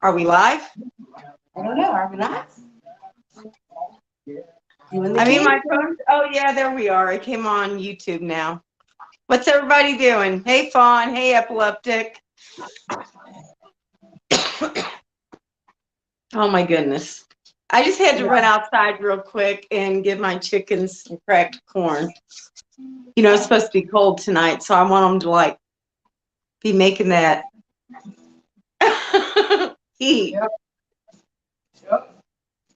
Are we live? I don't know. Are we not? I mean, my phone. Oh, yeah, there we are. It came on YouTube now. What's everybody doing? Hey, Fawn. Hey, Epileptic. Oh, my goodness. I just had to run outside real quick and give my chickens some cracked corn. You know, it's supposed to be cold tonight, so I want them to, like, be making that heat. Yep.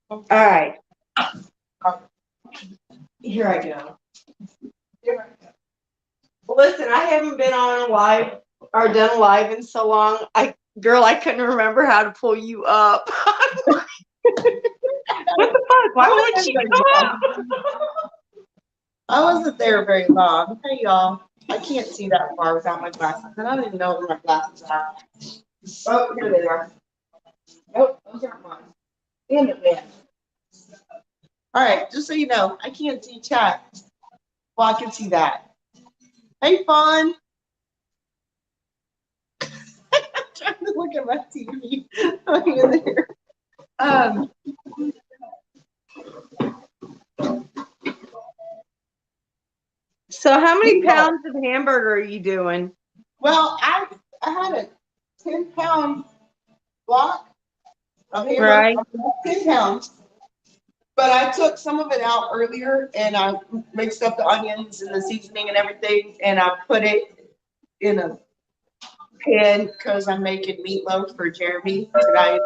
All right. Here I go. Listen, I haven't been on a live or done a live in so long. I couldn't remember how to pull you up. What the fuck? Why won't you come up? I wasn't there very long. Hey, y'all. I can't see that far without my glasses. And I don't even know where my glasses are. Oh, here they are. Nope, those aren't mine. Damn it, man. All right, just so you know, I can't see chat. Well, I can see that. Hey, Fawn. I'm trying to look at my TV. Oh, you're there. So how many pounds of hamburger are you doing? Well, I had a 10-pound block of hamburger. Right. 10 pounds. But I took some of it out earlier and I mixed up the onions and the seasoning and everything, and I put it in a pan because I'm making meatloaf for Jeremy tonight.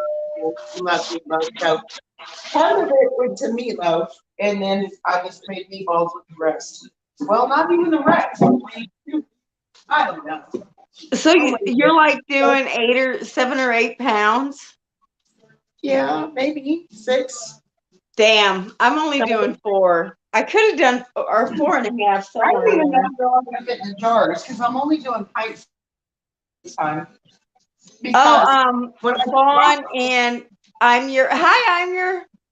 He loves meatloaf. So part of it went to meatloaf, and then I just made meatballs with the rest. Well, not even the rest. I don't know. So you're like doing 7 or 8 pounds? Yeah, maybe 6. Damn, I'm only doing 4. I could have done 4.5 somewhere. I don't even know if I'm gonna fit in the jars because I'm only doing pints this time. Fawn and I'm your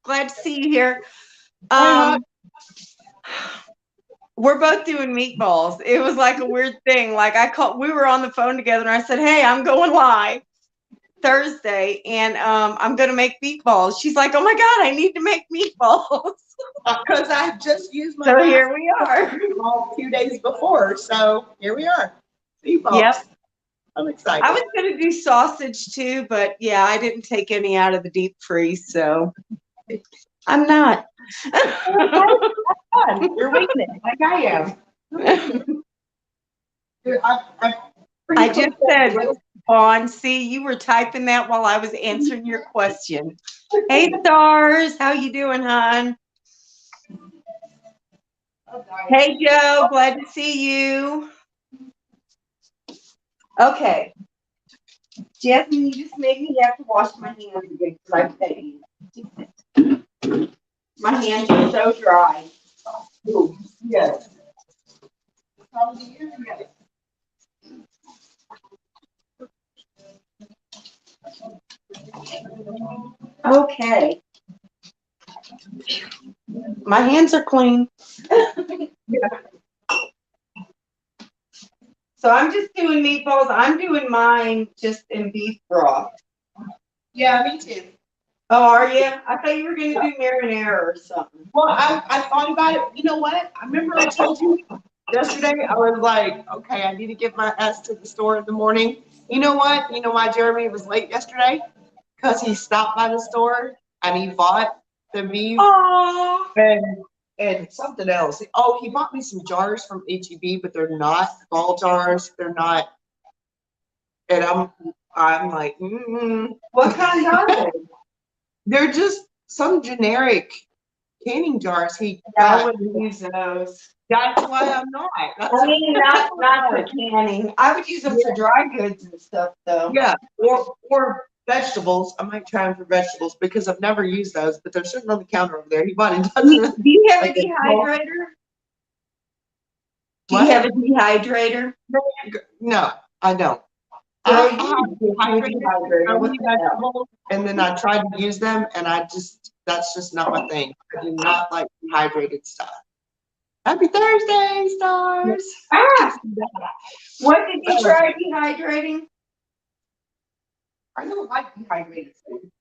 glad to see you here. We're both doing meatballs. It was like a weird thing. Like we were on the phone together and I said, hey, I'm going live Thursday and I'm gonna make meatballs. She's like, oh my God, I need to make meatballs. Because I just used my so here we are. Meatball 2 days before. So here we are. Meatballs. Yep. I'm excited. I was gonna do sausage too, but yeah, I didn't take any out of the deep freeze, so I'm not. You're winging it like I am. I just said, Fawn, see, you were typing that while I was answering your question. Hey, Stars, how you doing, hon? Hey, Joe, glad to see you. Okay. Jasmine, you just made me have to wash my hands again because I paid you. My hands are so dry. Ooh, yes. Okay. My hands are clean. So I'm just doing meatballs. I'm doing mine just in beef broth. Yeah, me too. Oh, are you? I thought you were going to do marinara or something. Well, I thought about it. You know what? I remember I told you yesterday, I was like, okay, I need to get my ass to the store in the morning. You know what? You know why Jeremy was late yesterday? Because he stopped by the store and he bought the beef and something else. Oh, he bought me some jars from HEB, but they're not ball jars. They're not. And I'm like, What kind are they? They're just some generic canning jars. I wouldn't use those. That's why I'm not. I mean, not for canning. I would use them for dry goods and stuff, though. Yeah, or vegetables. I might try them for vegetables because I've never used those, but they're sitting on the counter over there. He bought a dozen. Do you have like a dehydrator? Do What? you have a dehydrator? No, I don't. So I you have use a dehydrator. What the hell? vegetables, and then I tried to use them, and that's just not my thing. I do not like dehydrated stuff. Happy Thursday, Stars. Ah! What did you try dehydrating? I don't like dehydrated food.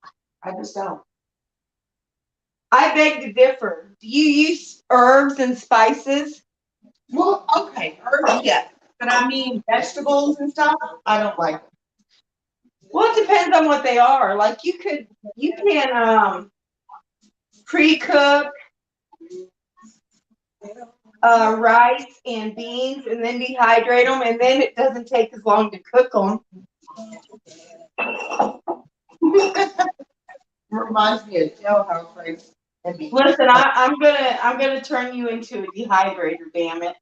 I just don't. I beg to differ. Do you use herbs and spices? Well, okay, herbs, yeah. But I mean, vegetables and stuff, I don't like them. Well, it depends on what they are. Like you can pre-cook rice and beans and then dehydrate them, and then it doesn't take as long to cook them. Reminds me of jailhouse rice and beans. Listen, I'm gonna turn you into a dehydrator. Damn it!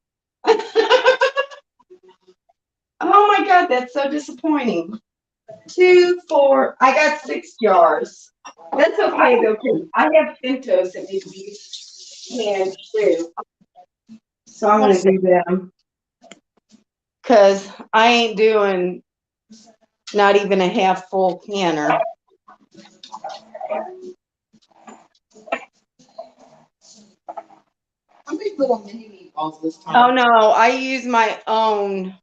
Oh my God, that's so disappointing. 2, 4. I got 6 jars. That's okay though, 'cause I have pintos that need to be canned too. So I'm gonna do them. Cause I ain't doing not even a half full canner. I make little mini meatballs this time. Oh no, I use my own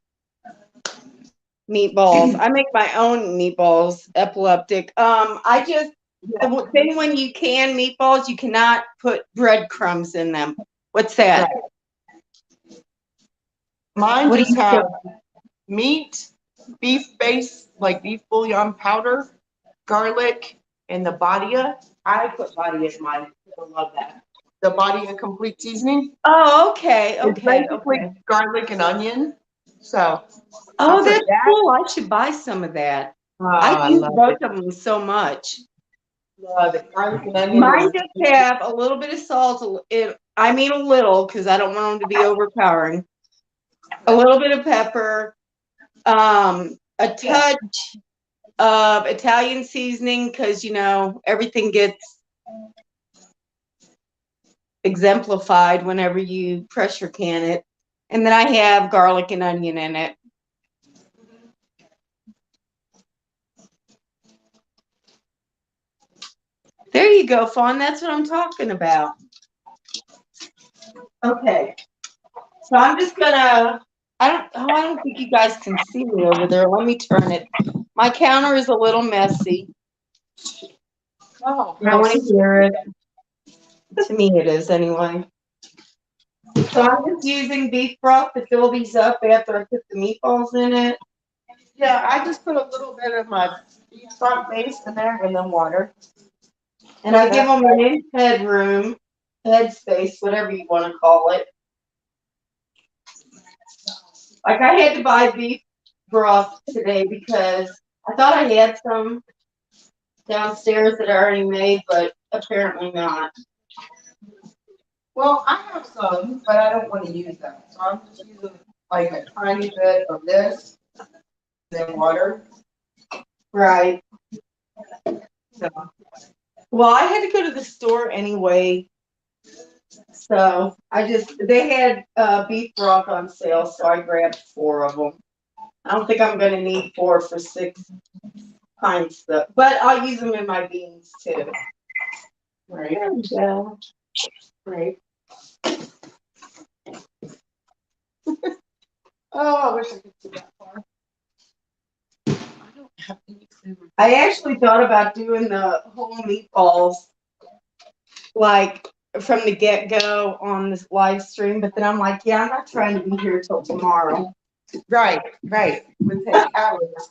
meatballs. I make my own meatballs, epileptic. I just the thing when you can meatballs, you cannot put breadcrumbs in them. What's that? Right. Mine What do just you have put? meat, beef base, like beef bouillon powder, garlic, and the badia. I put badia in mine. I love that. The badia complete seasoning. Oh, okay, It's okay, basically okay. garlic and onion. So Oh, I put that's that. cool. I should buy some of that. Oh, I I use love both it. of them so much. Love it. Garlic and onion. Mine just have a little bit of salt. I mean a little because I don't want them to be overpowering. A little bit of pepper, a touch of Italian seasoning because everything gets exemplified whenever you pressure can it, and then I have garlic and onion in it. There you go, Fawn. That's what I'm talking about. Okay. So I'm just gonna, I don't think you guys can see me over there. Let me turn it. My counter is a little messy. Oh, I want to hear it. To me it is anyway. So I'm just using beef broth to fill these up after I put the meatballs in it. yeah, I just put a little bit of my beef stock base in there and then water. And I give them an headroom, headspace, whatever you want to call it. Like I had to buy beef broth today because I thought I had some downstairs that I already made, but apparently not. Well, I have some, but I don't want to use them. So I'm just using like a tiny bit of this, then water. Right. So, Well, I had to go to the store anyway. So they had beef broth on sale, so I grabbed 4 of them. I don't think I'm going to need 4 for 6 pints, though, but I'll use them in my beans too. right. There we go. Right. Oh, I wish I could see that far. I don't have any clue. I actually thought about doing the whole meatballs like from the get-go on this live stream, but then I'm like, yeah, I'm not trying to be here till tomorrow. Right, right. It would take hours.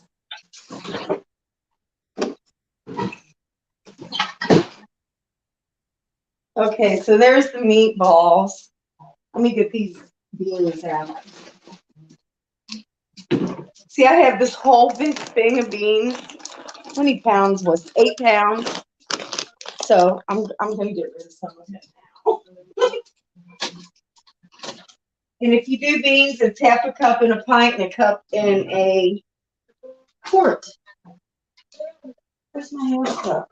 Okay, so there's the meatballs. Let me get these beans out. See, I have this whole big thing of beans. How many pounds was it? 8 pounds. So I'm gonna get rid of some of it now. And if you do beans, it's half a cup in a pint and a cup in a quart. Where's my half cup?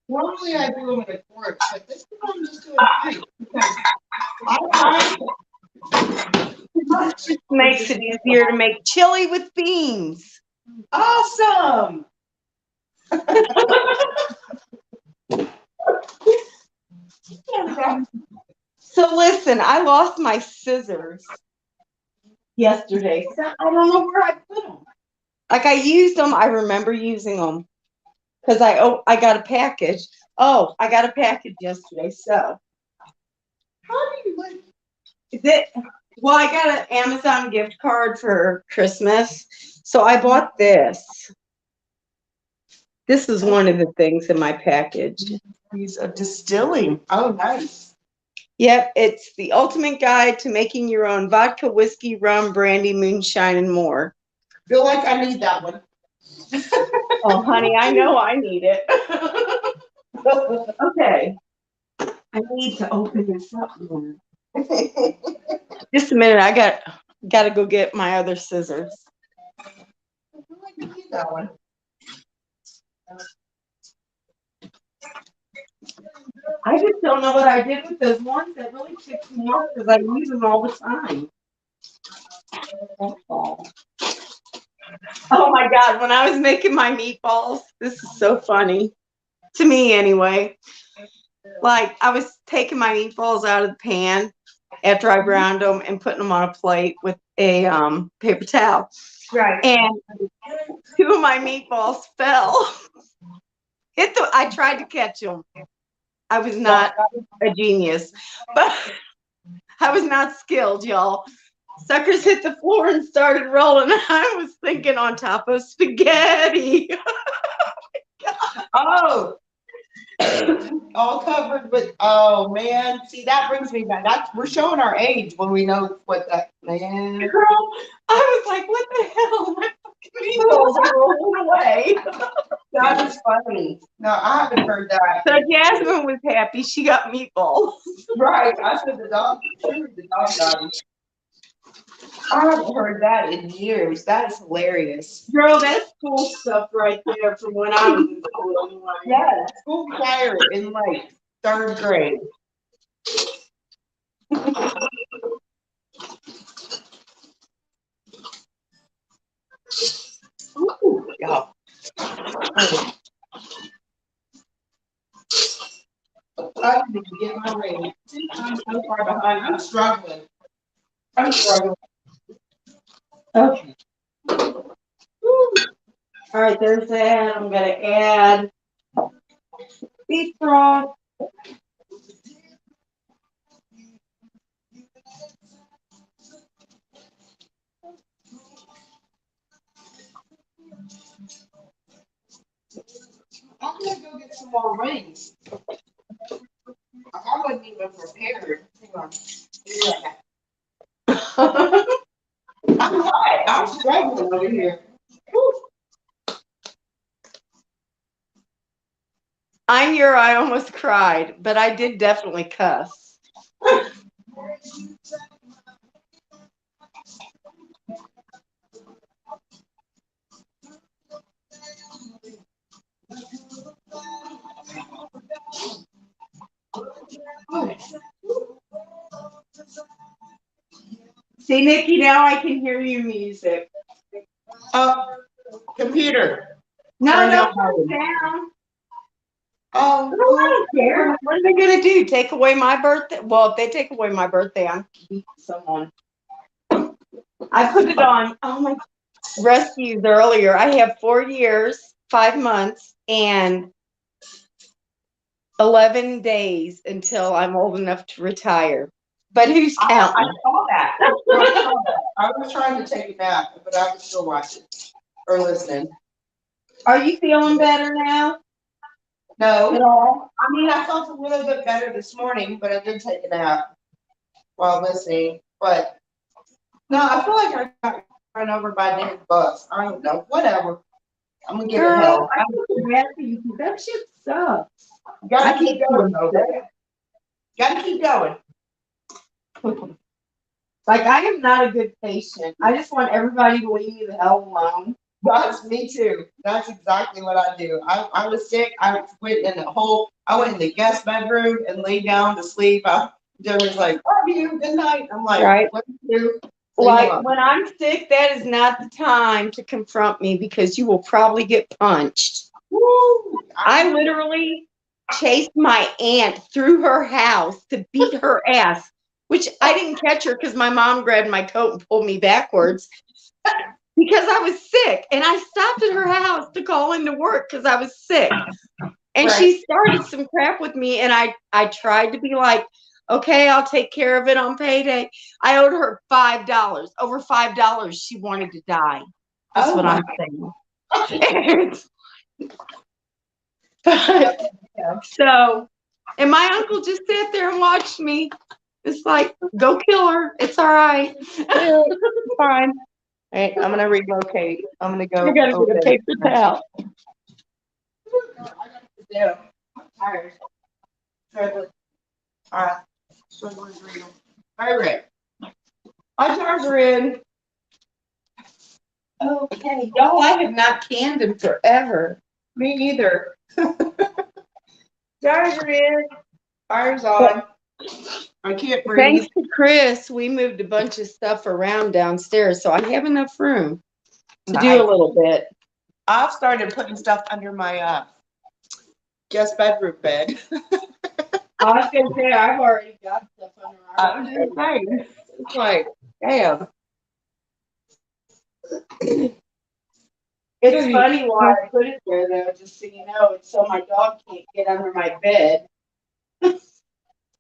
Normally I do them in a quart, but this time I'm just doing 3 because It just makes it easier to make chili with beans. awesome. So listen, I lost my scissors yesterday. So I don't know where I put them. Like I used them. I remember using them because I got a package. Oh, I got a package yesterday. So How do you like? is it? Well, I got an Amazon gift card for Christmas, so I bought this. This is one of the things in my package. He's a distilling. Oh, nice. Yep, it's the ultimate guide to making your own vodka, whiskey, rum, brandy, moonshine, and more. Feel like I need that one. Oh, honey, I know I need it. Okay. I need to open this up more. Just a minute. I got to go get my other scissors. I feel like I need that one. I just don't know what I did with those ones that really ticked me off because I use them all the time. Oh my God, when I was making my meatballs, this is so funny. To me, anyway. Like, I was taking my meatballs out of the pan after I browned them and putting them on a plate with a paper towel. Right. And 2 of my meatballs fell. I tried to catch them. I was not a genius, but I was not skilled, y'all. Suckers hit the floor and started rolling. I was thinking on top of spaghetti. Oh, all covered with. Oh man, see that brings me back. We're showing our age when we know what that man. Girl, I was like, what the hell? My fucking meatballs are rolling away. That is funny. No, I haven't heard that. So Jasmine was happy. She got meatballs. Right. I said the dog. The dog got it. I haven't heard that in years. That is hilarious. Girl, that's cool stuff right there from when I was in school anyway. Yeah, school choir in like 3rd grade. Ooh, yeah. I need to get my ring. I'm so far behind. I'm struggling. Okay. Woo. All right, there's that. I'm going to add beef broth. I'm gonna go get some more rings. I wasn't even prepared. Hang on. I'm hot. I'm struggling over here. I almost cried, but I did definitely cuss. See, Nikki, now I can hear your music. Computer. No, Turn don't down turn it down. Oh, I don't care. What are they going to do? Take away my birthday? Well, if they take away my birthday, I'm beating someone. I put it on my rescues earlier. I have 4 years, 5 months, and 11 days until I'm old enough to retire. But who's counting? I saw that. I was trying to take a nap, but I was still watching or listening. Are you feeling better now? No. At all? I mean, I felt a little bit better this morning, but I did take a nap while listening. But no, I feel like I got run over by a damn bus. I don't know. Whatever. I'm gonna give it hell. I feel bad for you. That shit sucks. Gotta keep going, though. Gotta keep going. Like, I am not a good patient. I just want everybody to leave me the hell alone. That's me too. That's exactly what I do. I was sick. I went in the guest bedroom and laid down to sleep. Jen was like, love you, good night. I'm like, right. What do you do? Like, when I'm sick, that is not the time to confront me because you will probably get punched. Woo! I literally chased my aunt through her house to beat her ass, which I didn't catch her because my mom grabbed my coat and pulled me backwards. because I was sick, and I stopped at her house to call into work because I was sick. And she started some crap with me, and I tried to be like, okay, I'll take care of it on payday. I owed her $5. Over $5. She wanted to die. That's what I'm saying. So, and my uncle just sat there and watched me. It's like, go kill her. It's all right. Fine. All right, I'm gonna relocate. I'm gonna go. I gotta get a paper towel. Yeah. All right. My tires are in. Okay, y'all, I have not canned them forever. Me neither. Tires are in. Fire's on. I can't breathe. Thanks to Chris, we moved a bunch of stuff around downstairs, so I have enough room to do a little bit. I've started putting stuff under my guest bedroom bed. I was gonna say I've already got stuff under our bed. It's like, damn. It's funny why I put it there though, just so you know, it's so my dog can't get under my bed.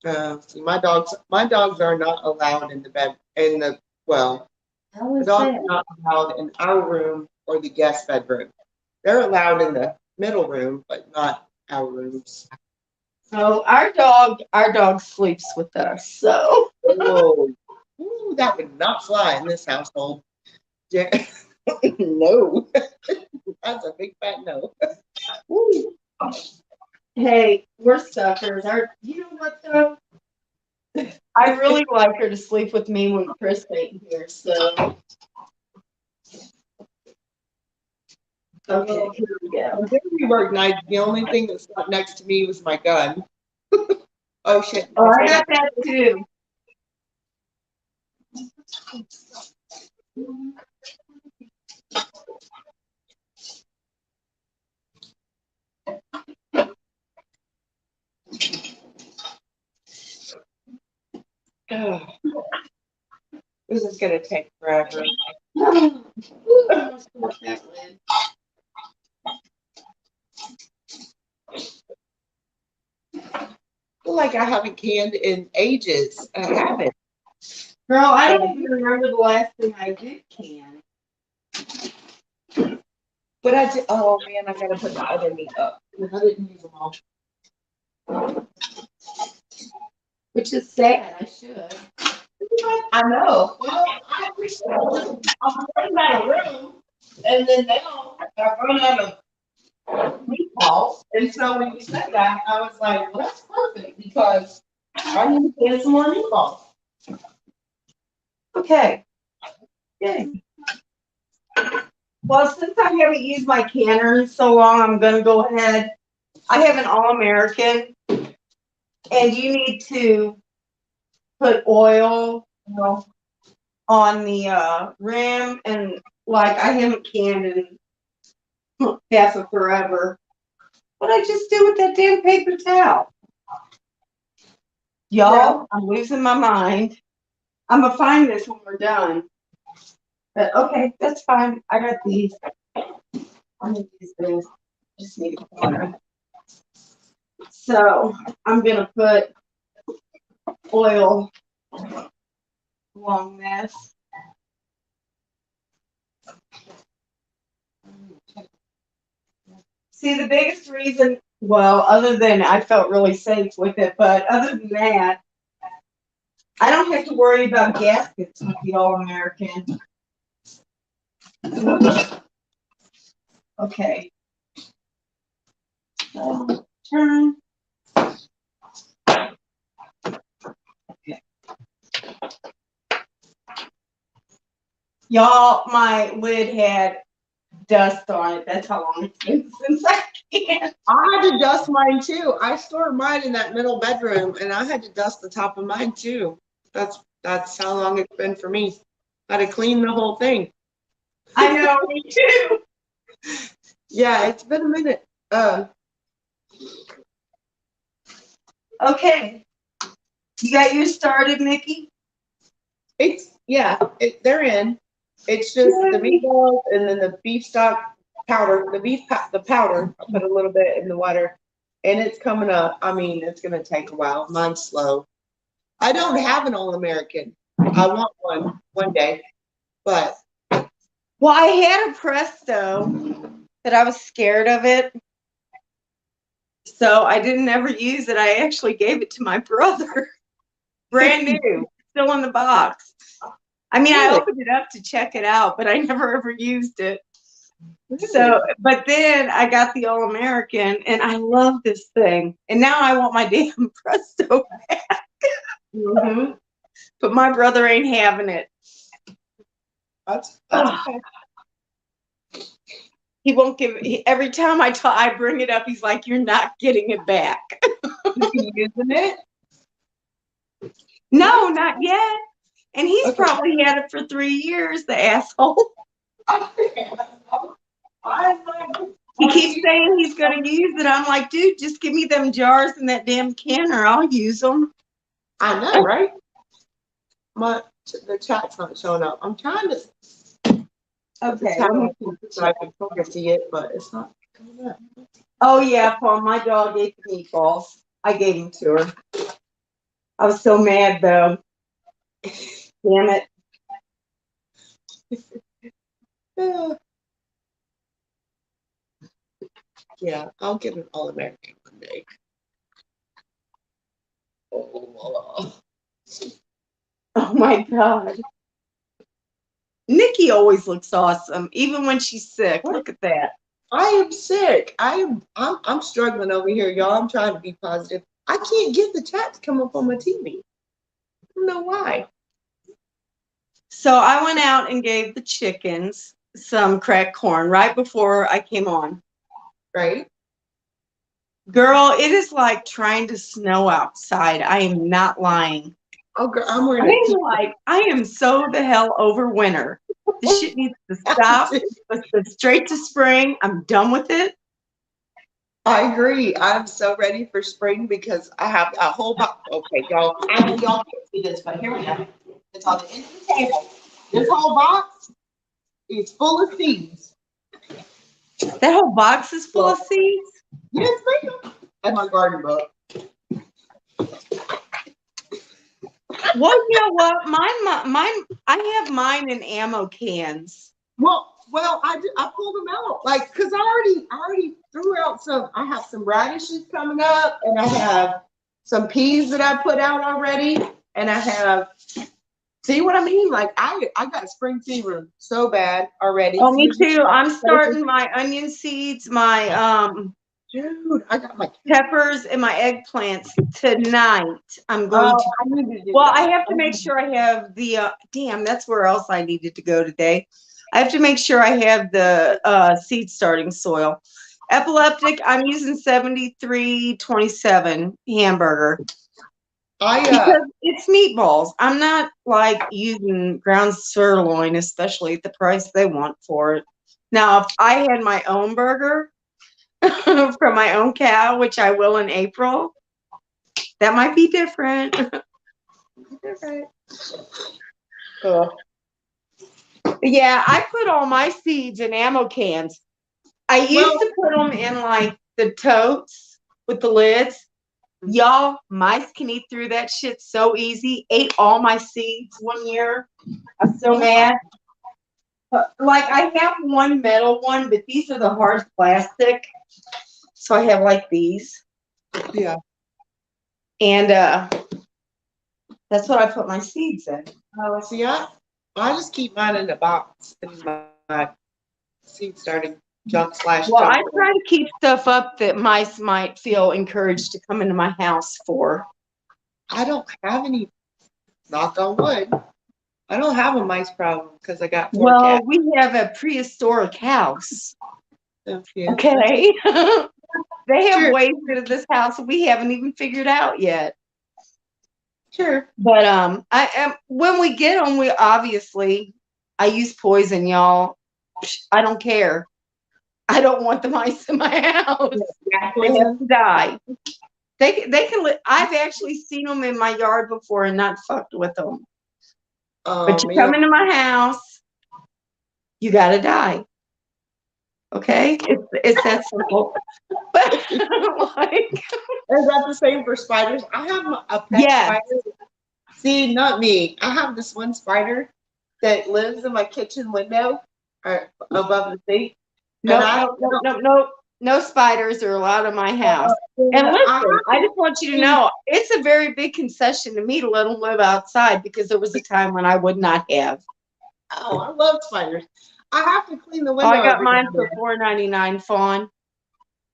See, my dogs are not allowed in the bed the dogs are not allowed in our room or the guest bedroom. They're allowed in the middle room, but not our rooms. So our dog sleeps with us. So whoa, ooh, that would not fly in this household. Yeah. No, that's a big fat no. Hey, we're suckers. You know what though? I really like her to sleep with me when Chris ain't here. So okay, here we go. We work nights. The only thing that sat next to me was my gun. Oh shit! Oh, I got that too. Oh, this is gonna take forever. I feel like I haven't canned in ages. I haven't. Girl, I don't even remember the last thing I did can. But I did. Oh man, I gotta put the other meat up. I didn't use them all. Which is sad. I should. I know. Well, I appreciate it. I'm running out of room, and then now I've run out of meatballs. And so when you said that, I was like, well, that's perfect because I need to get some more meatballs. Okay. Yay. Well, since I haven't used my canner in so long, I'm going to go ahead. I have an All-American, and you need to put oil, on the rim, and like I haven't canned in half of forever. What I just do with that damn paper towel? Y'all, I'm losing my mind. I'm gonna find this when we're done. But okay, that's fine. I got these. I need these things. Just need a corner. So I'm gonna put oil along this. See, the biggest reason, well, other than I felt really safe with it, but other than that, I don't have to worry about gaskets with the All-American. Okay. So, turn. Okay. Y'all, my lid had dust on it. That's how long it's been since I canned. I had to dust mine too. I stored mine in that middle bedroom, and I had to dust the top of mine too. That's how long it's been for me. I had to clean the whole thing. I know, me too. Yeah, it's been a minute. Okay. You got yours started, Mickey? They're in. It's just the meatballs and then the beef stock powder, the powder. I put a little bit in the water, and it's coming up. I mean, it's gonna take a while. Mine's slow. I don't have an All American. I want one day, but Well, I had a Presto, but I was scared of it. So I didn't ever use it. I actually gave it to my brother. Brand new, still in the box. I mean, I Really? opened it up to check it out, but I never ever used it. So, but then I got the All American, and I love this thing. And now I want my damn Presto back. Mm-hmm. But my brother ain't having it. That's okay. He won't give it. Every time I bring it up, he's like, "You're not getting it back." Is he using it? No, not yet. And he's Okay. probably had it for 3 years, the asshole. He keeps saying he's going to use it. I'm like, dude, just give me them jars and that damn canner. I'll use them. I know, right? The chat's not showing up. I'm trying to. Okay. So I can see it, but it's not coming up. Oh, yeah, Paul, my dog ate the meatballs. I gave them to her. I was so mad, though. Damn it. Yeah, I'll get an All American one day. Oh, my God. Nikki always looks awesome, even when she's sick. Look at that. I am sick. I'm struggling over here, y'all. I'm trying to be positive. I can't get the chat to come up on my TV. I don't know why. So I went out and gave the chickens some cracked corn right before I came on. Right? Girl, it is like trying to snow outside. I am not lying. Oh, girl, I'm wearing I am so the hell over winter. This shit needs to stop. Let's go straight to spring. I'm done with it. I agree. I'm so ready for spring because I have a whole box. Okay, y'all. I know y'all can't see this, but here we go. It's on the end of the table. This whole box is full of seeds. That whole box is full of seeds? Yes, ma'am. And my garden book. Well, you know what? Mine. I have mine in ammo cans. Well, I pulled them out, like, cause I already threw out some. I have some radishes coming up, and I have some peas that I put out already, and I have. See what I mean? Like I got spring fever so bad already. Oh, me too. I'm starting my onion seeds, my Dude, I got my peppers and my eggplants tonight. I'm going to. Well, I have to make sure I have the. Damn, that's where else I needed to go today. I have to make sure I have the seed starting soil. Epileptic, I'm using 7327 hamburger. Because it's meatballs. I'm not like using ground sirloin, especially at the price they want for it. Now, if I had my own burger from my own cow, which I will in April, that might be different. Cool. Yeah, I put all my seeds in ammo cans. I used to put them in like the totes with the lids. Y'all, mice can eat through that shit so easy. Ate all my seeds one year. I'm so mad. Like, I have one metal one, but these are the hard plastic. So I have like these. Yeah. And that's what I put my seeds in. Oh, see, I just keep mine in the box in my seed starting junk / Well, junk. I try to keep stuff up that mice might feel encouraged to come into my house for. I don't have any, knock on wood. I don't have a mice problem because I got 4 cats. We have a prehistoric house. Yeah. Okay. They have Sure. ways into this house we haven't even figured out yet. Sure. But I am when we get them, we obviously I use poison, y'all. I don't care. I don't want the mice in my house. They have to die. They can. I've actually seen them in my yard before and not fucked with them. But you come into my house, you got to die. Okay, it's that simple. But like, Is that the same for spiders? I have a pet yes. spider. See, not me. I have this one spider that lives in my kitchen window or above the sink. And I No spiders are allowed in my house. And listen, I just want you to know, it's a very big concession to me to let them live outside, because there was a time when I would not have. Oh, I love spiders. I have to clean the Oh, window. I got every mine now for and then. $4.99, Fawn.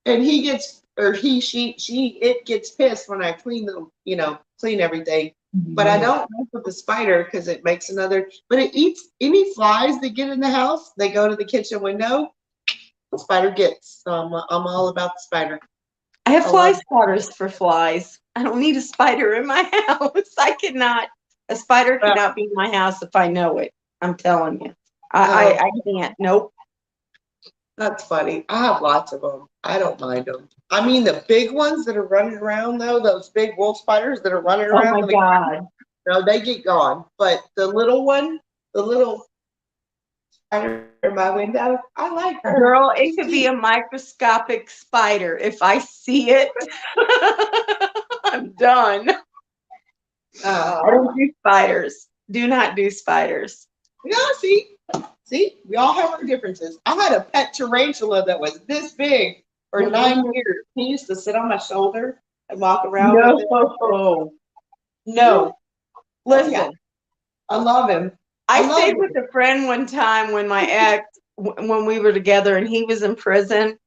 And he gets, or it gets pissed when I clean them, clean everything. But I don't mess with the spider because it makes another, but it eats any flies that get in the house. They go to the kitchen window. The spider gets. So I'm all about the spider. I have fly spotters for flies. I don't need a spider in my house. A spider cannot be in my house if I know it. I'm telling you. I can't. Nope. That's funny. I have lots of them. I don't mind them. I mean, the big ones that are running around, though, those big wolf spiders that are running around. Oh my God. No, they get gone. But the little one, the little spider in my window, I like her. Girl, it could be a microscopic spider. If I see it, I'm done. I don't do spiders. Do not do spiders. Yeah, see, we all have our differences. I had a pet tarantula that was this big for 9 years. He used to sit on my shoulder and walk around with it. No. Listen. Yeah. I love him. I stayed with a friend one time when my ex, when we were together, and he was in prison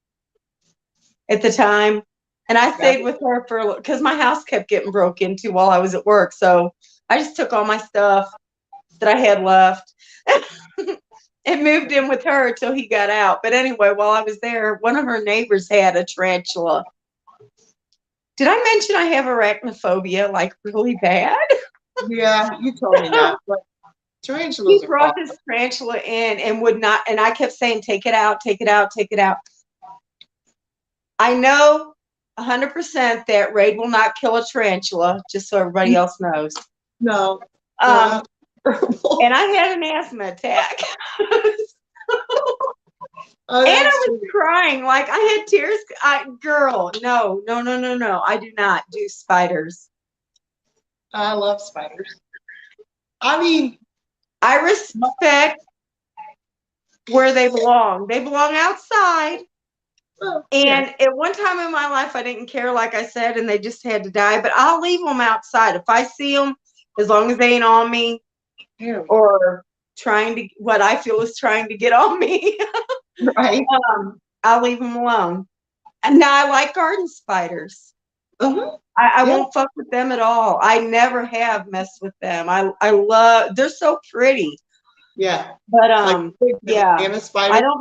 at the time. And I stayed with her because my house kept getting broke into while I was at work. So I just took all my stuff that I had left and moved in with her till he got out. But anyway, while I was there, one of her neighbors had a tarantula. Did I mention I have arachnophobia, like really bad? Yeah, you told me that. But tarantulas. He brought this tarantula in and would not, and I kept saying, take it out, take it out, take it out. I know 100% that Raid will not kill a tarantula, just so everybody else knows. No. And I had an asthma attack. And I was crying, like I had tears. Girl, no. I do not do spiders. I love spiders. I mean, I respect where they belong. They belong outside. And at one time in my life, I didn't care, like I said, and they just had to die. But I'll leave them outside. If I see them, as long as they ain't on me or what I feel is trying to get on me, right? I'll leave them alone. And now I like garden spiders. I won't fuck with them at all. I never have messed with them. I love, they're so pretty. Yeah. But I don't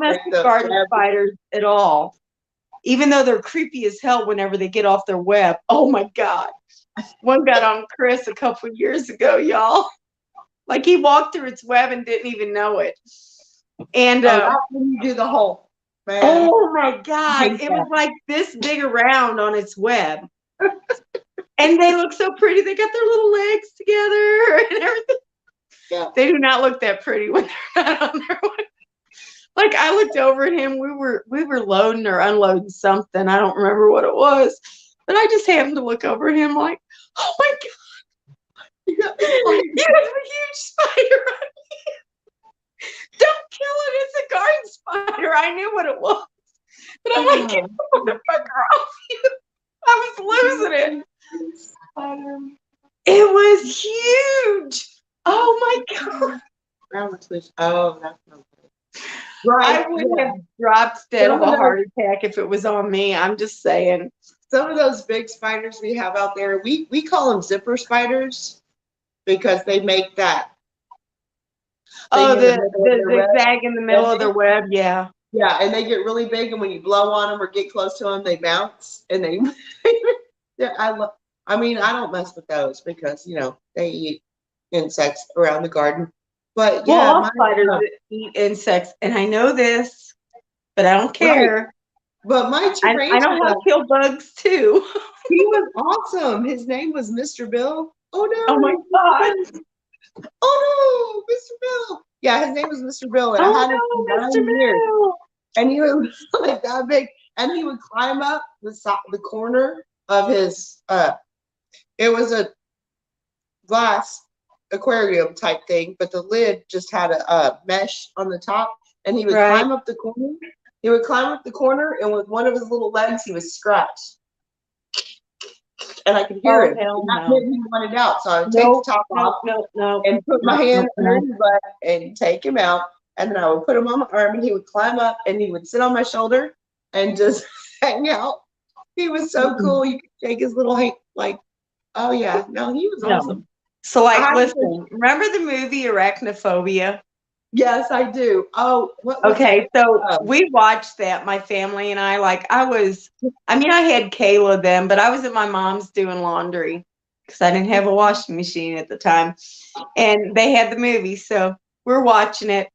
mess with garden spiders at all. Even though they're creepy as hell whenever they get off their web. Oh my God. One got on Chris a couple of years ago, y'all. Like he walked through its web and didn't even know it. And when you do the hole. Man. Oh my God. It was like this big around on its web. And they look so pretty. They got their little legs together and everything. Yeah. They do not look that pretty when they're not on their web. Like I looked over at him. We were loading or unloading something. I don't remember what it was. But I just happened to look over at him like, oh my God. You have a huge spider on me. Don't kill it. It's a garden spider. I knew what it was. But I'm like, get the motherfucker off you. I was losing it. It was huge. Oh my God. Oh, that's no good. Right. I would have dropped dead of a heart attack if it was on me. I'm just saying. Some of those big spiders we have out there, we call them zipper spiders because they make that. The zigzag in the middle of their web, yeah. Yeah, and they get really big, and when you blow on them or get close to them, they bounce, and they. I mean, I don't mess with those because they eat insects around the garden. But yeah, all spiders eat insects, and I know this, but I don't care. Right. But my tarantula, I know how to kill bugs too. He was awesome. His name was Mr. Bill. Oh no! Oh my God! Oh no, Mr. Bill. Yeah, his name was Mr. Bill, and I had him Oh for no, Mr. 9 years. Bill. And he was like that big, and he would climb up the corner of his. It was a glass aquarium type thing, but the lid just had a mesh on the top, and he would Right. climb up the corner. He would climb up the corner, and with one of his little legs, he would scratch, and I could hear Oh, him. hell And that no. meant he wanted out, so I would take Nope, the top off no. and put my hand under his butt and take him out, and then I would put him on my arm, and he would climb up, and he would sit on my shoulder and just hang out. He was so cool. You could shake his little hand, like, oh yeah, no, he was No. awesome. So, like, I- listen, remember the movie Arachnophobia? Yes, I do. Oh, what was Okay, so Oh. we watched that, my family and I. Like, I had Kayla then, but I was at my mom's doing laundry because I didn't have a washing machine at the time. And they had the movie, so we're watching it.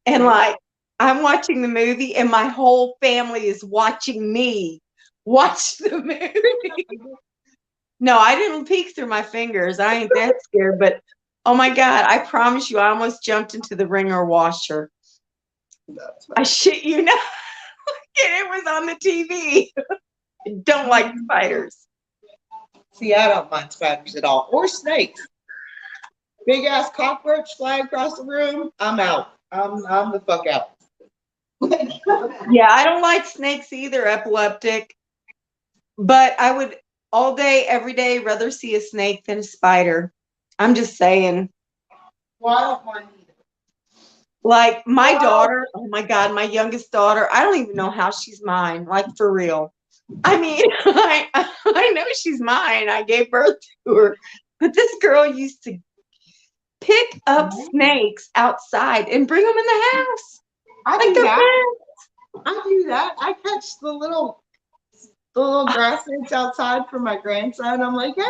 And, like, I'm watching the movie, and my whole family is watching me watch the movie. No, I didn't peek through my fingers. I ain't that scared, but oh my God, I promise you, I almost jumped into the wringer washer. I shit you not. And it was on the TV. Don't like spiders. See, I don't mind spiders at all, or snakes. Big ass cockroach fly across the room, I'm out. I'm the fuck out. Yeah, I don't like snakes either, epileptic. But I would all day, every day, rather see a snake than a spider. I'm just saying. Well, I don't mind either. Like my daughter, oh my God, my youngest daughter, I don't even know how she's mine, like for real. I mean, I know she's mine. I gave birth to her. But this girl used to pick up snakes outside and bring them in the house. I Like do they're that. I do that. I catch the little grass snakes outside for my grandson. I'm like, hey,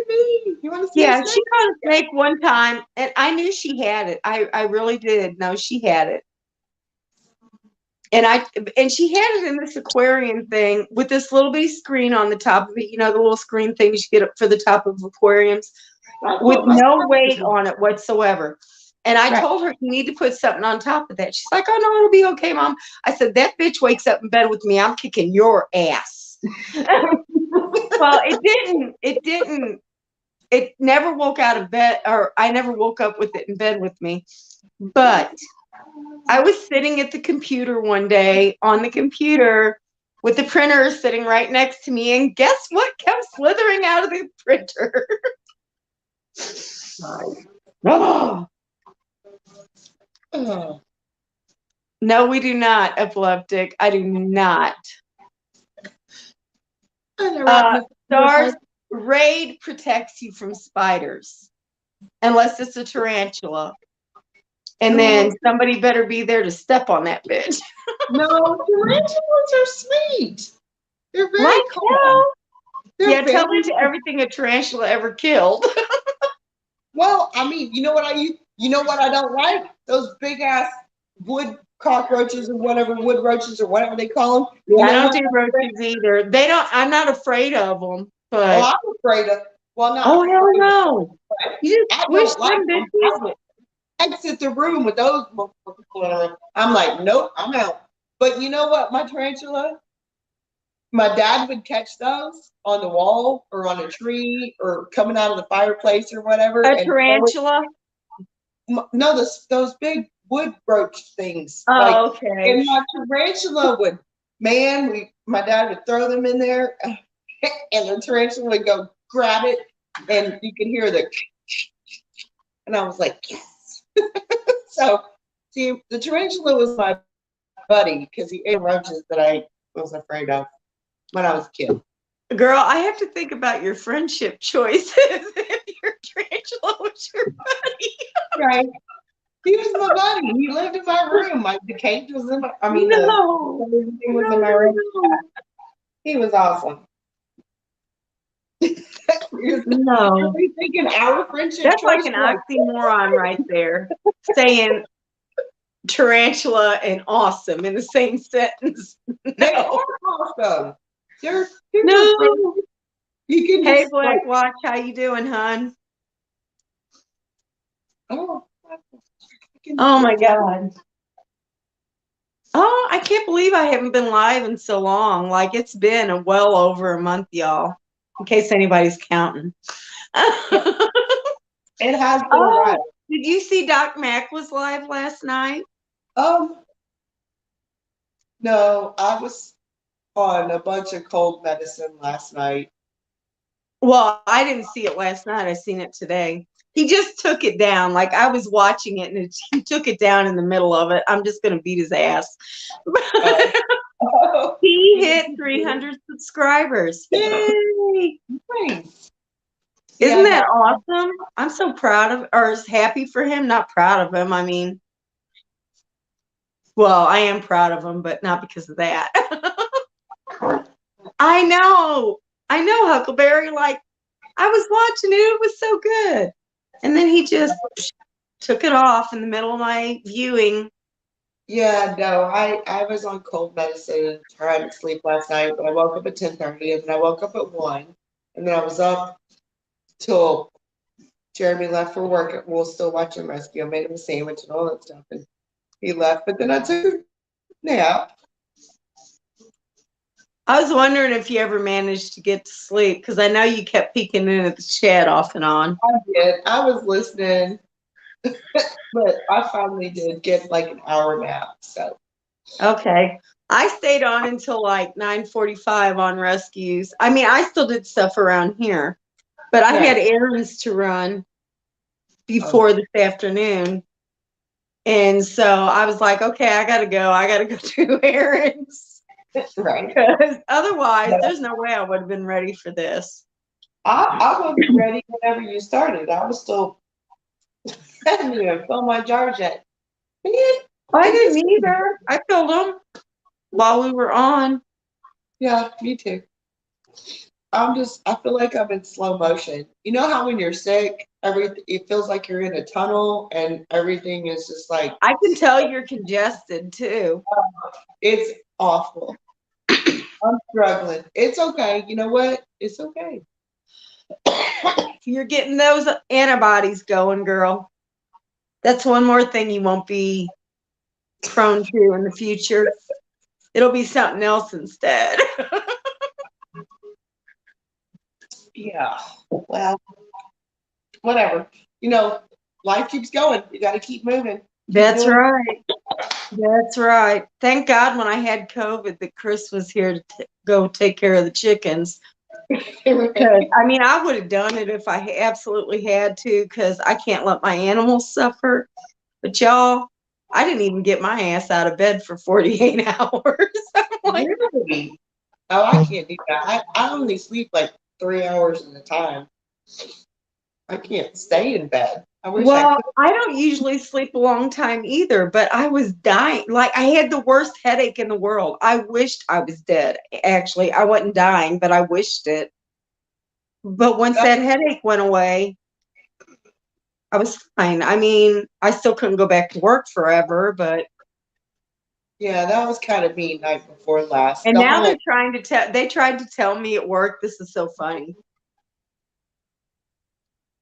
me, you want to see a Yeah, snake? she caught a snake one time, and I knew she had it. I really did know she had it. And she had it in this aquarium thing with this little bitty screen on the top of it. You know, the little screen things you get up for the top of aquariums with no weight on it whatsoever. And I told her, you need to put something on top of that. She's like, oh, no, it'll be okay, Mom. I said, that bitch wakes up in bed with me. I'm kicking your ass. Well, it never woke out of bed, or I never woke up with it in bed with me. But I was sitting at the computer one day on the computer with the printer sitting right next to me, and guess what kept slithering out of the printer? Oh. Oh. No, we do not, epileptic. I do not. Stars Raid protects you from spiders, unless it's a tarantula. And then somebody better be there to step on that bitch. No, tarantulas are sweet. They're very Like calm. Yeah, tell me to everything a tarantula ever killed. Well, I mean, you know what I don't like? Those big ass wood cockroaches or whatever, wood roaches or whatever they call them. Yeah, I don't do roaches either. I'm not afraid of them, but. Well, I'm afraid of. Well, not. Oh hell no! You I just squish don't them like bitches. Exit the room with those. I'm like, nope, I'm out. But you know what? My tarantula, my dad would catch those on the wall or on a tree or coming out of the fireplace or whatever. A tarantula? No, those big wood roach things. Oh, okay. And my tarantula would, my dad would throw them in there, and the tarantula would go grab it, and you could hear and I was like, yes. So, see, the tarantula was my buddy because he ate roaches that I was afraid of when I was a kid. Girl, I have to think about your friendship choices if your tarantula was your buddy. Right. He was my buddy. He lived in my room. The cage was in my, everything was in my room. He was awesome. No. Are we thinking our friendship That's choice? like an oxymoron right there. Saying tarantula and awesome in the same sentence. They are awesome. They're no. You can Hey, Black Watch, how you doing, hon? Oh. Oh my God. Oh, I can't believe I haven't been live in so long. Like it's been well over a month, y'all, in case anybody's counting. It has been a Oh, while. did you see Doc Mac was live last night? No, I was on a bunch of cold medicine last night. Well, I didn't see it last night. I seen it today. He just took it down. Like I was watching it and he took it down in the middle of it. I'm just going to beat his ass. Oh. He hit 300 subscribers. Yay! Nice. Isn't that awesome? I'm so proud of, or happy for him. Not proud of him. I mean, well, I am proud of him, but not because of that. I know, Huckleberry. Like, I was watching it, it was so good. And then he just took it off in the middle of my viewing. Yeah, no, I was on cold medicine and trying to sleep last night, but I woke up at 10:30 and then I woke up at 1, and then I was up till Jeremy left for work and we were still watching Rescue. I made him a sandwich and all that stuff, and he left, but then I took a nap. I was wondering if you ever managed to get to sleep because I know you kept peeking in at the chat off and on. I did. I was listening, but I finally did get like an hour nap. So Okay. I stayed on until like 9:45 on rescues. I mean, I still did stuff around here, but I had errands to run before this afternoon. And so I was like, okay, I gotta go. I gotta go do errands. Right. Because otherwise, there's no way I would have been ready for this. I was ready whenever you started. I was still I didn't even fill my jars yet. I didn't either. I filled them while we were on. Yeah, me too. I feel like I'm in slow motion. You know how when you're sick, it feels like you're in a tunnel and everything is just like. I can tell you're congested too. It's awful. I'm struggling. It's okay. You know what? It's okay. You're getting those antibodies going, girl. That's one more thing you won't be prone to in the future. It'll be something else instead. Yeah. Well, whatever. You know, life keeps going. You got to keep moving. That's right. That's right. Thank God when I had COVID that Chris was here to go take care of the chickens. Because, I mean, I would have done it if I absolutely had to because I can't let my animals suffer. But y'all, I didn't even get my ass out of bed for 48 hours. Like, really? Oh, I can't do that. I only sleep like 3 hours at a time. I can't stay in bed. I don't usually sleep a long time either, but I was dying. Like I had the worst headache in the world. I wished I was dead. Actually, I wasn't dying, but I wished it. But once that headache went away, I was fine. I mean, I still couldn't go back to work forever, but yeah, that was kind of me night before last. And now they're trying to tell. They tried to tell me at work. This is so funny.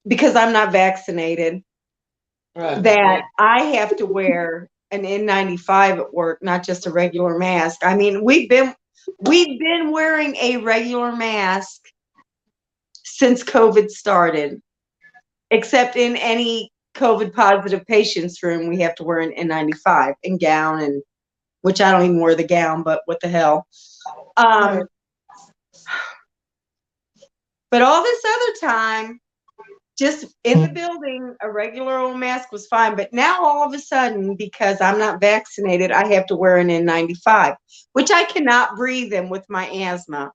Because I'm not vaccinated, that I have to wear an N95 at work, not just a regular mask. I mean, we've been wearing a regular mask since COVID started, except in any COVID positive patient's room, we have to wear an N95 and gown, and which I don't even wear the gown, but what the hell. But all this other time, just in the building, a regular old mask was fine. But now all of a sudden, because I'm not vaccinated, I have to wear an N95, which I cannot breathe in with my asthma.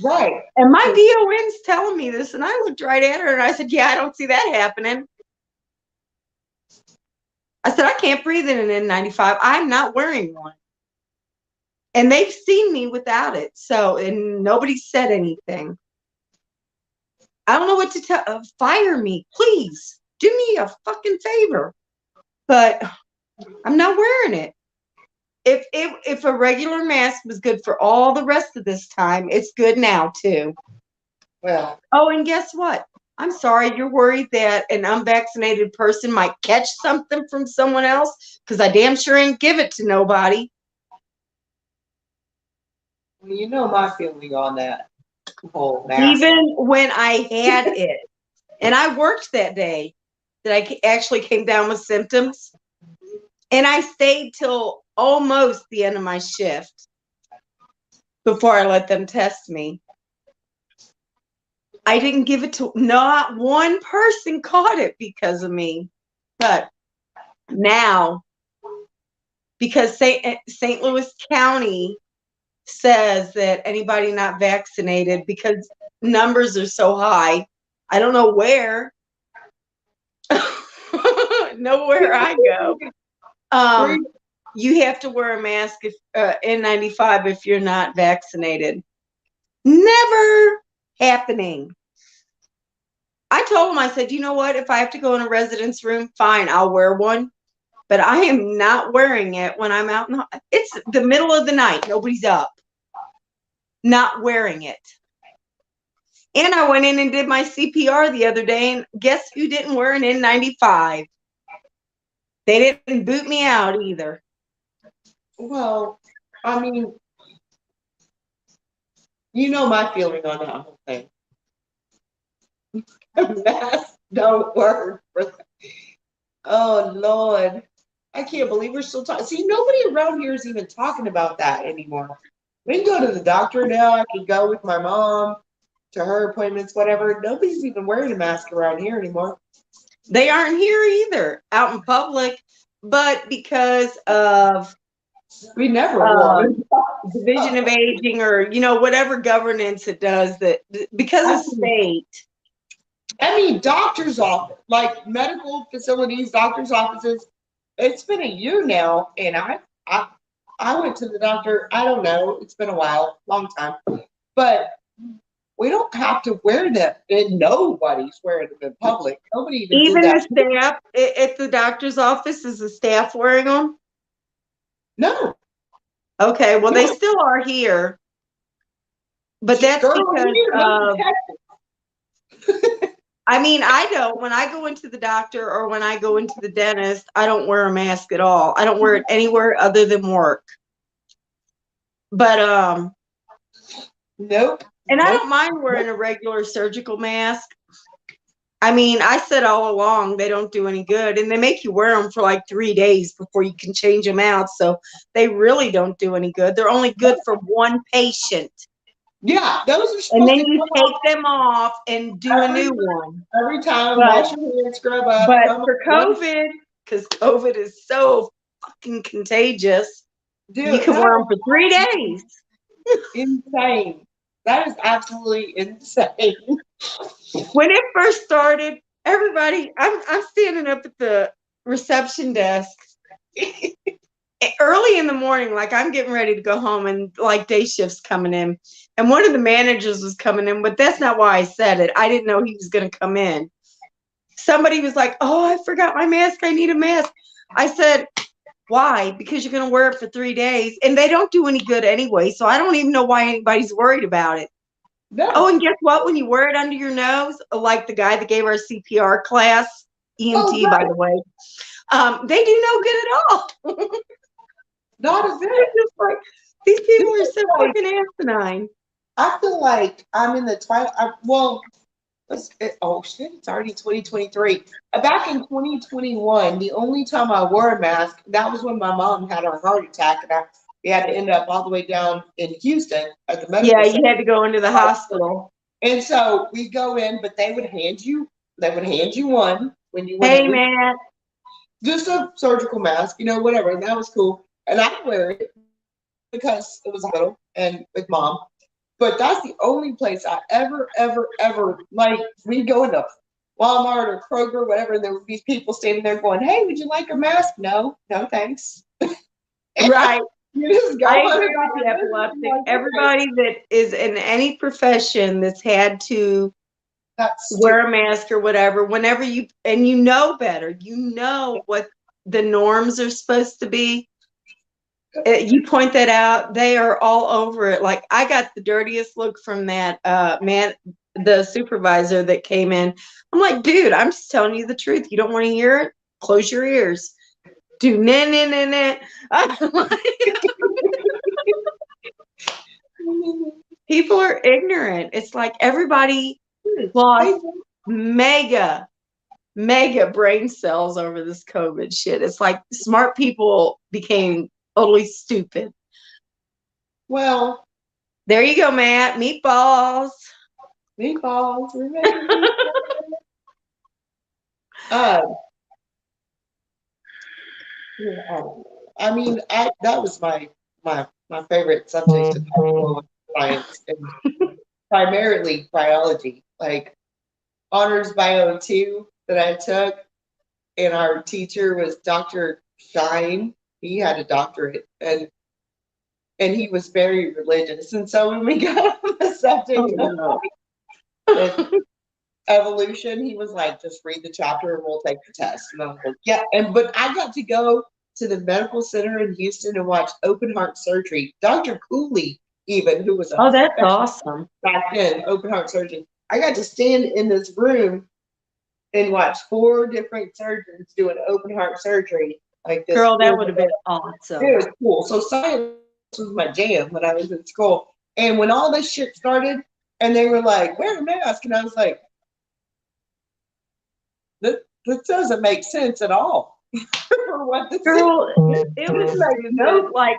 Right. And my DON's telling me this, and I looked right at her and I said, yeah, I don't see that happening. I said, I can't breathe in an N95. I'm not wearing one. And they've seen me without it. So, and nobody said anything. I don't know what to tell. Fire me, please. Do me a fucking favor. But I'm not wearing it. If a regular mask was good for all the rest of this time, it's good now too. Well. Oh, and guess what? I'm sorry, you're worried that an unvaccinated person might catch something from someone else? Because I damn sure ain't give it to nobody. Well, you know my feeling on that whole mask. Even when I had it, and I worked that day that I actually came down with symptoms, and I stayed till almost the end of my shift before I let them test me. I didn't give it to, not one person caught it because of me. But now, because St. Louis County says that anybody not vaccinated, because numbers are so high, I don't know where, nowhere I go. You have to wear a mask if N95 if you're not vaccinated. Never happening. I told him, I said, you know what? If I have to go in a residence room, fine, I'll wear one. But I am not wearing it when I'm out in the, it's the middle of the night. Nobody's up. Not wearing it. And I went in and did my CPR the other day, and guess who didn't wear an N95? They didn't boot me out either. Well, I mean, you know my feeling on that whole thing. Masks don't work. Oh Lord, I can't believe we're still talking. See, nobody around here is even talking about that anymore. We can go to the doctor now. I can go with my mom to her appointments, whatever. Nobody's even wearing a mask around here anymore. They aren't here either, out in public, but because of we never wore Division of Aging, or whatever governance it does, that because of state. I mean, doctor's office, like medical facilities, doctor's offices. It's been a year now, and I went to the doctor. I don't know. It's been a while, long time, but we don't have to wear them, and nobody's wearing them in public. Nobody even the staff at the doctor's office, is the staff wearing them? No. Okay, well, they still are here, but that's because I mean, I don't. When I go into the doctor or when I go into the dentist, I don't wear a mask at all. I don't wear it anywhere other than work. But nope. And I don't mind wearing a regular surgical mask. I mean, I said all along they don't do any good, and they make you wear them for like 3 days before you can change them out. So they really don't do any good. They're only good for one patient. Yeah, those are supposed and then you take them off and do a new one. Every time, wash your hands, scrub up. But for COVID, because COVID is so fucking contagious, dude, you can wear them for 3 days. Insane. That is absolutely insane. When it first started, everybody, I'm standing up at the reception desk early in the morning, like I'm getting ready to go home, and like day shift's coming in. And one of the managers was coming in, but that's not why I said it. I didn't know he was going to come in. Somebody was like, oh, I forgot my mask. I need a mask. I said, why? Because you're going to wear it for 3 days. And they don't do any good anyway. So I don't even know why anybody's worried about it. No. Oh, and guess what? When you wear it under your nose, like the guy that gave our CPR class, EMT, by the way, they do no good at all. Not a bit. Just like, these people are so fucking asinine. I feel like I'm in the twilight. Oh shit, it's already 2023. Back in 2021, the only time I wore a mask, that was when my mom had her heart attack, and we had to end up all the way down in Houston at the medical center. You had to go into the hospital. And so we go in, but they would hand you one when you went. Hey, man. Just a surgical mask, whatever, and that was cool. And I wear it because it was little and with mom. But that's the only place I ever, like, we'd go into Walmart or Kroger, whatever, and there would be people standing there going, hey, would you like a mask? No, thanks. Right. I agree with you, Epileptic. Everybody that is in any profession that's had to wear a mask or whatever, whenever you know better, you know what the norms are supposed to be. You point that out, they are all over it. Like, I got the dirtiest look from that the supervisor that came in. I'm like, dude, I'm just telling you the truth. You don't want to hear it? Close your ears. Do nah, nah, nah, nah. I'm like, people are ignorant. It's like everybody lost mega brain cells over this COVID shit. It's like smart people became totally stupid. Well, there you go, Matt. Meatballs. Meatballs. I mean, that was my favorite subject in high school, science, and primarily biology. Like honors bio 2 that I took, and our teacher was Dr. Shine. He had a doctorate, and he was very religious. And so when we got on the subject of evolution, he was like, just read the chapter and we'll take the test. And I was like, yeah. But I got to go to the medical center in Houston and watch open heart surgery. Dr. Cooley, even, who was that's awesome. Back then, open heart surgery. I got to stand in this room and watch 4 different surgeons do an open heart surgery like this. Girl, that would have been awesome. It was cool. So science was my jam when I was in school. And when all this shit started, and they were like, wear a mask, and I was like, this doesn't make sense at all. For what this Girl, it was like no, like.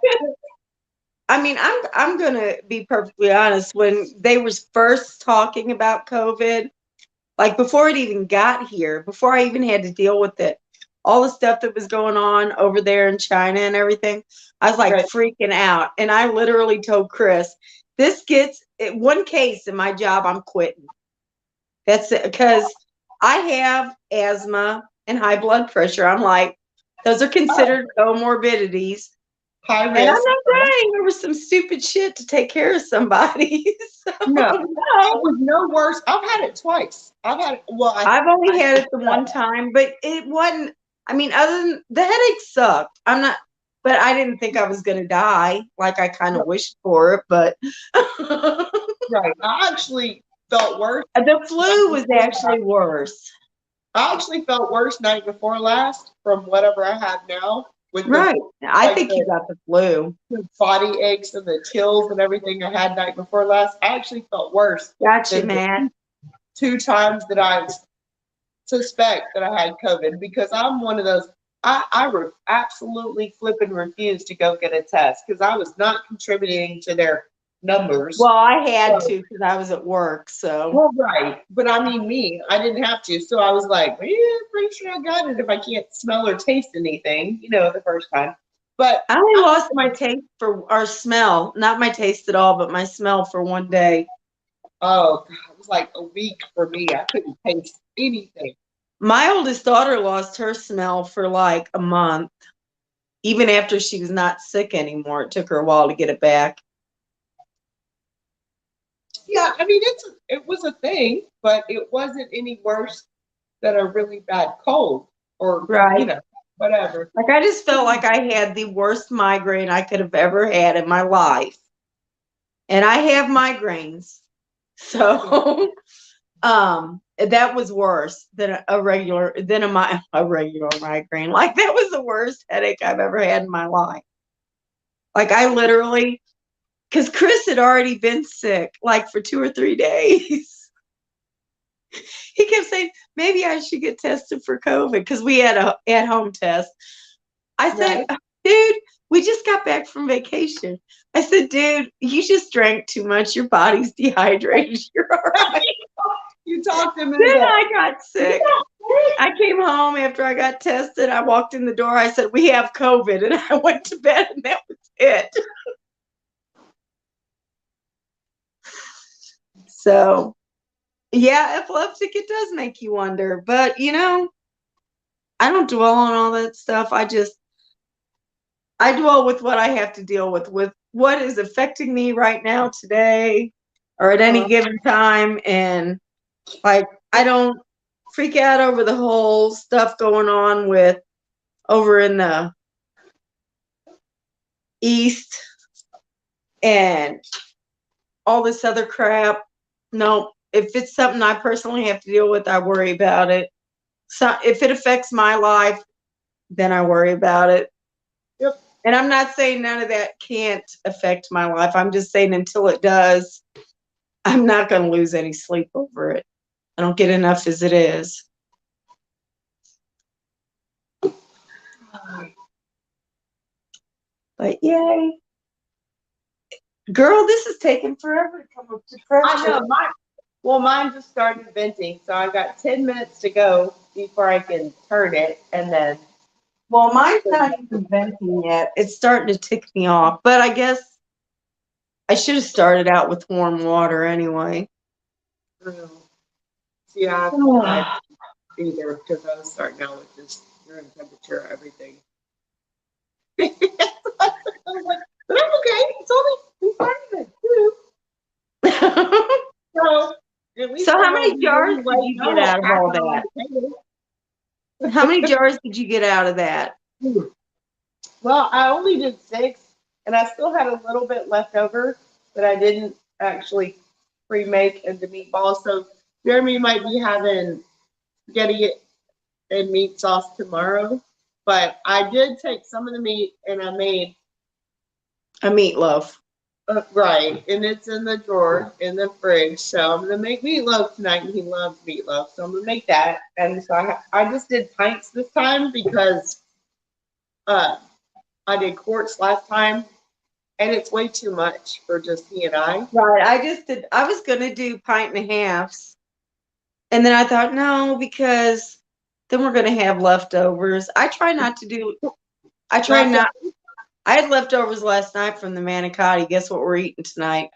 I mean, I'm gonna be perfectly honest. When they was first talking about COVID, like before it even got here, before I even had to deal with it, all the stuff that was going on over there in China and everything, I was like freaking out. And I literally told Chris, this gets one case in my job, I'm quitting. That's it, because I have asthma and high blood pressure. I'm like, those are considered comorbidities. High risk. And I'm not saying there was some stupid shit to take care of somebody. So. No, it was no worse. I've had it twice. I've only had it the one time, but it wasn't. I mean, other than the headache sucked. But I didn't think I was gonna die. Like I kind of wished for it, but right. I actually felt worse. The flu was actually worse. I actually felt worse night before last from whatever I have now. I think you got the flu. The body aches and the chills and everything I had night before last. I actually felt worse. Gotcha, man. 2 times that I suspect that I had COVID, because I'm one of those. I absolutely flipping refused to go get a test because I was not contributing to their numbers. Well, I had to because I was at work. So. Well, right. But I mean, I didn't have to. So I was like, pretty sure I got it if I can't smell or taste anything, the first time. But I only lost my taste or smell, not my taste at all, but my smell for one day. Oh, God, it was like a week for me. I couldn't taste anything. My oldest daughter lost her smell for like a month. Even after she was not sick anymore, it took her a while to get it back. Yeah, I mean, it was a thing, but it wasn't any worse than a really bad cold or, whatever. Like, I just felt like I had the worst migraine I could have ever had in my life. And I have migraines. So, that was worse than a regular migraine. Like, that was the worst headache I've ever had in my life. Like, I literally, because Chris had already been sick, like for 2 or 3 days. He kept saying, maybe I should get tested for COVID because we had a at-home test. I said, dude, we just got back from vacation. I said, dude, you just drank too much. Your body's dehydrated. You're all right. You talked to me. Then I got sick. I came home after I got tested. I walked in the door. I said, we have COVID. And I went to bed, and that was it. So, yeah, epileptic, it does make you wonder. But, I don't dwell on all that stuff. I dwell with what I have to deal with what is affecting me right now today or at any given time. And, like, I don't freak out over the whole stuff going on over in the East and all this other crap. Nope. if it's something I personally have to deal with, I worry about it. So if it affects my life, then I worry about it. Yep. And I'm not saying none of that can't affect my life. I'm just saying until it does, I'm not going to lose any sleep over it. I don't get enough as it is. But yay. Girl, this is taking forever to come up to pressure. I know. Mine just started venting, so I got 10 minutes to go before I can turn it, and then. Well, mine's not even venting yet. It's starting to tick me off. But I guess I should have started out with warm water anyway. See, I either because I was starting out with this room temperature, everything. I was like, but I'm okay. It's only we started it. So how many jars did you get out of all that? How many jars did you get out of that? Well, I only did 6, and I still had a little bit left over that I didn't actually pre-make into meatballs. So Jeremy might be having spaghetti and meat sauce tomorrow. But I did take some of the meat and I made a meatloaf. Right, and it's in the drawer in the fridge. So I'm gonna make meatloaf tonight, and he loves meatloaf, so I'm gonna make that. And so I just did pints this time because I did quarts last time, and it's way too much for just he and I. Right, I was gonna do pint and a halves, and then I thought no, because then we're gonna have leftovers. I try not. I had leftovers last night from the manicotti. Guess what we're eating tonight?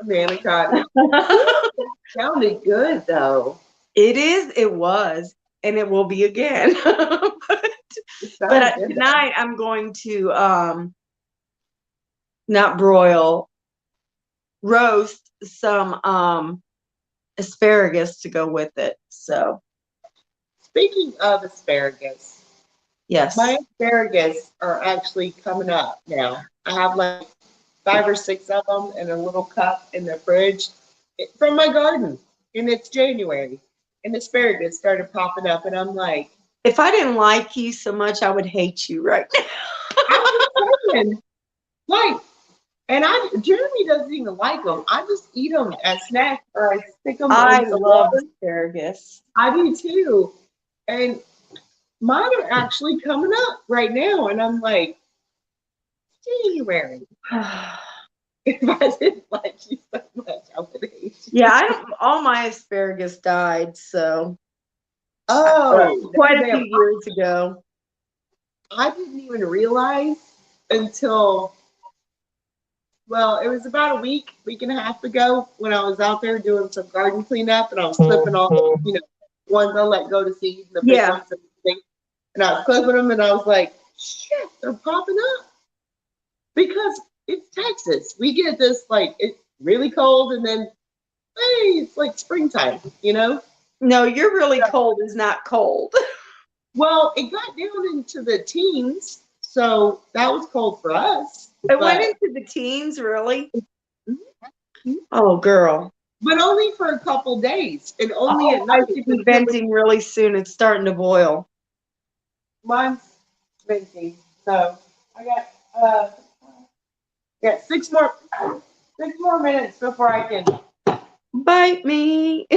Manicotti. Sounded good though. It was, and it will be again. but tonight I'm going to not broil, roast some asparagus to go with it. So speaking of asparagus, yes, my asparagus are actually coming up now. I have like 5 or 6 of them in a little cup in the fridge from my garden, and it's January, and asparagus started popping up, and I'm like, if I didn't like you so much, I would hate you right now. Like, and Jeremy doesn't even like them. I just eat them as snacks, or I stick them. I love asparagus. I do too, and mine are actually coming up right now, and I'm like, January. If I didn't like you so much, I would hate you. Yeah, all my asparagus died, so. Oh, quite a few years ago. I didn't even realize until, well, it was about a week and a half ago when I was out there doing some garden cleanup, and I was clipping off, ones I let go to seed, and the big ones and everything. And I was clipping them, and I was like, shit, they're popping up. Because it's Texas. We get this, like, it's really cold, and then, hey, it's like springtime, No, you're really cold is not cold. Well, it got down into the teens, so that was cold for us. It went into the teens, really? Mm-hmm. Oh, girl. But only for a couple days, and only at night. I should be venting really soon. It's starting to boil. Mine's venting, so I got 6 more minutes before I can bite me.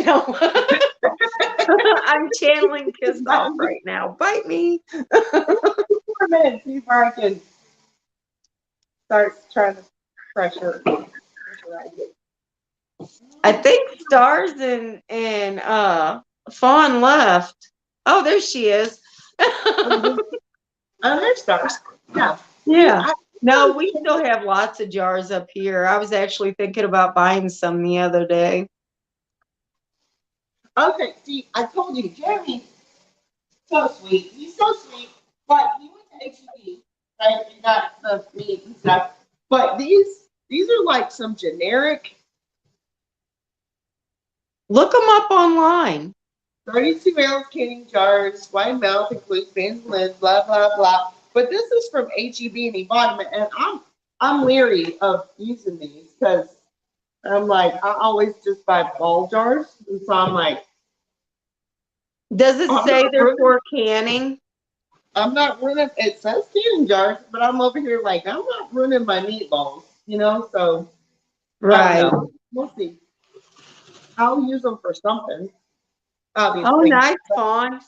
I'm channeling pissed off right now. Bite me. 6 more minutes before I can start trying to pressure. I think Stars and Fawn left. Oh, there she is. Oh, there's Stars. Yeah. Yeah. No, we still have lots of jars up here. I was actually thinking about buying some the other day. Okay, see, I told you, Jeremy, so sweet. He's so sweet, but he went to HEB, right? He got the meat and stuff. But these are like some generic. Look them up online. 32-ounce canning jars, wide mouth, includes fans and lids, blah, blah, blah. But this is from HEB, and he bought them, and I'm leery of using these because I'm like, I always just buy ball jars. And so I'm like, Does it I'm say not they're running, for canning? I'm not running, it says canning jars, but I'm over here like, I'm not running my meatballs, so I don't Right. know. We'll see. I'll use them for something, Oh, obviously. nice, Fawn.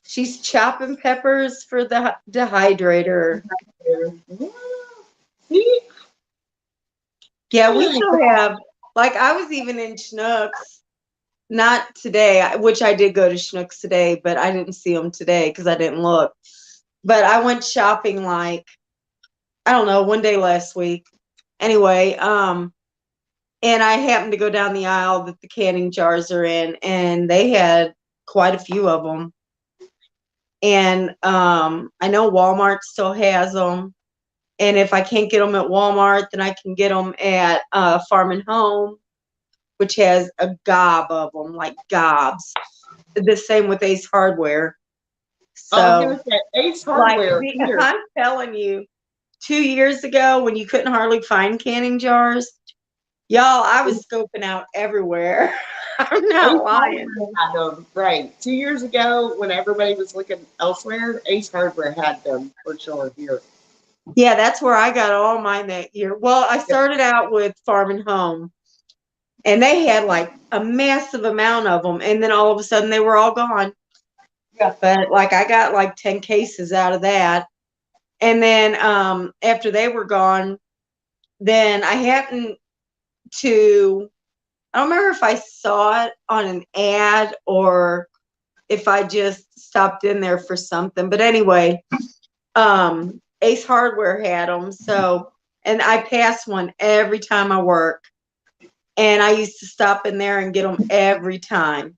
She's chopping peppers for the dehydrator. Yeah. See? Yeah, we still have, like, I was even in Schnucks, not today, which I did go to Schnucks today, but I didn't see them today because I didn't look. But I went shopping like, I don't know, one day last week. Anyway, and I happened to go down the aisle that the canning jars are in, and they had quite a few of them. And I know Walmart still has them. And if I can't get them at Walmart, then I can get them at Farm and Home, which has a gob of them, like gobs. The same with Ace Hardware. I was So, gonna say Ace like, Hardware here. I'm telling you, 2 years ago when you couldn't hardly find canning jars, y'all, I was scoping out everywhere. I'm Ace not lying. Hardware had them, right. 2 years ago, when everybody was looking elsewhere, Ace Hardware had them for sure here. Yeah, that's where I got all mine that year. Well, I started out with Farm and Home, and they had like a massive amount of them, and then all of a sudden they were all gone. Yeah. But like I got like 10 cases out of that. And then after they were gone, then I happened to, I don't remember if I saw it on an ad or if I just stopped in there for something. But anyway, Ace Hardware had them. So, and I pass one every time I work. And I used to stop in there and get them every time.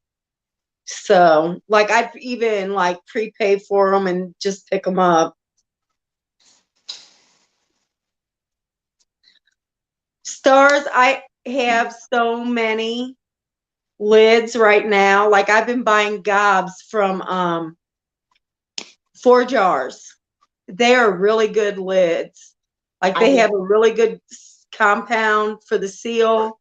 So, like, I'd even like prepay for them and just pick them up. Stars, I have so many lids right now. Like, I've been buying gobs from 4 jars. They are really good lids. Like, they have a really good compound for the seal.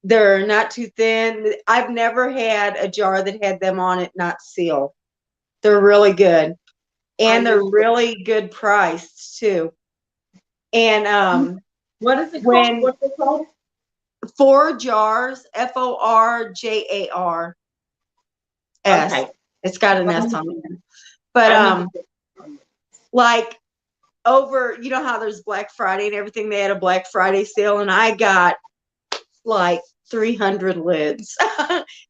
They're not too thin. I've never had a jar that had them on it not seal. They're really good. And they're really good priced too. And What is it called? when What's it called? 4 jars, FORJAR S. Okay. It's got an S on it. But like over, you know how there's Black Friday and everything, they had a Black Friday sale, and I got like 300 lids.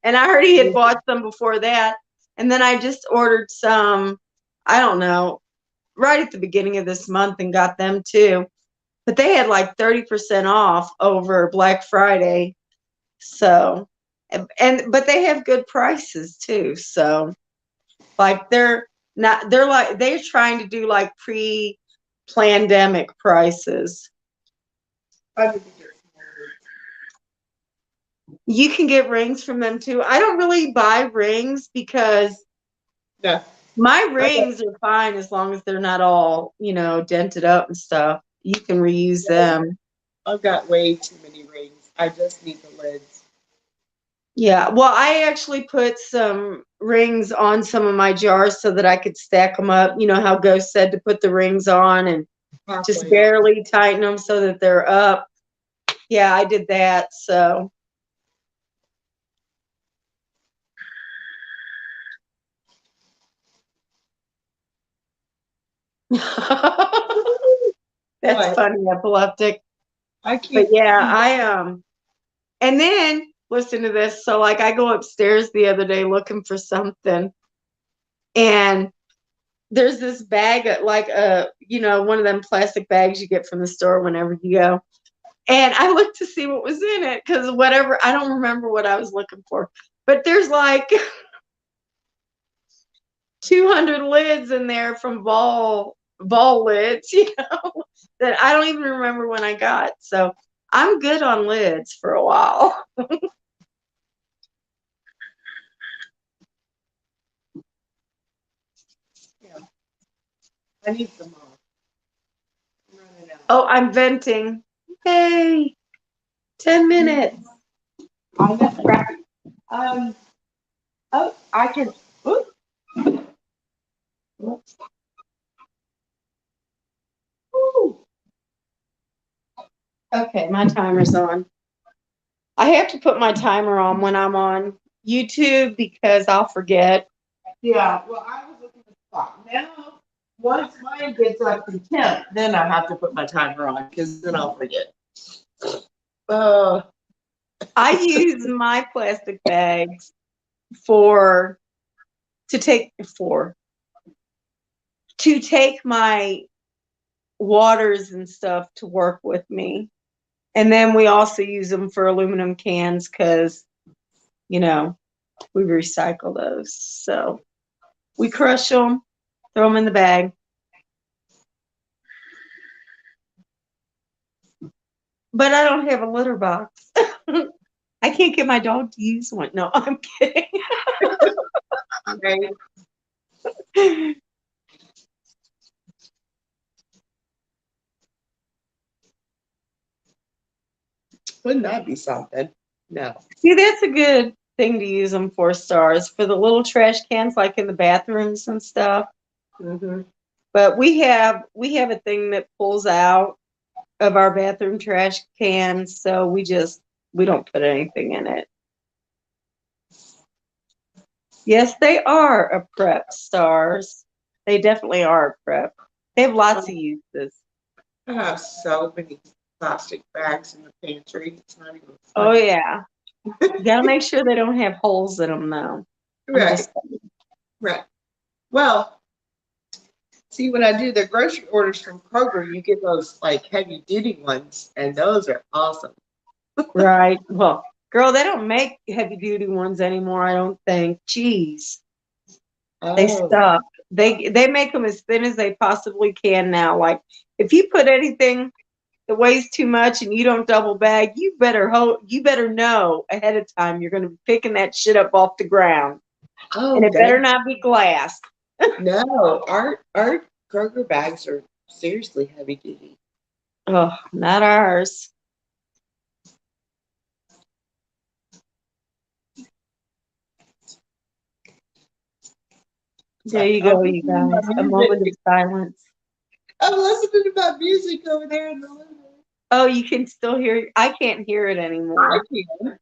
And I already had bought some before that. And then I just ordered some, I don't know, right at the beginning of this month and got them too. But they had like 30% off over Black Friday. So, but they have good prices too. So, like they're not, they're trying to do like pre-pandemic prices. You can get rings from them too. I don't really buy rings because my rings are fine as long as they're not all, dented up and stuff. You can reuse them. I've got way too many rings. I just need the lids. Yeah, well, I actually put some rings on some of my jars so that I could stack them up. You know how Ghost said to put the rings on and just barely tighten them so that they're up. Yeah, I did that. So. That's funny, epileptic. But yeah, and then listen to this. So like I go upstairs the other day looking for something, and there's this bag, like one of them plastic bags you get from the store whenever you go. And I looked to see what was in it because whatever, I don't remember what I was looking for, but there's like 200 lids in there from ball lids, that I don't even remember when I got. So I'm good on lids for a while. I need some more. Oh, I'm venting. Hey. 10 minutes. I know, right? Oh, I can. Oops. Oops. Ooh. Okay, my timer's on. I have to put my timer on when I'm on YouTube because I'll forget. Yeah, well, I was looking at the clock. Now, once mine gets up to 10, then I have to put my timer on because then I'll forget. Uh, I use my plastic bags for to take my waters and stuff to work with me. And then we also use them for aluminum cans because, you know, we recycle those. So we crush them, throw them in the bag. But I don't have a litter box. I can't get my dog to use one. No, I'm kidding. right. Wouldn't that be something? No. See, that's a good thing to use them for, stars, for the little trash cans like in the bathrooms and stuff. Mm-hmm. But we have a thing that pulls out of our bathroom trash cans, so we don't put anything in it. Yes, they are a prep, stars. They definitely are a prep. They have lots of uses. I have so many plastic bags in the pantry. It's not even Oh funny. yeah. You gotta make sure they don't have holes in them though. Right. Right. Well, see, when I do the grocery orders from Kroger, you get those like heavy duty ones, and those are awesome. Right. Well, girl, they don't make heavy duty ones anymore, I don't think. Jeez. They Oh, suck. They make them as thin as they possibly can now. Like if you put anything that weighs too much and you don't double bag, you better know ahead of time you're gonna be picking that shit up off the ground. And oh, it better not be glass. no, our Kroger bags are seriously heavy duty. Oh, not ours. There Sorry, you I'm go, you listening to guys. my A moment of music. silence. I'm listening to my music over there in the living room. Oh, you can still hear. I can't hear it I anymore. can.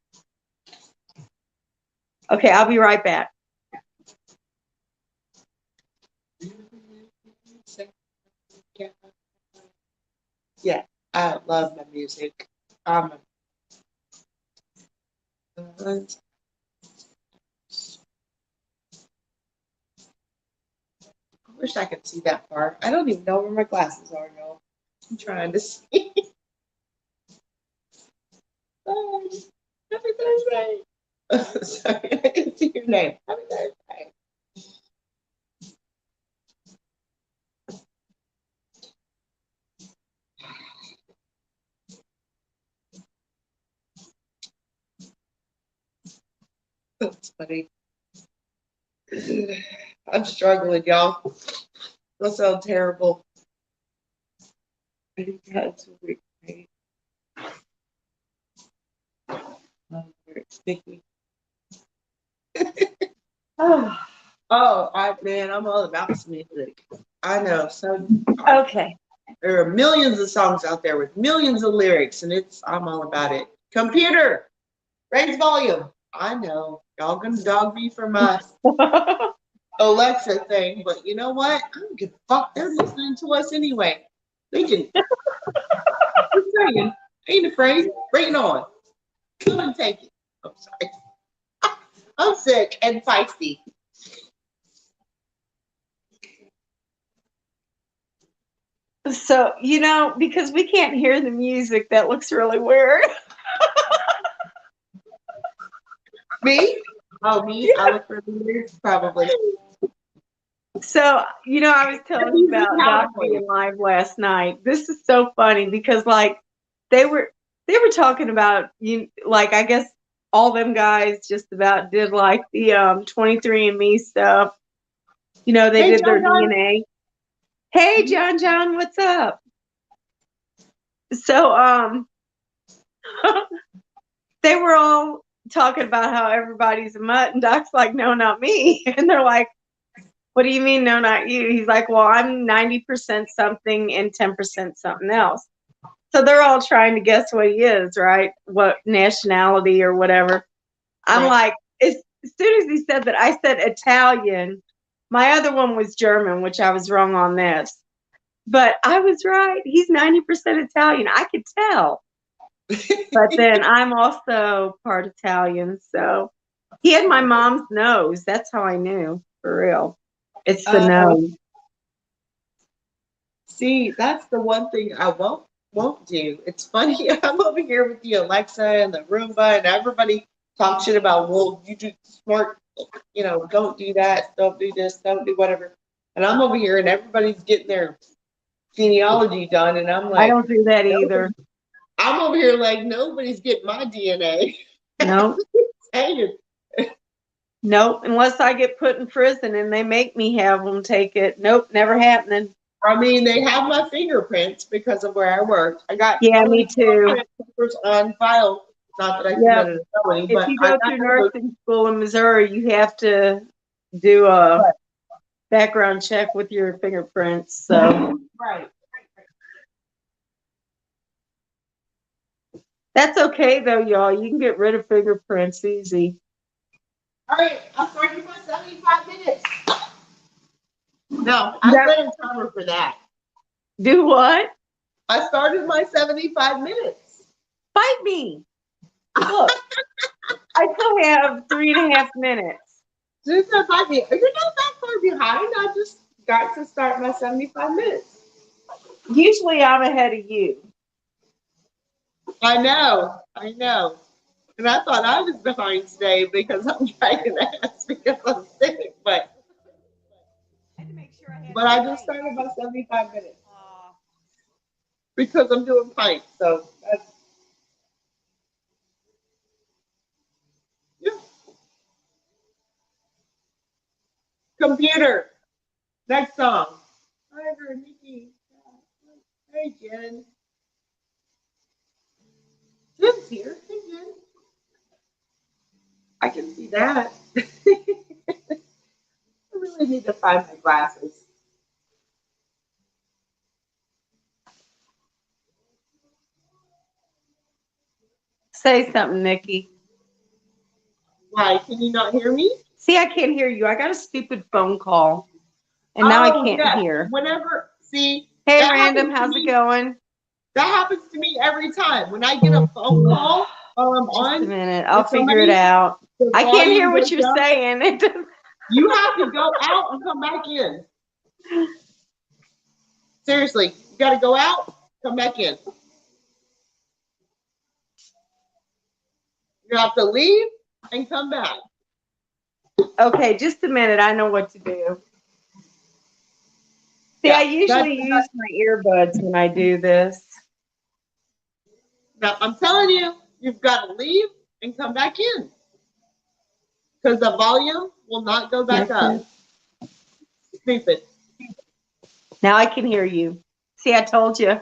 Okay, I'll be right back. Yeah, I love my music. Um, I wish I could see that far. I don't even know where my glasses are, y'all. I'm trying to see. Oh, happy Thursday. Sorry, I can see your name. Happy Thursday. That's funny. I'm struggling, y'all. That sounds terrible. I think that's really great. Oh, it's sticky. Oh, I'm all about some music. I know. So okay. there are millions of songs out there with millions of lyrics, and I'm all about it. Computer, raise volume. I know y'all gonna dog me for my Alexa thing, but you know what? I don't give a fuck. They're listening to us anyway. They can. Just saying. Ain't afraid. Bring it on. Come and take it. I'm sorry. I'm sick and feisty. So, because we can't hear the music, that looks really weird. Me? Oh, me? I look for leaders? Probably. So, I was telling you about Doc being live last night. This is so funny because like they were talking about like I guess all them guys just about did like the 23andMe stuff. They Hey, did their John. DNA. Hey John, what's up? So talking about how everybody's a mutt, and Doc's like, no, not me. And they're like, what do you mean, no, not you? He's like, well, I'm 90% something and 10% something else. So they're all trying to guess what he is, right? What nationality or whatever. I'm like, as soon as he said that, I said Italian. My other one was German, which I was wrong on this. But I was right. He's 90% Italian. I could tell. But then I'm also part Italian. So he had my mom's nose. That's how I knew, for real. It's the nose. See, that's the one thing I won't do. It's funny. I'm over here with the Alexa and the Roomba, and everybody talks shit about, well, you do smart, don't do that, don't do this, don't do whatever. And I'm over here, and everybody's getting their genealogy done, and I'm like, I don't do that either. I'm over here like, nobody's getting my DNA. Nope. Hanging. Nope, unless I get put in prison and they make me have them take it. Nope, never happening. I mean, they have my fingerprints because of where I worked. I got me too. Papers on file. Not that I committed a felony, but if you go through nursing school in Missouri, you have to do a background check with your fingerprints. So right. That's okay though, y'all. You can get rid of fingerprints easy. All right, I'll start you my 75 minutes. No, I set a timer for that. Do what? I started my 75 minutes. Fight me. Look, I still have 3.5 minutes. Just fight me. You're not that far behind. I just got to start my 75 minutes. Usually I'm ahead of you. I know. And I thought I was behind today because I'm dragging ass because I'm sick, but I just started my 75 minutes because I'm doing pints. So that's Computer. Next song. Hi, Nikki. Hey, Jen. Jen's here. Hey, Jen. I can see that. I really need to find my glasses. Say something, Nikki. Why? Can you not hear me? See, I can't hear you. I got a stupid phone call. And now I can't hear. Whenever, see. Hey, Random, how's it going? That happens to me every time. When I get a phone call while I'm on. Just a minute. I'll figure it out. I can't hear what you're saying. You have to go out and come back in. Seriously, you got to go out, come back in. You have to leave and come back. Okay, just a minute. I know what to do. See, I usually use my earbuds when I do this. Now, I'm telling you, you've got to leave and come back in. Because the volume will not go back up. Stupid. Now I can hear you. See, I told you.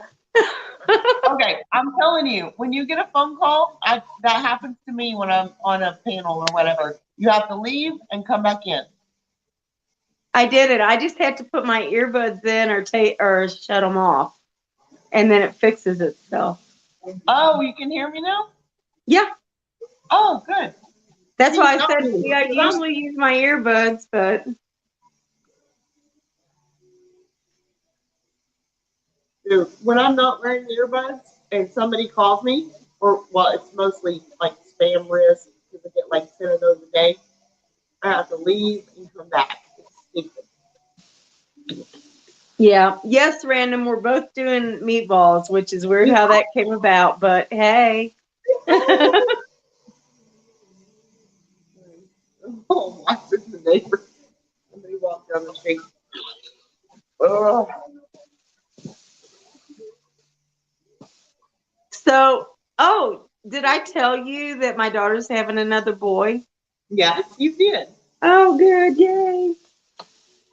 Okay, I'm telling you, when you get a phone call, that happens to me when I'm on a panel or whatever. You have to leave and come back in. I did it. I just had to put my earbuds in or shut them off, and then it fixes itself. Oh, you can hear me now? Yeah. Oh, good. That's why I said, see, I usually use my earbuds, but. Dude, when I'm not wearing earbuds and somebody calls me, it's mostly like spam risk because I get like 10 of those a day. I have to leave and come back. It's stupid. Yeah. Yes, Random. We're both doing meatballs, which is weird how that came about, but hey. Oh, watching the neighbor. Somebody walk down the street. Oh. So, did I tell you that my daughter's having another boy? Yes, you did. Oh, good. Yay.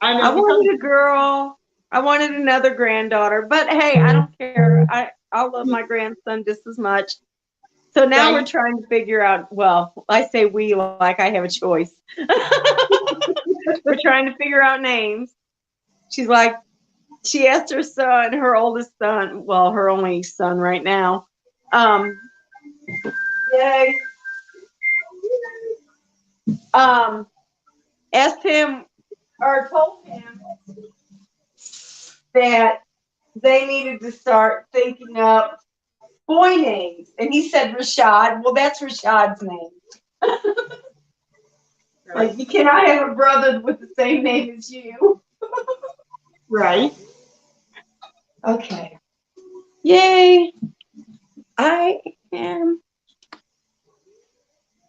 I wanted a girl. I wanted another granddaughter. But hey, I don't care. I love my grandson just as much. So now we're Right. trying to figure out, well, I say we like I have a choice. We're trying to figure out names. She's like, she asked her son, her oldest son, well, her only son right now. Yay. Asked him or told him that they needed to start thinking up boy names. And he said Rashad. Well, that's Rashad's name. Like, you cannot have a brother with the same name as you. Right. Okay. Yay. I am.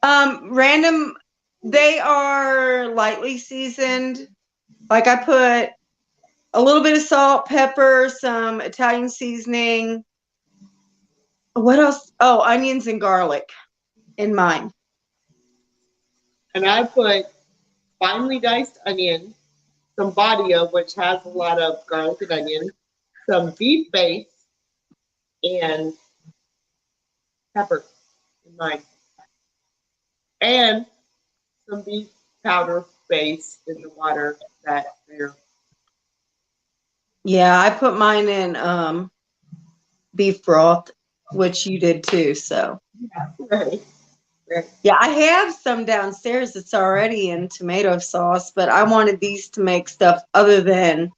Random, they are lightly seasoned. Like, I put a little bit of salt, pepper, some Italian seasoning. What else? Oh, onions and garlic in mine. And I put finely diced onion, some badia, which has a lot of garlic and onion, some beef base, and pepper in mine, and some beef powder base in the water that there. Yeah, I put mine in beef broth, which you did too. So Right. Right. yeah, I have some downstairs that's already in tomato sauce, but I wanted these to make stuff other than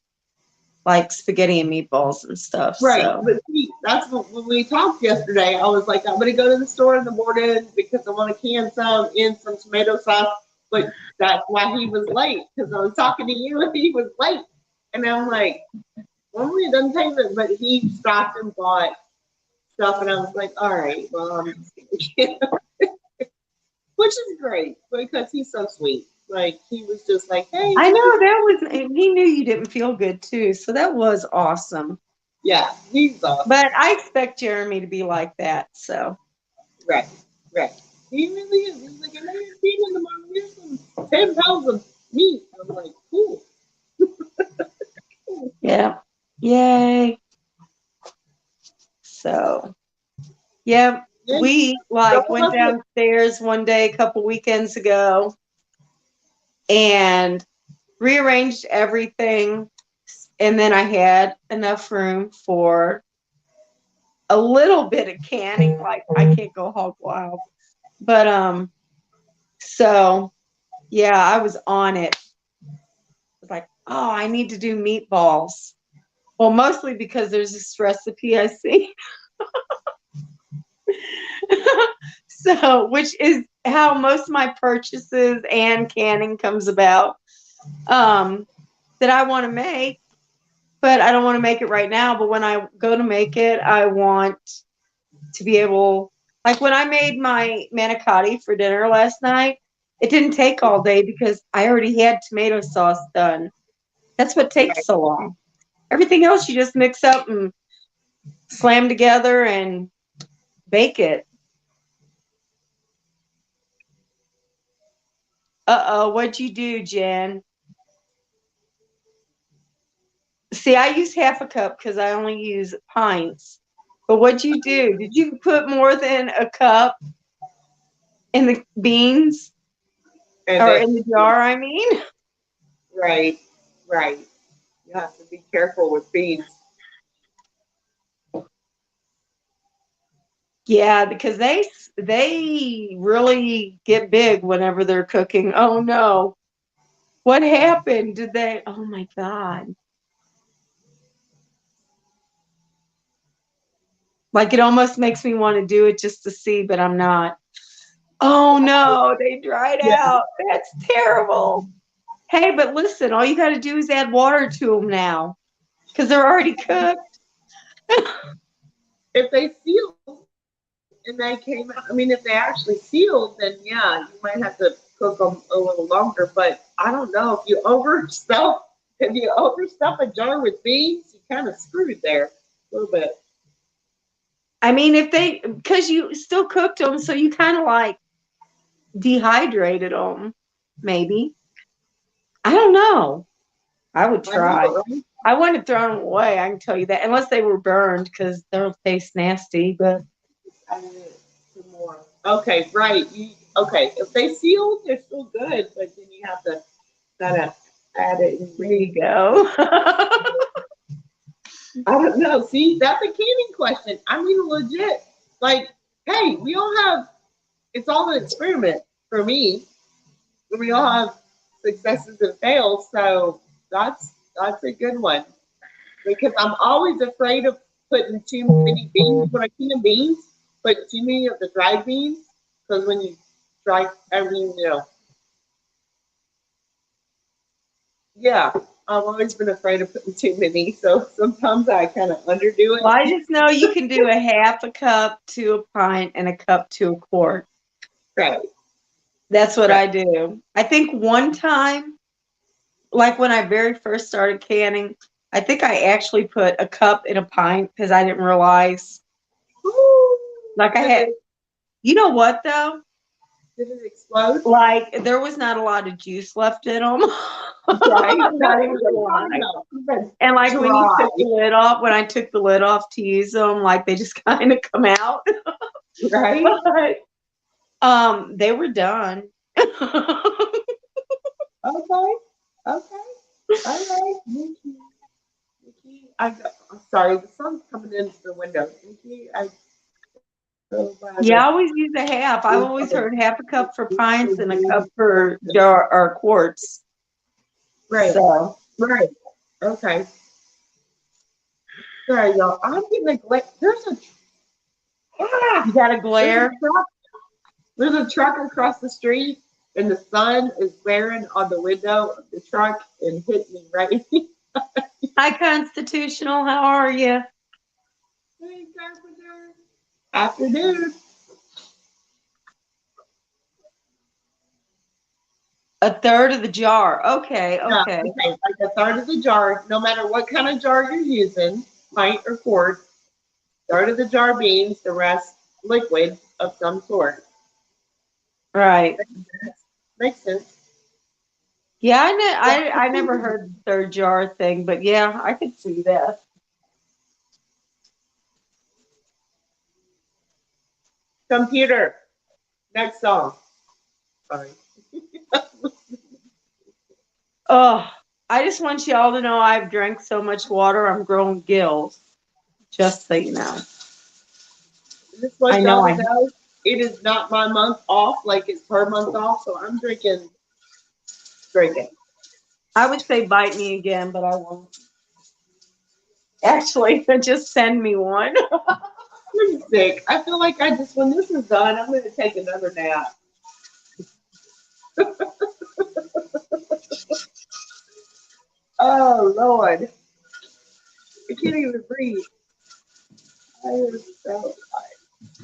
like spaghetti and meatballs and stuff. Right. So But see, that's what, when we talked yesterday, I was like, I'm going to go to the store in the morning because I want to can some in some tomato sauce. But that's why he was late, because I was talking to you and he was late. And I'm like, normally it doesn't take it, but he stopped and bought stuff. And I was like, all right, well, I'm just gonna which is great because he's so sweet. Like, he was just like, hey. I know that was, and he knew you didn't feel good too. So that was awesome. Yeah, he's awesome. But I expect Jeremy to be like that. So Right, right. He really is. He's like, and I didn't feed him tomorrow. Here's some 10 pounds of meat. I'm like, cool. yeah, yay. So yeah, Then we like went downstairs one day a couple weekends ago and rearranged everything, and then I had enough room for a little bit of canning. Like, I can't go hog wild, but so yeah, I was on it. I was like, oh, I need to do meatballs. Well, mostly because there's this recipe I see. So, which is how most of my purchases and canning comes about, that I want to make, but I don't want to make it right now. But when I go to make it, I want to be able, like when I made my manicotti for dinner last night, it didn't take all day because I already had tomato sauce done. That's what takes so long. Everything else you just mix up and slam together and bake it. Uh-oh, what'd you do, Jen? See, I use half a cup because I only use pints. But what'd you do? Did you put more than a cup in the beans? and Or then, in the jar, I mean? right, right. You have to be careful with beans. Yeah, because they really get big whenever they're cooking. Oh no. What happened? Did they? Oh my God. Like, it almost makes me want to do it just to see, but I'm not. Oh no, they dried Yeah. out. That's terrible. Hey, but listen, all you got to do is add water to them now because they're already cooked. If they sealed and they came out, I mean, if they actually sealed, then yeah, you might have to cook them a little longer. But I don't know if you overstuff a jar with beans, you kind of screwed there a little bit. I mean, because you still cooked them, so you kind of like dehydrated them, maybe. I don't know. I would try. I know, right? I wouldn't have thrown them away, I can tell you that, unless they were burned because they'll taste nasty. But I added some more. Okay, right. Okay, if they sealed, they're still good, but then you have to kind of add it and There you go. I don't know. See, that's a canning question. I mean, legit. Like, hey, we all have. It's all an experiment for me. We all have successes and fails, so that's a good one because I'm always afraid of putting too many beans when I can beans, put too many of the dried beans because when you dry, I mean, yeah, I've always been afraid of putting too many, so sometimes I kind of underdo it. Well, I just know you can do a half a cup to a pint and a cup to a quart. Right. That's what I do. I think one time, like when I very first started canning, I think I actually put a cup in a pint because I didn't realize. Like I had, you know what though? Did it explode? Like there was not a lot of juice left in them. Right. Not even gonna lie. And like when you took the lid off, when I took the lid off to use them, like they just kind of come out. Right. But they were done. Okay. Okay. All right. Nikki. I'm sorry. The sun's coming into the window. Nikki, Yeah, I always use a half. I've always heard half a cup for pints and a cup for jar or quarts. Right. So. Right. Okay. Sorry, y'all. I'm getting a glare. You got a glare? There's a truck across the street, and the sun is glaring on the window of the truck and hit me right. Hi, Constitutional. How are you? Hey, Carpenter. Afternoon. A third of the jar. Okay, Yeah, okay. like a third of the jar, no matter what kind of jar you're using, pint or quart, third of the jar beans, the rest liquid of some sort. Right. Makes sense. Yeah, I never heard the third jar thing, but yeah, I could see that. Computer. Next song. Sorry. Oh, I just want y'all to know I've drank so much water, I'm growing gills. Just so you know. Just like I know y'all know, it is not my month off, like it's her month off, so I'm drinking. I would say bite me again, but I won't. Actually, just send me one. I'm sick. I feel like when this is done, I'm going to take another nap. Oh, Lord. I can't even breathe. I am so tired.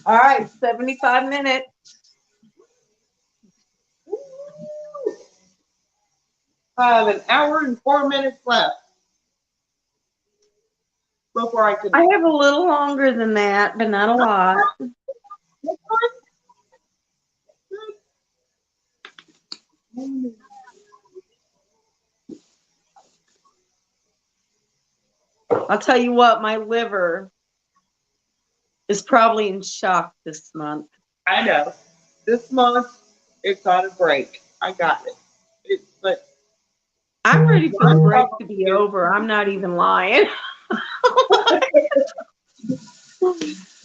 All right, 75 minutes. I have an hour and 4 minutes left before I can. I have a little longer than that, but not a lot. I'll tell you what, my liver is probably in shock this month. I know. This month, it's on a break. I got it. But I'm ready for the break to be over. I'm not even lying.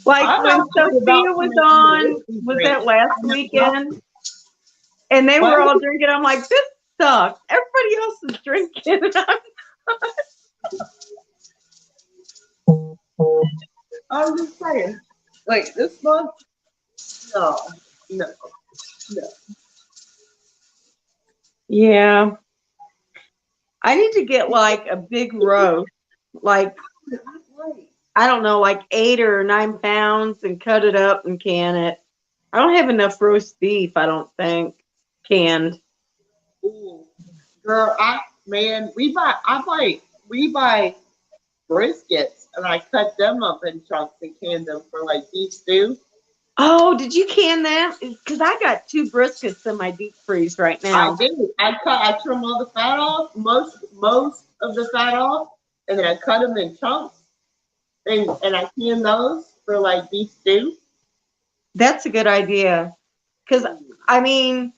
Like when Sophia was on, was that last weekend? And they were all drinking. I'm like, this sucks. Everybody else is drinking. And I'm just saying, like this month, no. Yeah. I need to get like a big roast, like, I don't know, like 8 or 9 pounds and cut it up and can it. I don't have enough roast beef, I don't think, canned. Ooh. Girl, we buy briskets and I cut them up in chunks and can them for like beef stew. Oh, did you can them? Because I got 2 briskets in my deep freeze right now. I do. I trim all the fat off, most of the fat off, and then I cut them in chunks, and I can those for like beef stew. That's a good idea. Because, I mean,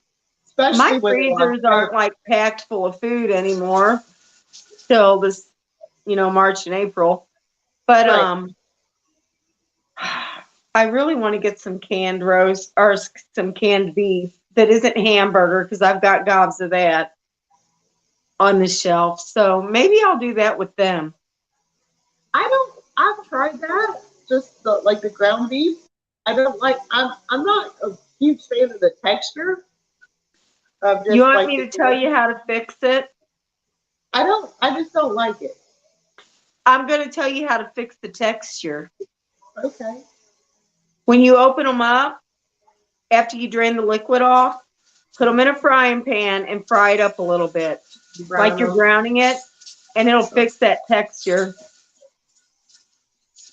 Especially my when they're on freezers aren't like packed full of food anymore till this, March and April. But Right. I really want to get some canned roast or some canned beef that isn't hamburger because I've got gobs of that on the shelf. So maybe I'll do that with them. I've tried that, just like the ground beef. I don't like, I'm not a huge fan of the texture of You just want like me the to tell you how to fix it? I just don't like it. I'm going to tell you how to fix the texture. Okay. When you open them up, after you drain the liquid off, put them in a frying pan and fry it up a little bit, like you're browning it, and it'll fix that texture.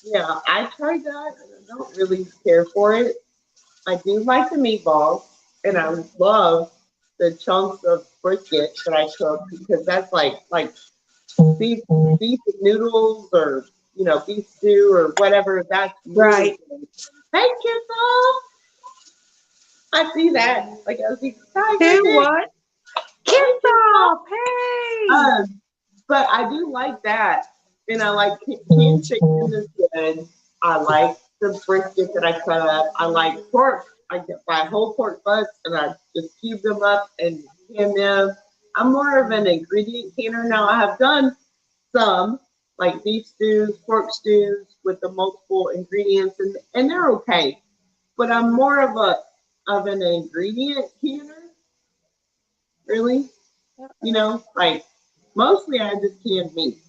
Yeah, I tried that and I don't really care for it. I do like the meatballs and I love the chunks of brisket that I cook because that's like beef noodles or beef stew or whatever. That's really Right. good. Hey, Kissel! I see that. Like I was like, hi, Do Kissel. what? Hey, Kiss Kissel. off. Hey. But I do like that. And I like canned chicken is good. I like the brisket that I cut up. I like pork. I get my whole pork butts and I just cube them up and can them. I'm more of an ingredient canner now. I have done some like beef stews, pork stews with the multiple ingredients and they're okay. But I'm more of an ingredient canner, really. Like mostly I just canned meat.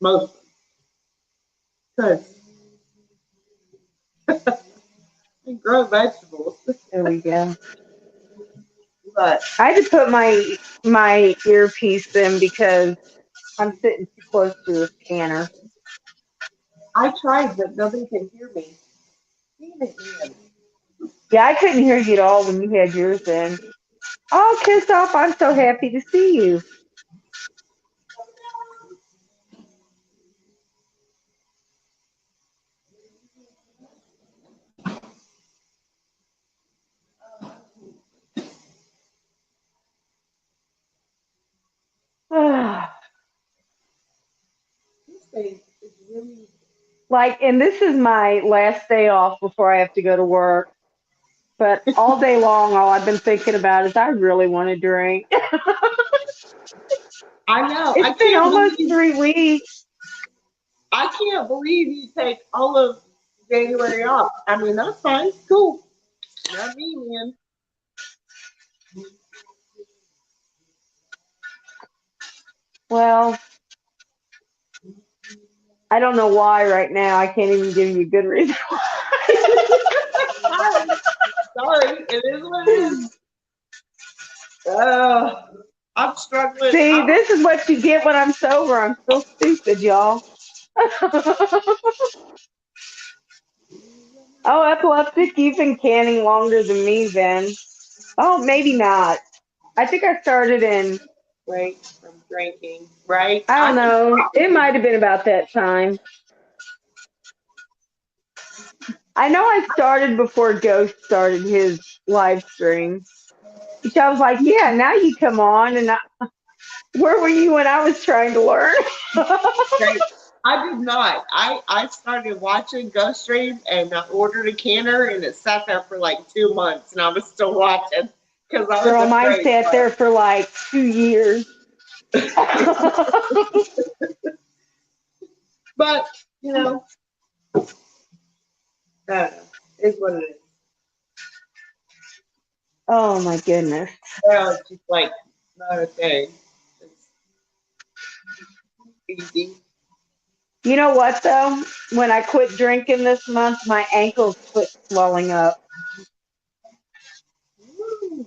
Mostly. Because I grow vegetables. There we go. But I had to put my earpiece in because I'm sitting too close to this canner. I tried, but nobody can hear me. Damn it, man. Yeah, I couldn't hear you at all when you had yours in. Oh, Kiss off. I'm so happy to see you. This thing is really. And this is my last day off before I have to go to work. But all day long, all I've been thinking about is I really want to drink. I know. It's been almost 3 weeks. I can't believe you take all of January off. I mean, that's fine. Cool. Not me, man. Well, I don't know why right now. I can't even give you a good reason. Sorry, it is what it is. I'm struggling. See, this is what you get when I'm sober. I'm still stupid, y'all. Oh, epileptic, you've been canning longer than me then. Oh, maybe not. I think I started in, Break from drinking, right? I don't know. It might have been about that time. I know I started before Ghost started his live stream. Which I was like, yeah, now you come on. And where were you when I was trying to learn? Right. I did not. I started watching Ghost Stream and I ordered a canner and it sat there for like 2 months and I was still watching because I was Girl, mine afraid. sat there for like 2 years. But you know, I don't know. It's what it is. Oh my goodness. Well, it's just like not a thing. It's easy. You know what though? When I quit drinking this month, my ankles quit swelling up. Woo.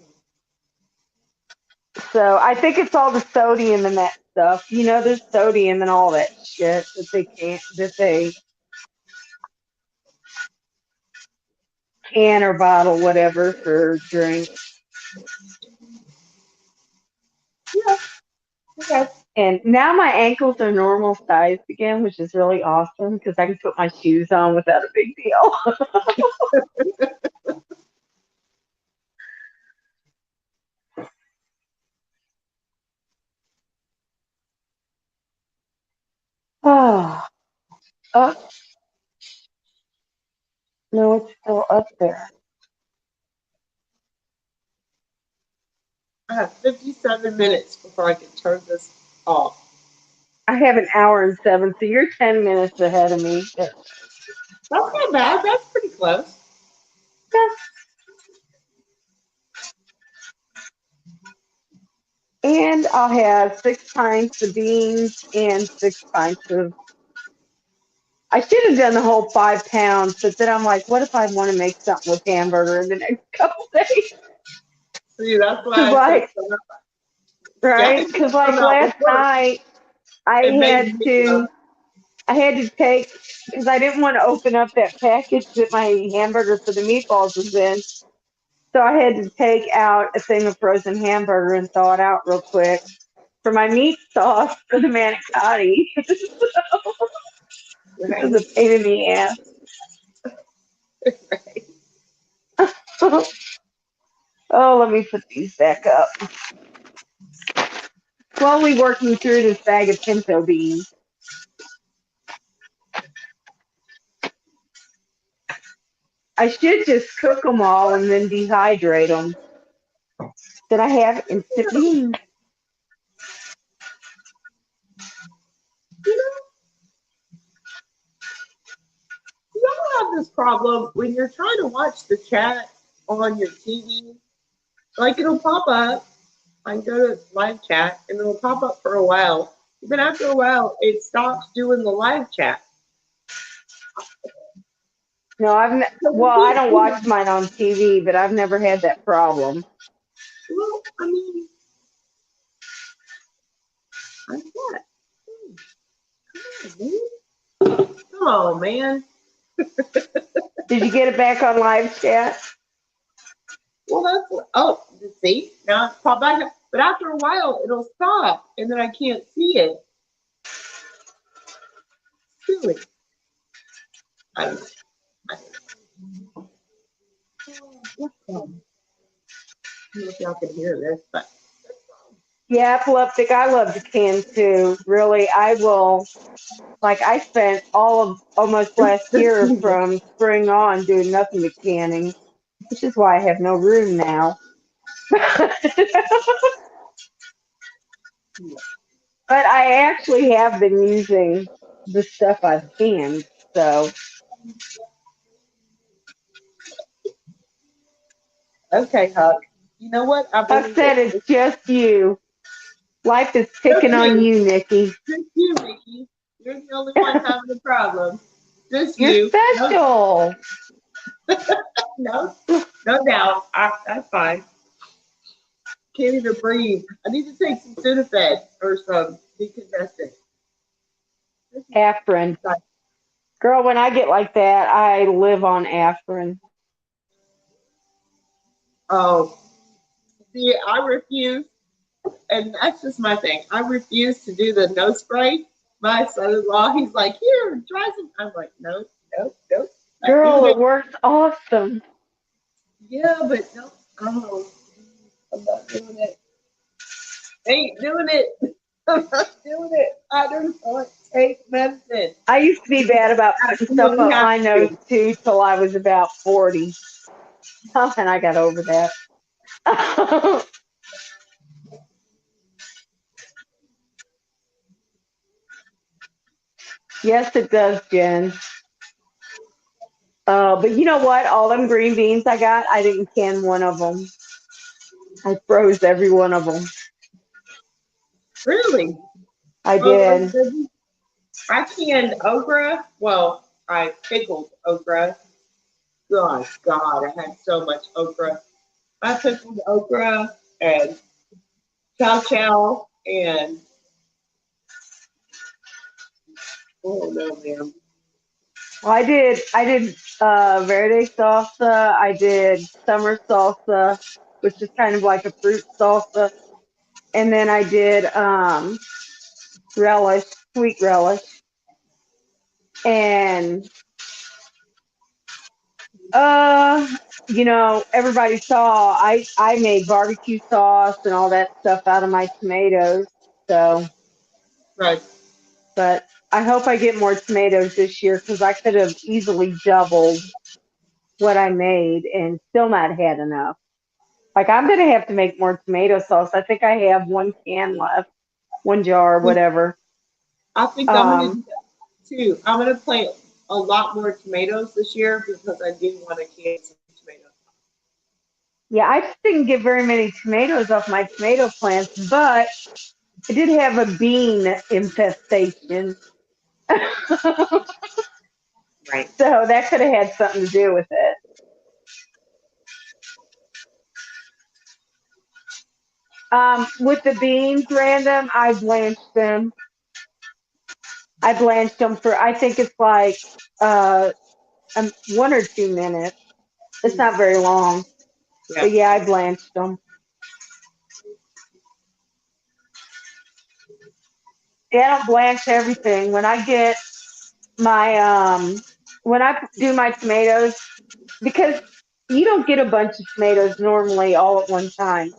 So I think it's all the sodium and that stuff. There's sodium and all that shit that they can or bottle whatever for drink. Yeah. Okay. And now my ankles are normal sized again, which is really awesome because I can put my shoes on without a big deal. Oh, oh, no, it's still up there. I have 57 minutes before I can turn this off. I have an hour and seven, so you're 10 minutes ahead of me. Yeah. That's not bad. That's pretty close. And I'll have 6 pints of beans and 6 pints of. I should have done the whole 5 pounds, but then I'm like, what if I want to make something with hamburger in the next couple days? See, that's Cause why I took like, some out. Yeah, I right? took Because like some out with last work. night, I It made had me to, I had to take because I didn't want to open up that package that my hamburger for the meatballs was in. So I had to take out a thing of frozen hamburger and thaw it out real quick for my meat sauce for the manicotti. This right. is a pain in the ass. Right. Oh, let me put these back up. Slowly working through this bag of pinto beans. I should just cook them all and then dehydrate them. Then I have instant beans. You don't have this problem when you're trying to watch the chat on your TV. Like it'll pop up. I can go to live chat and it'll pop up for a while. But after a while, it stops doing the live chat. No, well, I don't watch mine on TV, but I've never had that problem. Well, I mean, I what? Come on, man. Did you get it back on live chat? Well, see, now it's popped back up. But after a while, it'll stop, and then I can't see it. Silly. I don't know. I don't know if y'all can hear this, but Yeah, epileptic. I love to can too. Really, I will. Like I spent all of almost last year from spring on doing nothing but canning, which is why I have no room now. But I actually have been using the stuff I've canned. So okay, Huck. You know what? I Huck believe said it. it's just you. Life is Just picking on you. you, Nikki. Just you, Mickey. You're the only one having a problem. Just You're you. No, special. no, no doubt. That's fine. Can't even breathe. I need to take some Sudafed or some decongestant. Afrin. Girl, when I get like that, I live on Afrin. Oh, see, I refuse, and that's just my thing. I refuse to do the nose spray. My son-in-law, he's like, here, try some. I'm like, no, no, no, not Girl, doing it it. works awesome. Yeah, but no, oh, I'm not doing it. Ain't doing it. I'm not doing it. I don't want to take medicine. I used to be bad about I putting stuff really up have my nose to. too till I was about 40. And I got over that. Yes, it does, Jen. But you know what? All them green beans I got, I didn't can one of them. I froze every one of them. Really? I Oh, those did. good. I canned okra. Well, I pickled okra. Gosh, God, I had so much okra. I pickled okra and chow chow and oh no, man. Well, I did verde salsa. I did summer salsa, which is kind of like a fruit salsa. And then I did relish, sweet relish. And uh, everybody saw I made barbecue sauce and all that stuff out of my tomatoes. So, Right. but I hope I get more tomatoes this year because I could have easily doubled what I made and still not had enough. Like I'm gonna have to make more tomato sauce. I think I have 1 can left, 1 jar, whatever. I think I'm gonna Um, do that too. I'm gonna plant a lot more tomatoes this year because I do want to can some tomatoes. yeah, I just didn't get very many tomatoes off my tomato plants, but I did have a bean infestation. So Right. that could have had something to do with it. With the beans, random, I blanched them for, I think it's like 1 or 2 minutes. It's not very long. Yeah. But yeah, I blanched them. Yeah, I don't blanch everything. My, um, when I do my tomatoes, because you don't get a bunch of tomatoes normally all at one time.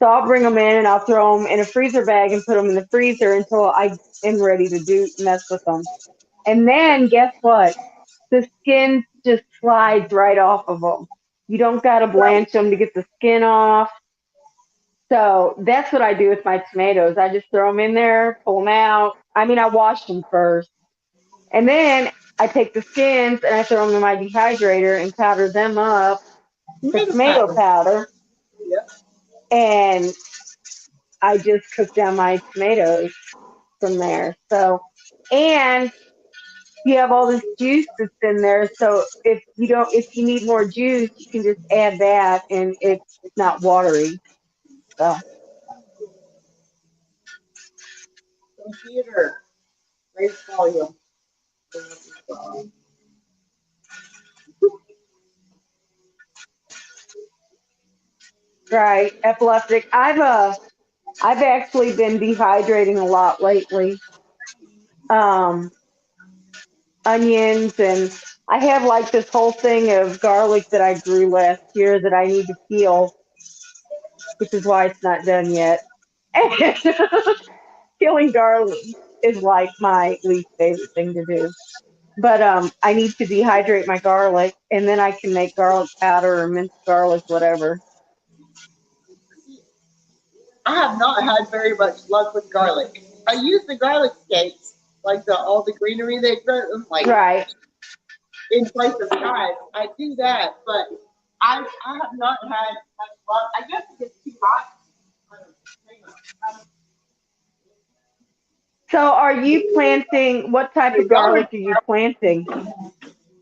So I'll bring them in and I'll throw them in a freezer bag and put them in the freezer until I am ready to mess with them. And then guess what? The skin just slides right off of them. You don't got to blanch them to get the skin off. So that's what I do with my tomatoes. I just throw them in there, pull them out. I mean, I wash them first. And then I take the skins and I throw them in my dehydrator and powder them up for Tomato tomato powder. powder. Yep. And I just cook down my tomatoes from there. So, and you have all this juice that's in there. So if you need more juice, you can just add that, and it's not watery. So, Computer. Raise volume. right, epileptic. I've actually been dehydrating a lot lately. Um, Onions and I have like this whole thing of garlic that I grew last year that I need to peel, which is why it's not done yet. And peeling garlic is like my least favorite thing to do. But I need to dehydrate my garlic, and then I can make garlic powder or minced garlic, whatever. I have not had very much luck with garlic. I use the garlic skates, like all the greenery they grow, like Right. in place of chives. I do that, but I have not had much luck. I guess it gets too hot. So, are you planting? What type of Garlic. garlic are you planting?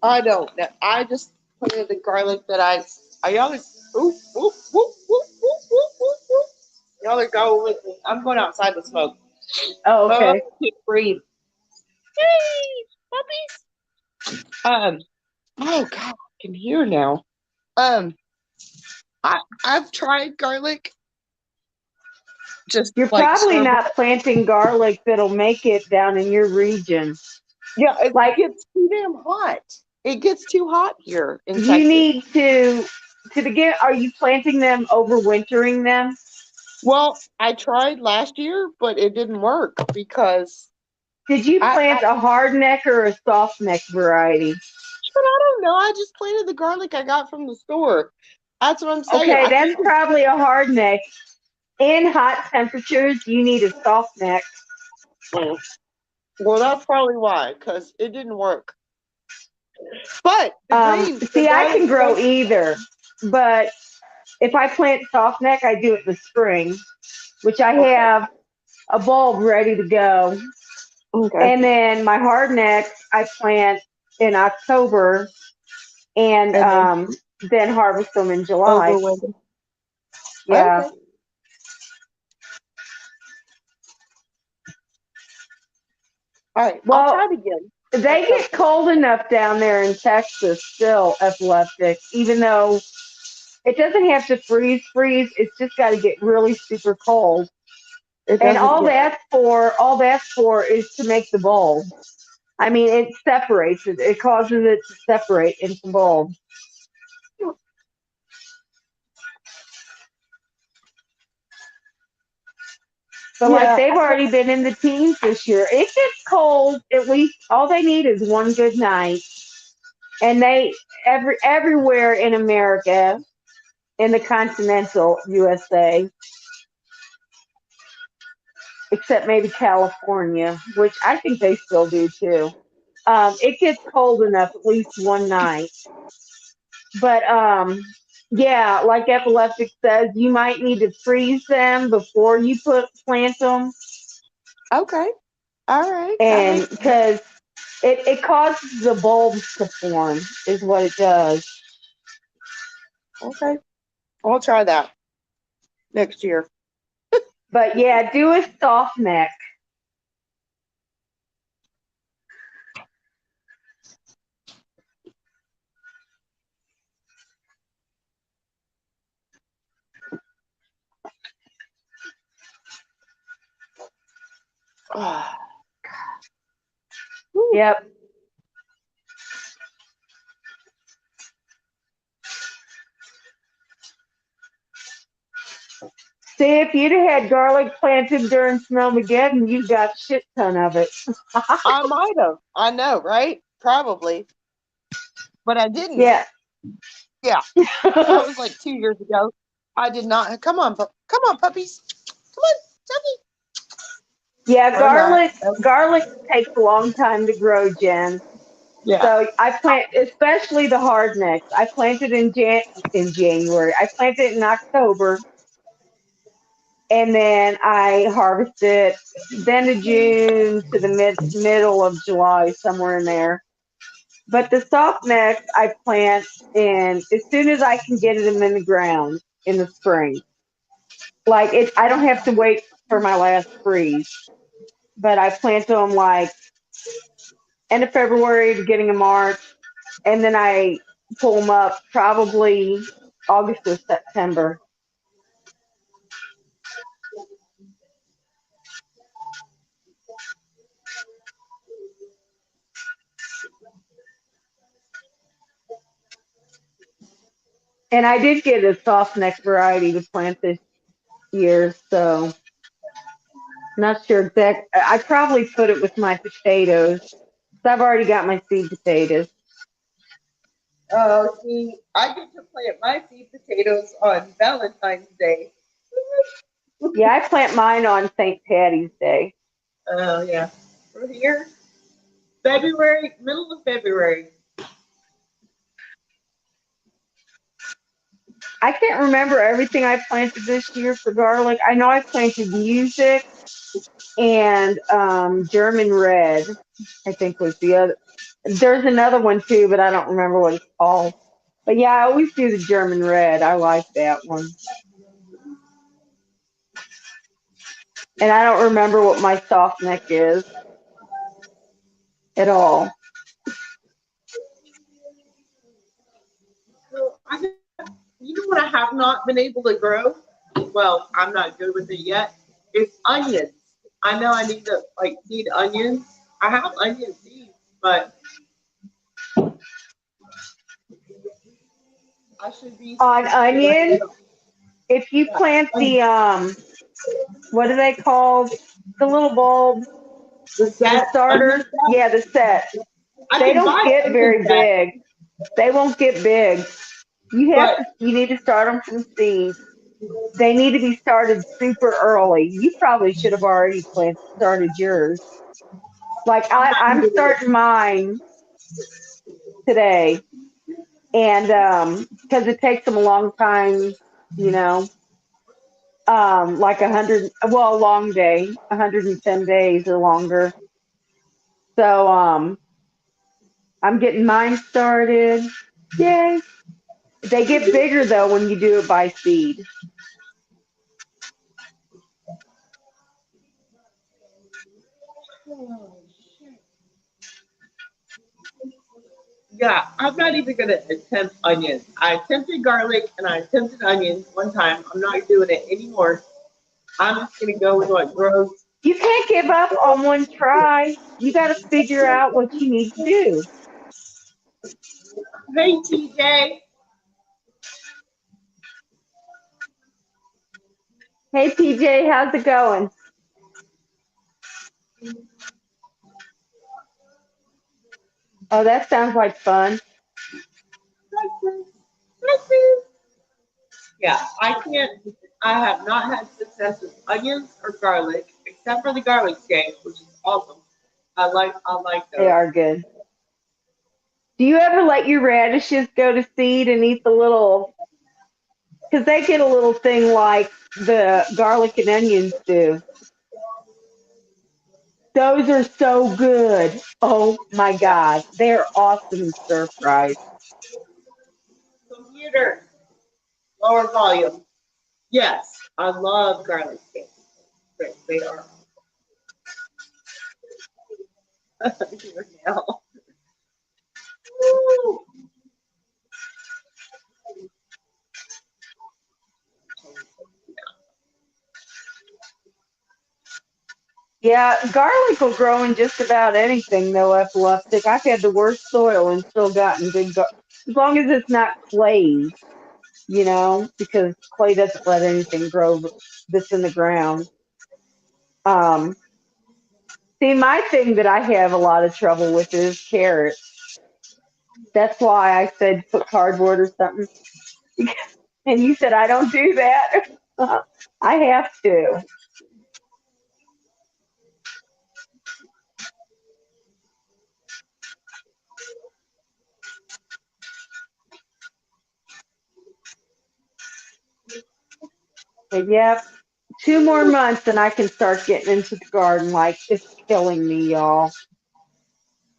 I don't know. I just planted the garlic that I always oop, oop, whoop, whoop, whoop, whoop, whoop, whoop. Y'all are going with me. I'm going outside to smoke. Oh, Oh, I okay. can't breathe. Hey, puppies. Oh God, I can hear now. Um, I've tried garlic, just You're like probably strawberry. not planting garlic that'll make it down in your region. Yeah, it Like gets too damn hot. It gets too hot here in you Texas. need to begin. Are you planting them, overwintering them? Well, I tried last year, but it didn't work because Did you I plant a hard neck or a soft neck variety? but I don't know. I just planted the garlic I got from the store. That's what I'm saying. Okay, I that's think probably a hard neck. In hot temperatures, you need a soft neck. well, that's probably why, because it didn't work. But the See, I garlic can grow stuff. either, but if I plant soft neck, I do it in the spring, which I Okay. have a bulb ready to go. Okay. And then my hard neck, I plant in October and And then then harvest them in July. overwinter. Yeah. Okay. All right. I'll Well, try it again they at some get point. cold enough down there in Texas still, epileptic, even though it doesn't have to freeze. It's just got to get really super cold. It And doesn't get. all that's for is to make the bulb. I mean, it separates it. It causes it to separate into bulbs. But like Yeah. they've already been in the teens this year. It gets cold. At least all they need is one good night. And they everywhere in America, in the continental USA, except maybe California, which I think they still do too. It gets cold enough at least one night. But yeah, like Epileptic says, you might need to freeze them before you plant them, Okay. All right. That and makes sense. because it causes the bulbs to form, is what it does. Okay. I'll try that next year. But yeah, do a soft neck. Ah, Yep. See, if you'd have had garlic planted during Snowmageddon, you got shit ton of it. I might have. I know, right? Probably, but I didn't. Yeah. Yeah, that was like 2 years ago. I did not. Come on, puppies. Come on, Tuffy. Yeah, Or not. garlic takes a long time to grow, Jen. Yeah. So I plant, especially the hardnecks. I planted in January. I planted in October, and then I harvest it then to June to the middle of July, somewhere in there. But the soft necks I plant in as soon as I can get them in the ground in the spring. Like it, I don't have to wait for my last freeze. But I plant them like end of February, beginning of March, and then I pull them up probably August or September. And I did get a soft neck variety to plant this year, so not sure exact. I probably put it with my potatoes. So I've already got my seed potatoes. Oh, see, I get to plant my seed potatoes on Valentine's Day. Yeah, I plant mine on St. Patty's Day. Oh, yeah. We're here, February, middle of February. I can't remember everything I planted this year for garlic. I know I planted music and German red, I think was the other. There's another one too, but I don't remember what it's called. But yeah, I always do the German red. I like that one. And I don't remember what my soft neck is at all. So you know what I have not been able to grow? Well, I'm not good with it yet. It's onions. I know I need to like seed onions. I have onion seeds, but I should be On seeding it right onions, now. if you Yeah. plant the what are they called? The little bulbs, The the set, onion starters. set. Yeah, the set. I They can don't buy get onion very set, big. They won't get big. but You need to start them from seed. They need to be started super early. You probably should have already started yours. Like I'm not I'm doing it. starting mine today, and because it takes them a long time, you know, like 100, well, a long day, 110 days or longer. So I'm getting mine started. Yay! They get bigger though when you do it by seed. Yeah, I'm not even gonna attempt onions. I attempted garlic and I attempted onions one time. I'm not doing it anymore. I'm just gonna go with what grows. You can't give up on one try. You got to figure out what you need to do. Hey TJ, Hey PJ, how's it going? Oh, that sounds like fun. Yeah, I can't. I have not had success with onions or garlic, except for the garlic scapes, which is awesome. I like They those. are good. Do you ever let your radishes go to seed and eat the little, because they get a little thing like the garlic and onions do. Those are so good. Oh my Yeah. God. They're awesome stir fries. Computer, lower volume. Yes, I love garlic scapes. They are your nail. Woo! Yeah, garlic will grow in just about anything, though, epileptic. I've had the worst soil and still gotten good as long as it's not clay, because clay doesn't let anything grow that's in the ground. Um, See, my thing that I have a lot of trouble with is carrots. That's why I said put cardboard or something. And you said I don't do that. I have to. But yeah, 2 more months and I can start getting into the garden. Like it's killing me, y'all.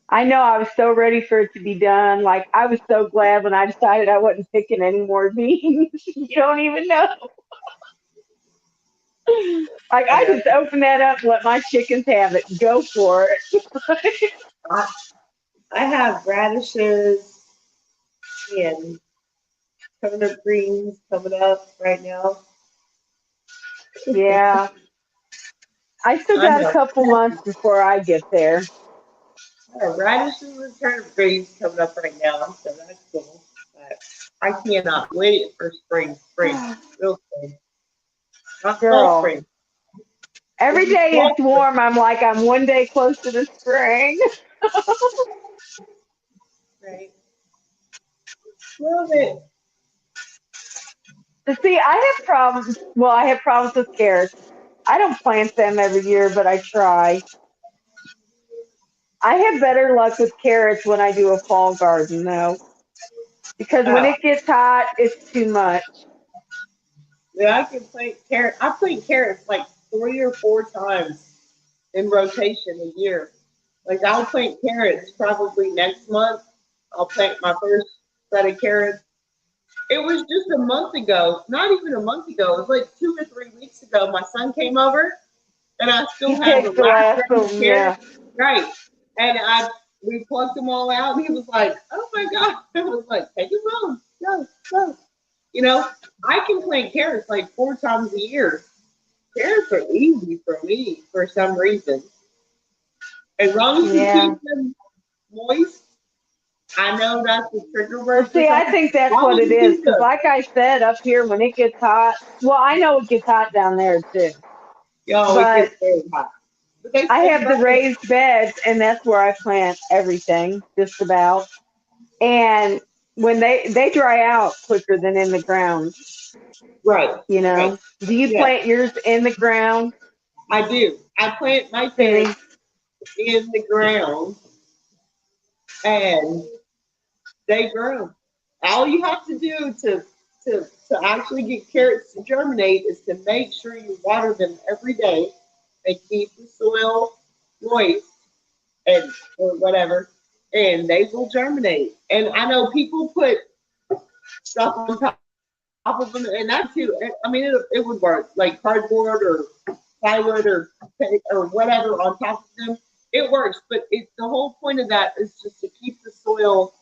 I know I was so ready for it to be done. Like I was so glad when I decided I wasn't picking any more beans. You don't even know. Like I I know. just opened that up and let my chickens have it. Go for it. I, I have radishes and turnip greens coming up right now. Yeah. I still I got a know. couple months before I get there. I have radishes and turnip greens coming up right now, so that's cool. But I cannot wait for spring. Spring, real spring, not fall Girl, spring. This every is day fall it's spring, warm. I'm like, I'm one day closer to spring. right? Love it. But see, I have problems. Well, I have problems with carrots. I don't plant them every year, but I try. I have better luck with carrots when I do a fall garden, though, because when Oh, it gets hot, it's too much. yeah, I can plant carrots. I plant carrots like 3 or 4 times in rotation a year. Like I'll plant carrots probably next month. I'll plant my first set of carrots. It was just a month ago, not even a month ago. It was like 2 or 3 weeks ago. My son came over, and I He still had the takes the last last round of of them, carrots. yeah. Right, and we plucked them all out, and he was like, "Oh my god!" I was like, "Take it home, go, go." You know, I can plant carrots like 4 times a year. Carrots are easy for me for some reason. As long as you Yeah. keep them moist, I know that's a trigger Well, word for see, I something. think As that's long what as it you is. keep Because, them, like I said, up here, when it gets hot, well, I know it gets hot down there too. yo, it But gets very hot. But they I stay have the burning. raised beds, and that's where I plant everything, just about. And when they dry out quicker than in the ground, Right, you right. know. Do you Yeah, plant yours in the ground? I do. I plant my See? carrots in the ground and they grow. All you have to do to actually get carrots to germinate is to make sure you water them every day and keep the soil moist and or whatever, and they will germinate. And I know people put stuff on top of them, and that too. I mean, it would work like cardboard or plywood or whatever on top of them. It works, but the whole point of that is just to keep the soil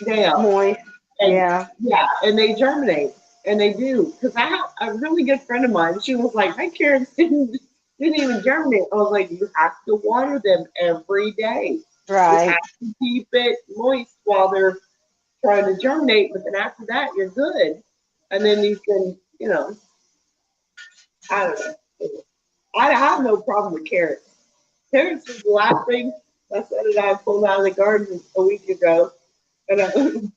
damp Moist. and Yeah. yeah, and they germinate and they do. Because I have a really good friend of mine. She was like, my carrots didn't even germinate. I was like, you have to water them every day. You have Right. to keep it moist while they're trying to germinate, but then after that, you're good. And then you can, I don't know. I have no problem with carrots. Carrots is the last thing. My son and I pulled out of the garden a week ago, and, and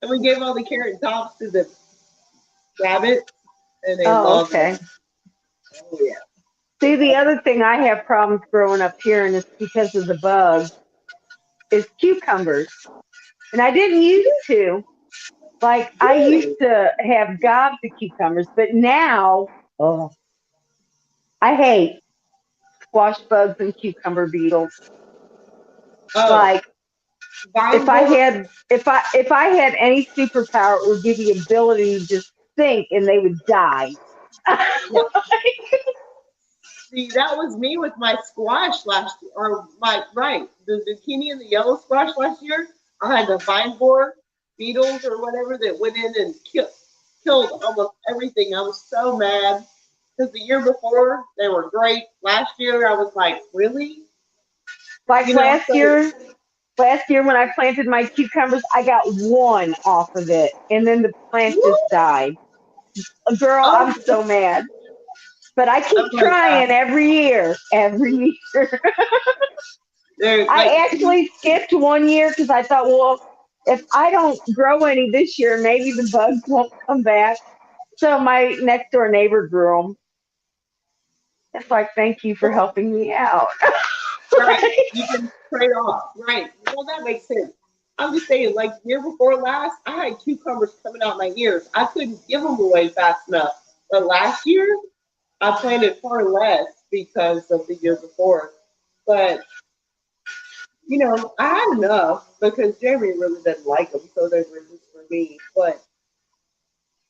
we gave all the carrot tops to the rabbits, and they Oh, love okay. them. Oh yeah. See, the other thing I have problems growing up here, and it's because of the bugs, is cucumbers. And I didn't used to. Like, I used Really? to have gobs of cucumbers, but now, oh, I hate squash bugs and cucumber beetles. Oh, Like, vine if I had any superpower, it would give the ability to just think and they would die. Yeah. See, that was me with my squash last year, or my right, the zucchini and the yellow squash last year. I had the vine borer beetles or whatever that went in and killed almost everything. I was so mad because the year before they were great. Last year I was like, really? Like You know, so last year when I planted my cucumbers, I got one off of it, and then the plant just died. Girl, I'm oh, so mad. But I oh keep my trying god, every year, every year. they're like, I actually skipped one year because I thought, well, if I don't grow any this year, maybe the bugs won't come back. So my next door neighbor grew them. It's like, thank you for helping me out. right, you can trade off, right? Well, that makes sense. I'm just saying, like year before last, I had cucumbers coming out my ears. I couldn't give them away fast enough. But last year, I planted far less because of the year before. But I had enough because Jeremy really doesn't like them, so they were just for me.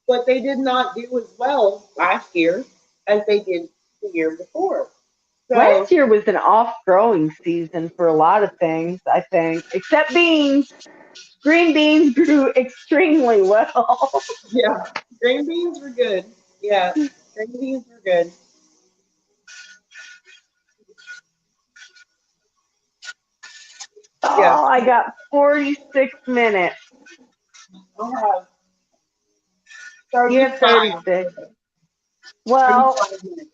But they did not do as well last year as they did the year before. Last So year was an off growing season for a lot of things, I think, except beans. Green beans grew extremely well. yeah, green beans were good. Yeah, green beans were good. Yeah, Oh, I got 46 minutes. I have You have 35, 36. Well, 35 minutes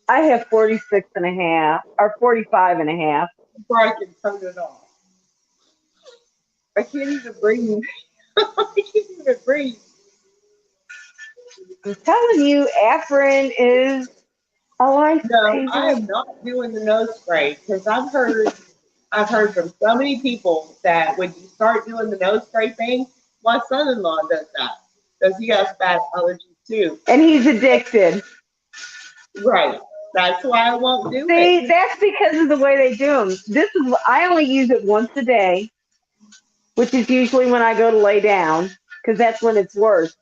I have 46 and a half, or 45 and a half. before I can turn it off. I can't even breathe. I can't even breathe. I'm telling you, Afrin is a No, I lifesaver. am not doing the nose spray because I've heard from so many people that when you start doing the nose spray thing, my son-in-law does that because he has bad allergies too. And he's addicted. Right. That's why I won't do it. See, that's because of the way they do them. I only use it once a day, which is usually when I go to lay down, because that's when it's worst.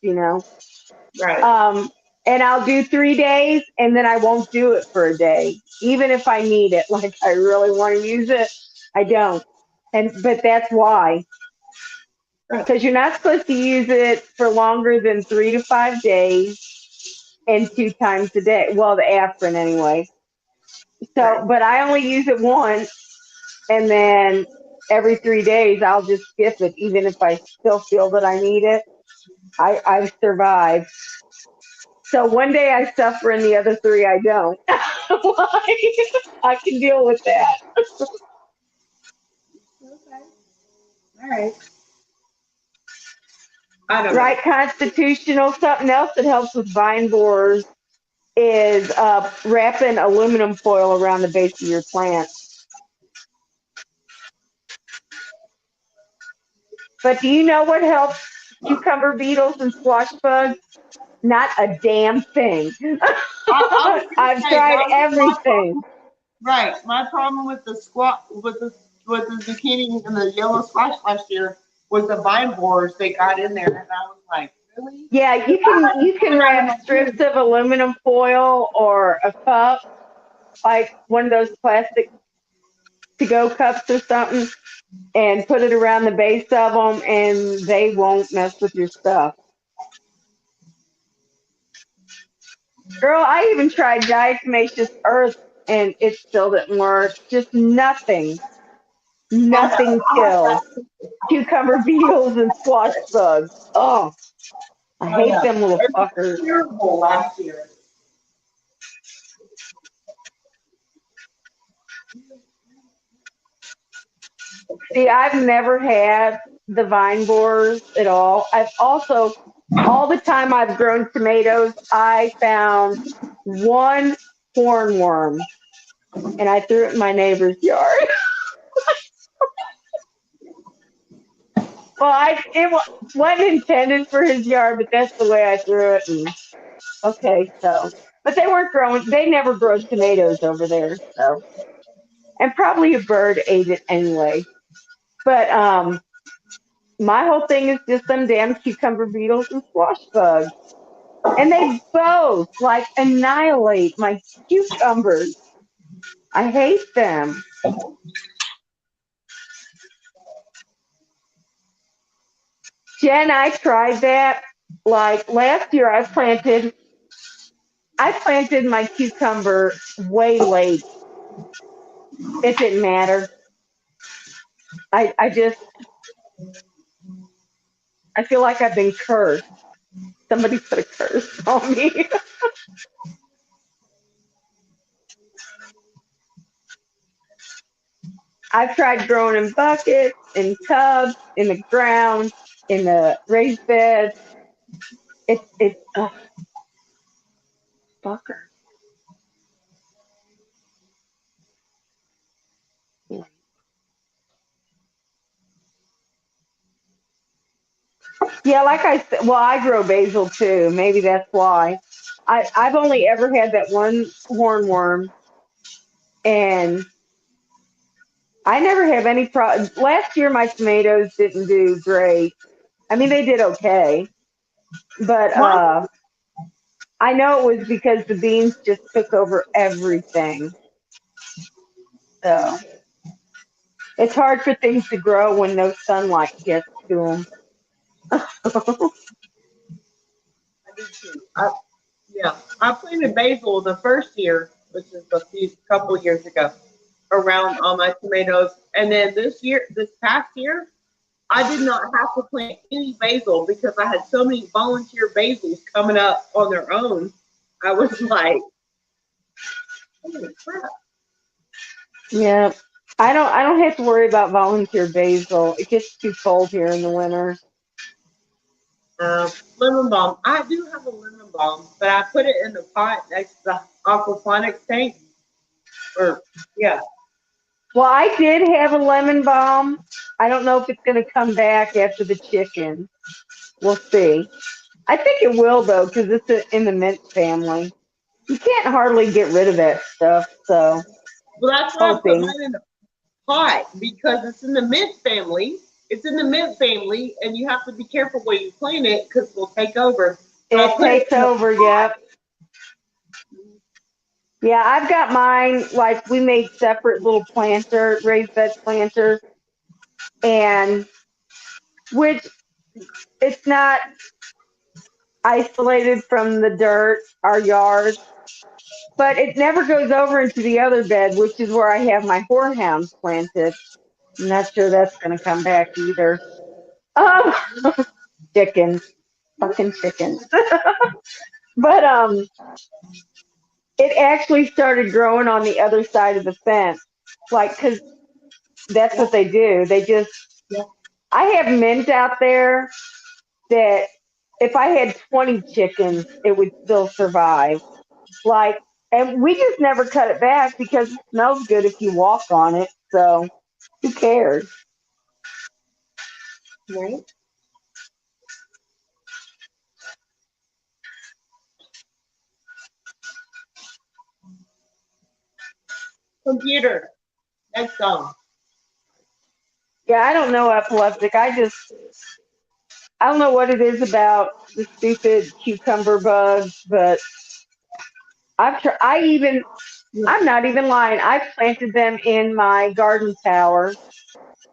Right. Um, and I'll do 3 days, and then I won't do it for a day, even if I need it. Like I really want to use it, I don't. But that's why, Right. because you're not supposed to use it for longer than 3 to 5 days and 2 times a day. Well, the aspirin anyway. So, Right. but I only use it once, and then every 3 days I'll just skip it, even if I still feel that I need it. I've survived. So one day I suffer, and the other three I don't. I can deal with that. Okay. All right. I don't know. Right, constitutional. Something else that helps with vine borers is wrapping aluminum foil around the base of your plant. But do you know what helps cucumber beetles and squash bugs? Not a damn thing. I was gonna I've say tried that was my everything. problem. Right. My problem with the squat with the zucchini and the yellow squash last year was the vine borers they got in there, and I was like, really? Yeah, Because I had them you can coming out of wrap my strips ears. of aluminum foil or a cup, like one of those plastic to go cups or something, and put it around the base of them, and they won't mess with your stuff. Girl, I even tried diatomaceous earth, and it still didn't work. Just nothing. Oh no, Nothing I had kills that. cucumber beetles and squash bugs. Oh, I Oh hate yeah, them little it was fuckers. terrible last year. See, I've never had the vine borers at all. I've also, all the time I've grown tomatoes, I found one hornworm and I threw it in my neighbor's yard. Well, wasn't intended for his yard, but that's the way I threw it. And, okay, so, but they weren't growing, they never grow tomatoes over there, so. And probably a bird ate it anyway. But my whole thing is just them damn cucumber beetles and squash bugs. And they both like annihilate my cucumbers. I hate them. Jen, I tried that. Like last year, I planted my cucumber way late. It didn't matter. I just, I feel like I've been cursed. Somebody put a curse on me. I've tried growing in buckets, in tubs, in the ground, in the raised beds. It's fucker. Yeah, like I said, well, I grow basil too. Maybe that's why. I've only ever had that one hornworm, and I never have any problem. Last year, my tomatoes didn't do great. I mean, they did okay, but My I know it was because the beans just took over everything. So it's hard for things to grow when no sunlight gets to them. I do too. Yeah, I planted basil the first year, which is a few couple years ago, around all my tomatoes. And then this past year, I did not have to plant any basil because I had so many volunteer basils coming up on their own. I was like, holy crap. Yeah. I don't have to worry about volunteer basil. It gets too cold here in the winter. Lemon balm. I do have a lemon balm, but I put it in the pot next to the aquaponics tank. Or yeah, Well, I did have a lemon balm. I don't know if it's going to come back after the chicken. We'll see. I think it will though, because it's in the mint family. You can't hardly get rid of that stuff. So well that's why I put hoping. mine in the pot because it's in the mint family. It's in the mint family, and you have to be careful where you plant it because it will take over. So I It put it takes in the over. pot. Yep. Yeah, I've got mine. Like we made separate little raised bed planters, and which it's not isolated from the dirt, our yard, but it never goes over into the other bed, which is where I have my horehounds planted. I'm not sure that's going to come back either. Oh, chickens, fucking chickens. But it actually started growing on the other side of the fence, like because that's Yeah, what they do. They just. yeah. I have mint out there that if I had 20 chickens, it would still survive. Like, and we just never cut it back because it smells good if you walk on it. So who cares? Right. Computer. Next song. Yeah, I don't know epileptic. I don't know what it is about the stupid cucumber bugs, but Yeah. I'm not even lying. I planted them in my garden tower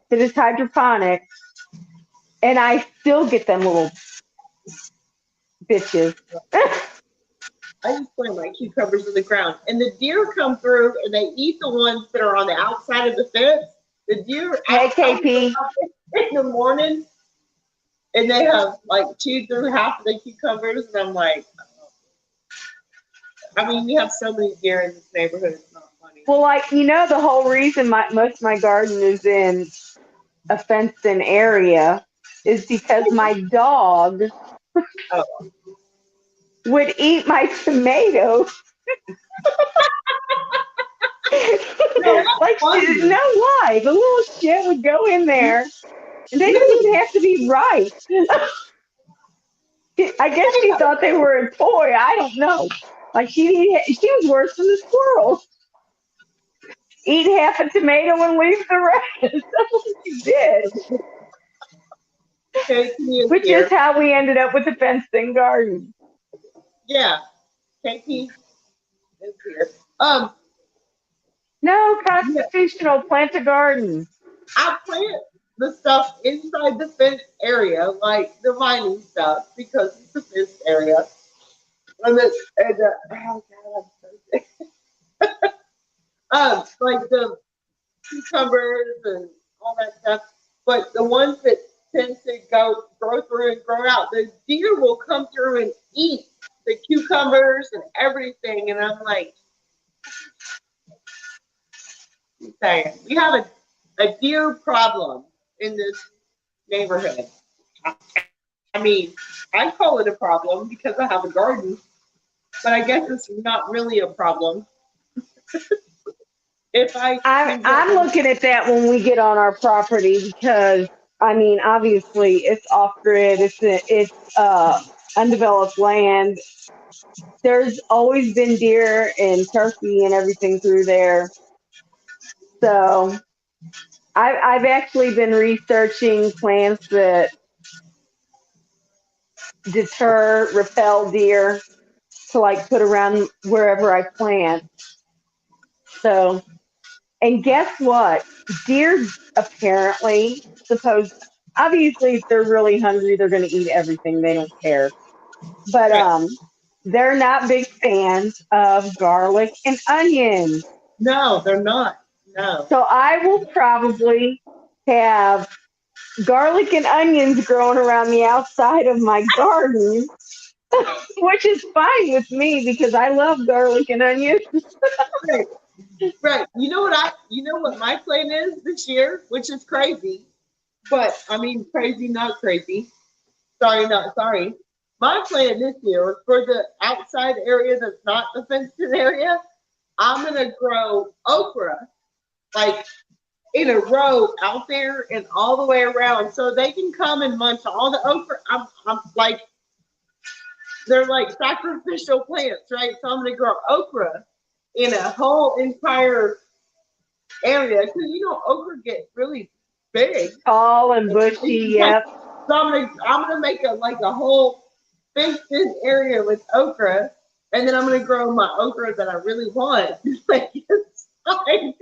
that is hydroponic, and I still get them little bitches. I just plant my cucumbers in the ground, and the deer come through and they eat the ones that are on the outside of the fence. The deer Hey, come KP. out in the morning, and they have like chewed through half of the cucumbers, and I'm like, I mean, we have so many deer in this neighborhood. It's not funny. Well, like the whole reason most of my garden is in. a fenced-in area is because my dog Oh, would eat my tomatoes. no, that's Like, no funny. lie, the little shit would go in there. And they don't even have to be ripe. I guess she thought they were a toy. I don't know. Like she was worse than the squirrel. Eat half a tomato and leave the rest. That's what she did. Casey is Which is here. how we ended up with the fenced-in garden. Yeah, Casey is here. No, Yeah, constitutional, plant a garden. I plant the stuff inside the fenced area, like the vining stuff, because it's a fenced area. Oh God, I'm so sick. Like the cucumbers and all that stuff. But the ones that tend to grow through and grow out, the deer will come through and eat the cucumbers and everything. And I'm like, saying we have a deer problem in this neighborhood. I mean, I call it a problem because I have a garden, but I guess it's not really a problem if I I'm can get I'm them. looking at that when we get on our property because I mean obviously it's off grid, it's undeveloped land. There's always been deer and turkey and everything through there. So I've actually been researching plants that deter, repel deer to like put around wherever I plant. So, and guess what? Deer apparently suppose obviously if they're really hungry, they're going to eat everything. They don't care. But Right. they're not big fans of garlic and onions. No, they're not. No. So I will probably have garlic and onions growing around the outside of my garden, which is fine with me because I love garlic and onions. Right. Right. You know what my plan is this year, which is crazy. But I mean crazy, not crazy. Sorry, not sorry. My plan this year for the outside area that's not the fenced in area, I'm gonna grow okra like in a row out there and all the way around, so they can come and munch all the okra. I'm like they're like sacrificial plants, right? So I'm gonna grow okra in a whole entire area because okra get really big. Tall and bushy, Like, yep. so I'm gonna make a whole fenced in area with okra, and then I'm gonna grow my okra that I really want like inside,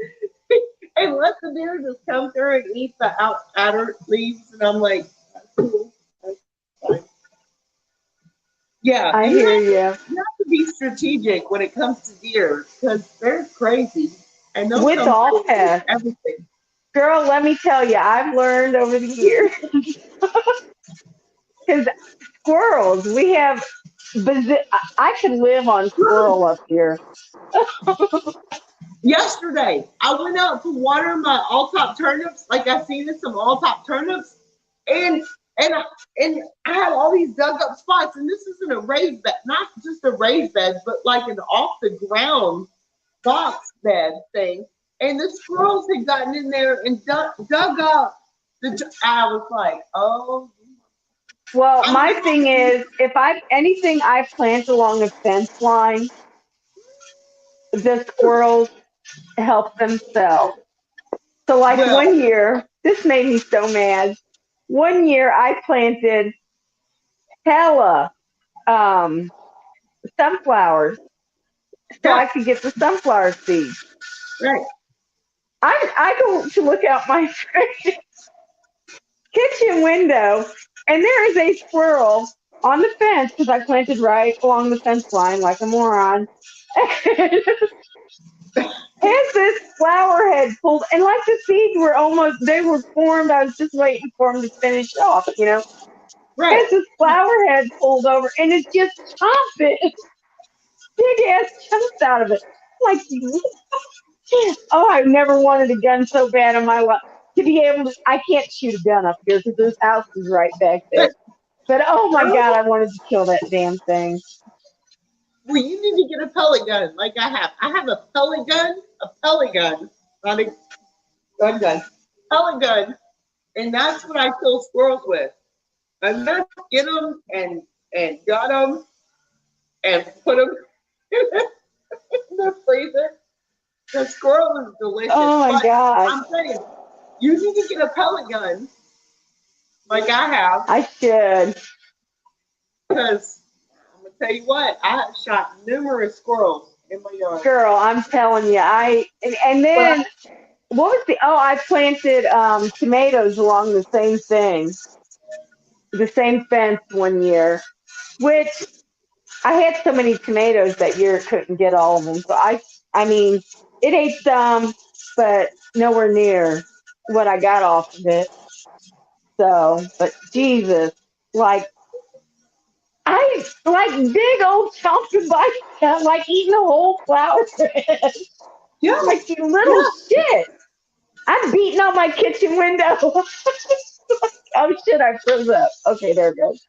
and let the deer just come through and eat the outer leaves. And I'm like, that's cool, that's fine. Yeah, I hear you. you have to be strategic when it comes to deer because they're crazy and they'll With come all through and eat pests, everything. girl, let me tell you, I've learned over the years because squirrels, we have, I could live on squirrel up here. Yesterday, I went out to water my all top turnips. Like I seen some all top turnips, and and I, and I had all these dug up spots. And this isn't a raised bed, not just a raised bed, but like an off the ground box bed thing. And the squirrels had gotten in there and dug up. I was like, oh, Well, I'm my gonna thing is, if I anything I plant along a fence line, the squirrels help themselves. So, like one well, year, this made me so mad. One year, I planted hella um, sunflowers so yeah, I could get the sunflower seeds. right, I go to look out my kitchen window, and there is a squirrel on the fence because I planted right along the fence line like a moron. Has this flower head pulled, and like the seeds were almost, they were formed. I was just waiting for them to finish off. right. Has this flower head pulled over, and it's just chomping big ass chunks out of it. Like, oh, I've never wanted a gun so bad in my life. to be able to. I can't shoot a gun up here because there's houses right back there. But oh my god, I wanted to kill that damn thing. Well, you need to get a pellet gun like I have. I have a pellet gun, not a gun, pellet gun, and that's what I kill squirrels with. And then get them and got them and put them in the freezer. The squirrel is delicious. Oh my god! I'm saying, you need to get a pellet gun like I have. I should. Because I'm gonna tell you what, I have shot numerous squirrels in my yard. Girl, I'm telling you, and then what was the? Oh, I planted tomatoes along the same thing, the same fence one year, which I had so many tomatoes that year couldn't get all of them. So I mean, it ate some, but nowhere near what I got off of it. So, but Jesus, like I like big old chunks of bites, like eating a whole flower head. Yeah, Like you little shit. I'm beating on my kitchen window. Oh shit, I froze up. Okay, there it goes.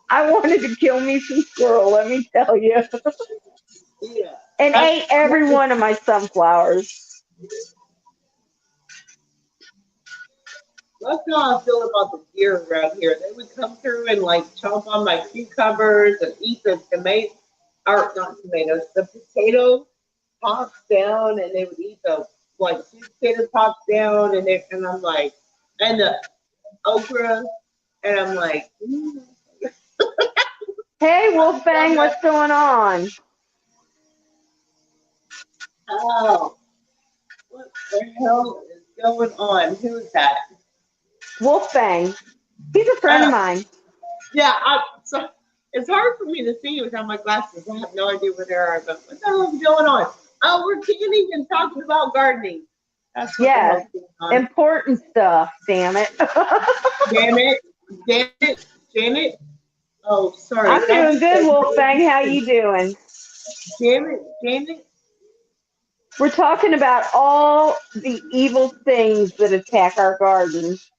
I wanted to kill me some squirrel, let me tell you. yeah. And ate every one of my sunflowers. That's how I feel about the deer around here. They would come through and like chomp on my cucumbers and eat the tomato, or not tomatoes, the potato tops down, and they would eat the like sweet potato tops down, and I'm like, and the okra, and I'm like, Hey, Wolfgang, what's going on? oh, what the hell is going on? Who's that? Wolfgang. He's a friend of mine. Yeah, so it's hard for me to see without my glasses. I have no idea where they are, but what the hell is going on? Oh, we're canning and talking about gardening. That's what Yes. the hell's going on. Important stuff, damn it. Damn it. Oh, sorry. I'm doing good, Wolfgang. How you doing? Damn it. We're talking about all the evil things that attack our gardens.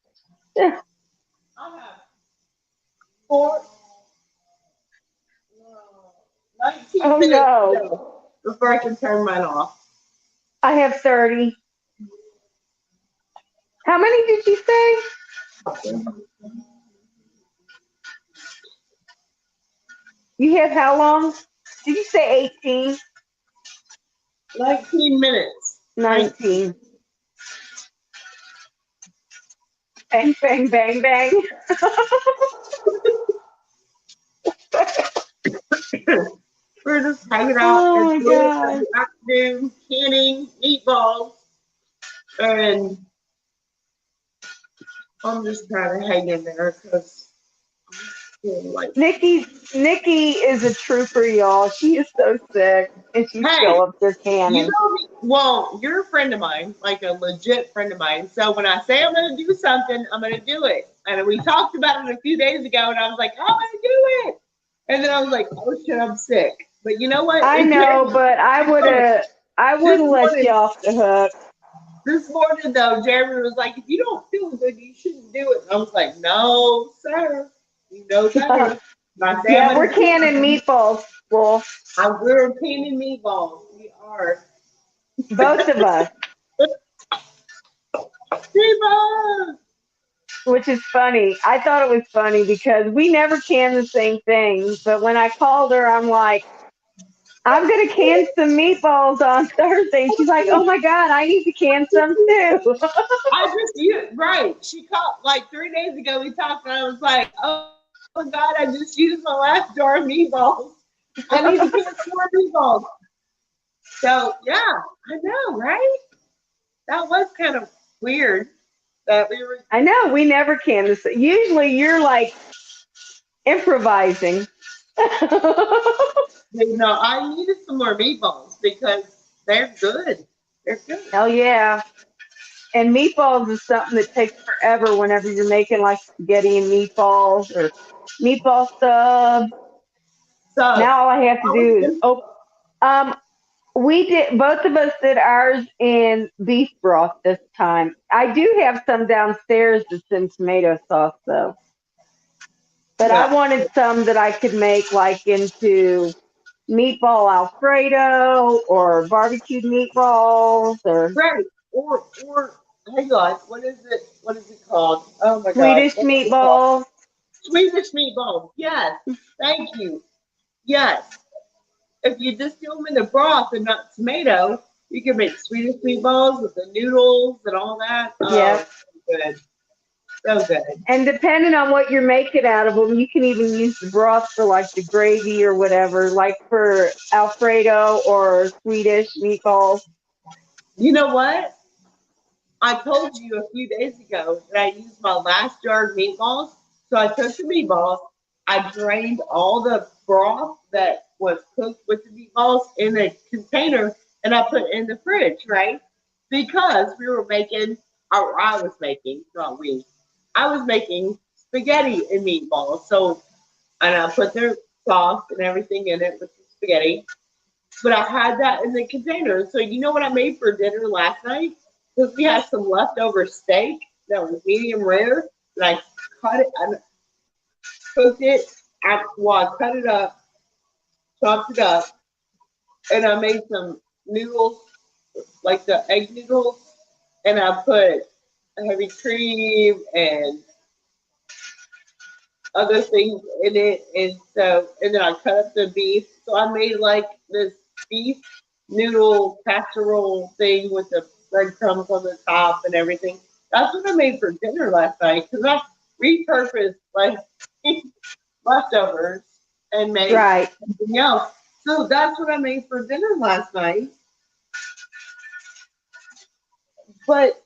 I have 19 Oh minutes no. to go before I can turn mine off. I have 30. How many did you say? You have how long? Did you say 18? 19 minutes. 19. Bang, bang, bang, bang. We're just hanging out Oh and my God. afternoon canning meatballs, and I'm just trying to hang in there because like Nikki is a trooper, y'all. She is so sick, and she's still up there canning. you know me. Well, you're a friend of mine, like a legit friend of mine. So when I say I'm going to do something, I'm going to do it. And we talked about it a few days ago, and I was like, I'm going to do it. And then I was like, oh shit, I'm sick. But you know what? I know, but I would have let you off the hook. This morning, though, Jeremy was like, if you don't feel good, you shouldn't do it. And I was like, no, sir. You know better. Yeah, we're canning meatballs, Wolf. We're canning meatballs. We are. Both of us. Meatballs! Which is funny. I thought it was funny because we never can the same thing. But when I called her, I'm like, I'm going to can some meatballs on Thursday. And she's like, oh my God, I need to can some too. Right. She called like 3 days ago. We talked, and I was like, oh my God, I just used my last jar of meatballs. I need to can some more meatballs. So, yeah, I know, right? That was kind of weird that we were. I know, we never can this. Usually you're like improvising. No, I needed some more meatballs because they're good. They're good. Hell yeah. And meatballs is something that takes forever whenever you're making like spaghetti and meatballs or meatball subs. So Now all I have to do is We did, both of us did ours in beef broth this time. I do have some downstairs that's in tomato sauce though. But I Yeah. wanted some that I could make like into meatball Alfredo or barbecued meatballs or Right. Or hang on, what is it? What is it called? Oh my God. Swedish What is it called? meatballs. Swedish meatballs. Yes. Thank you. Yes. If you just do them in the broth and not tomato, you can make Swedish meatballs with the noodles and all that. Oh, Yep. so good. So good. And depending on what you're making out of them, you can even use the broth for like the gravy or whatever, like for Alfredo or Swedish meatballs. You know what? I told you a few days ago that I used my last jar of meatballs. So I took the meatballs, I drained all the broth that was cooked with the meatballs in a container, and I put it in the fridge, right? Because we were making, or I was making, not we, I was making spaghetti and meatballs. So, and I put the sauce and everything in it with the spaghetti. But I had that in the container. So you know what I made for dinner last night? Because we had some leftover steak that was medium rare, and I cut it and cooked it. I cut it up, chopped it up, and I made some noodles, like the egg noodles, and I put heavy cream and other things in it, and then I cut up the beef. So I made like this beef noodle casserole thing with the breadcrumbs on the top and everything. That's what I made for dinner last night because I repurposed like leftovers and made Right. something else. So that's what I made for dinner last night. But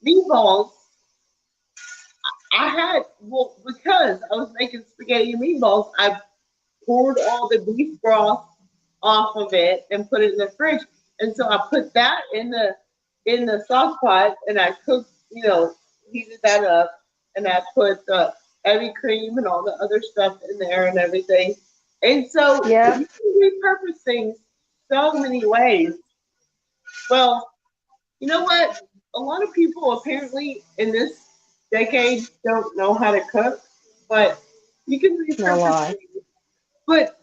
meatballs, I had, well, because I was making spaghetti and meatballs, I poured all the beef broth off of it and put it in the fridge. And so I put that in the sauce pot and I cooked, heated that up and I put the heavy cream and all the other stuff in there and everything. And so Yep. you can repurpose things so many ways. Well, you know what? A lot of people apparently in this decade don't know how to cook, but you can No repurpose lie. things. But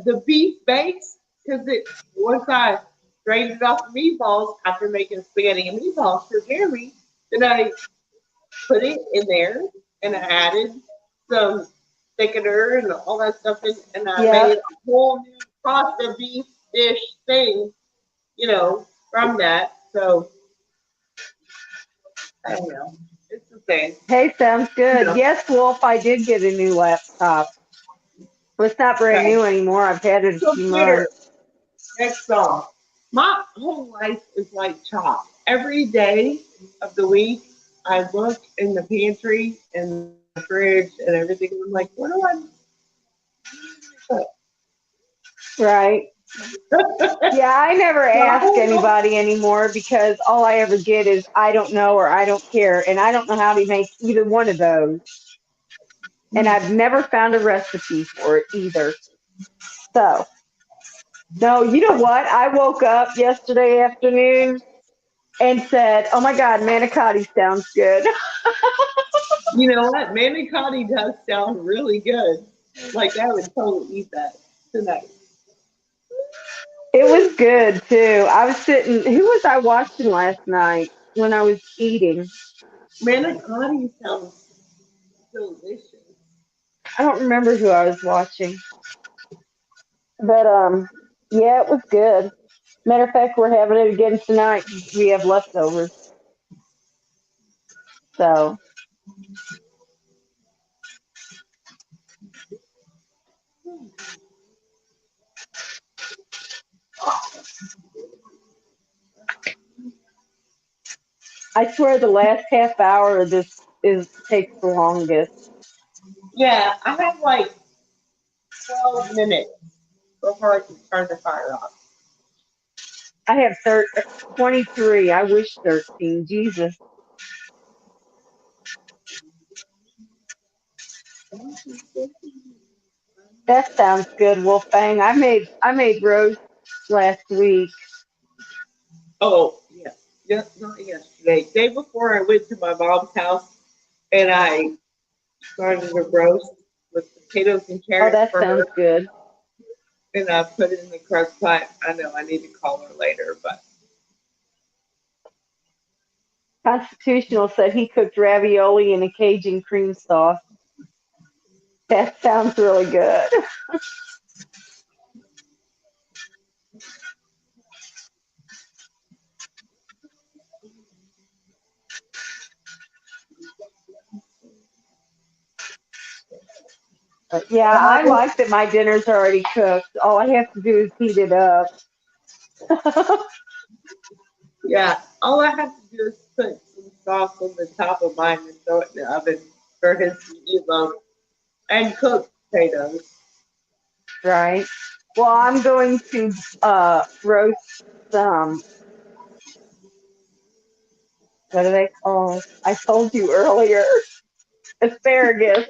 the beef base, because it once I drained it off the meatballs after making spaghetti and meatballs for Jeremy, then I put it in there and I added some thickener and all that stuff in, and I made Yep. a whole new pasta beef dish thing, from that. So I don't know. It's the same. Hey, sounds You good. know. Yes, Wolf, I did get a new laptop. Well, it's not brand Okay. new anymore. I've had it a So few here, months. next song. My whole life is like chop. Every day of the week, I look in the pantry and the fridge and everything, and I'm like, what do I Right. cook? Yeah, I never My ask whole life. anybody anymore because all I ever get is I don't know or I don't care. And I don't know how to make either one of those. And I've never found a recipe for it either. So, no, you know what? I woke up yesterday afternoon and said, oh my God, manicotti sounds good. You know what? Manicotti does sound really good. Like I would totally eat that tonight. It was good too. I was sitting, who was I watching last night when I was eating? Manicotti sounds delicious. I don't remember who I was watching. But yeah, it was good. Matter of fact, we're having it again tonight. We have leftovers. So I swear the last half hour of this is takes the longest. Yeah, I have like 12 minutes before I can turn the fire off. I have 23. I wish 13. Jesus. That sounds good, Wolfgang. I made roast last week. Oh, yeah. Yes, not yesterday. Day before I went to my mom's house and I started a roast with potatoes and Oh, carrots that for her sounds good. and I put it in the crock pot. I know I need to call her later, but Constitutional said he cooked ravioli in a Cajun cream sauce. That sounds really good. But yeah, I like that my dinner's already cooked. All I have to do is heat it up. yeah, all I have to do is put some sauce on the top of mine and throw it in the oven for his to eat and cook potatoes. Right. Well, I'm going to roast some. What do they call? I told you earlier, asparagus.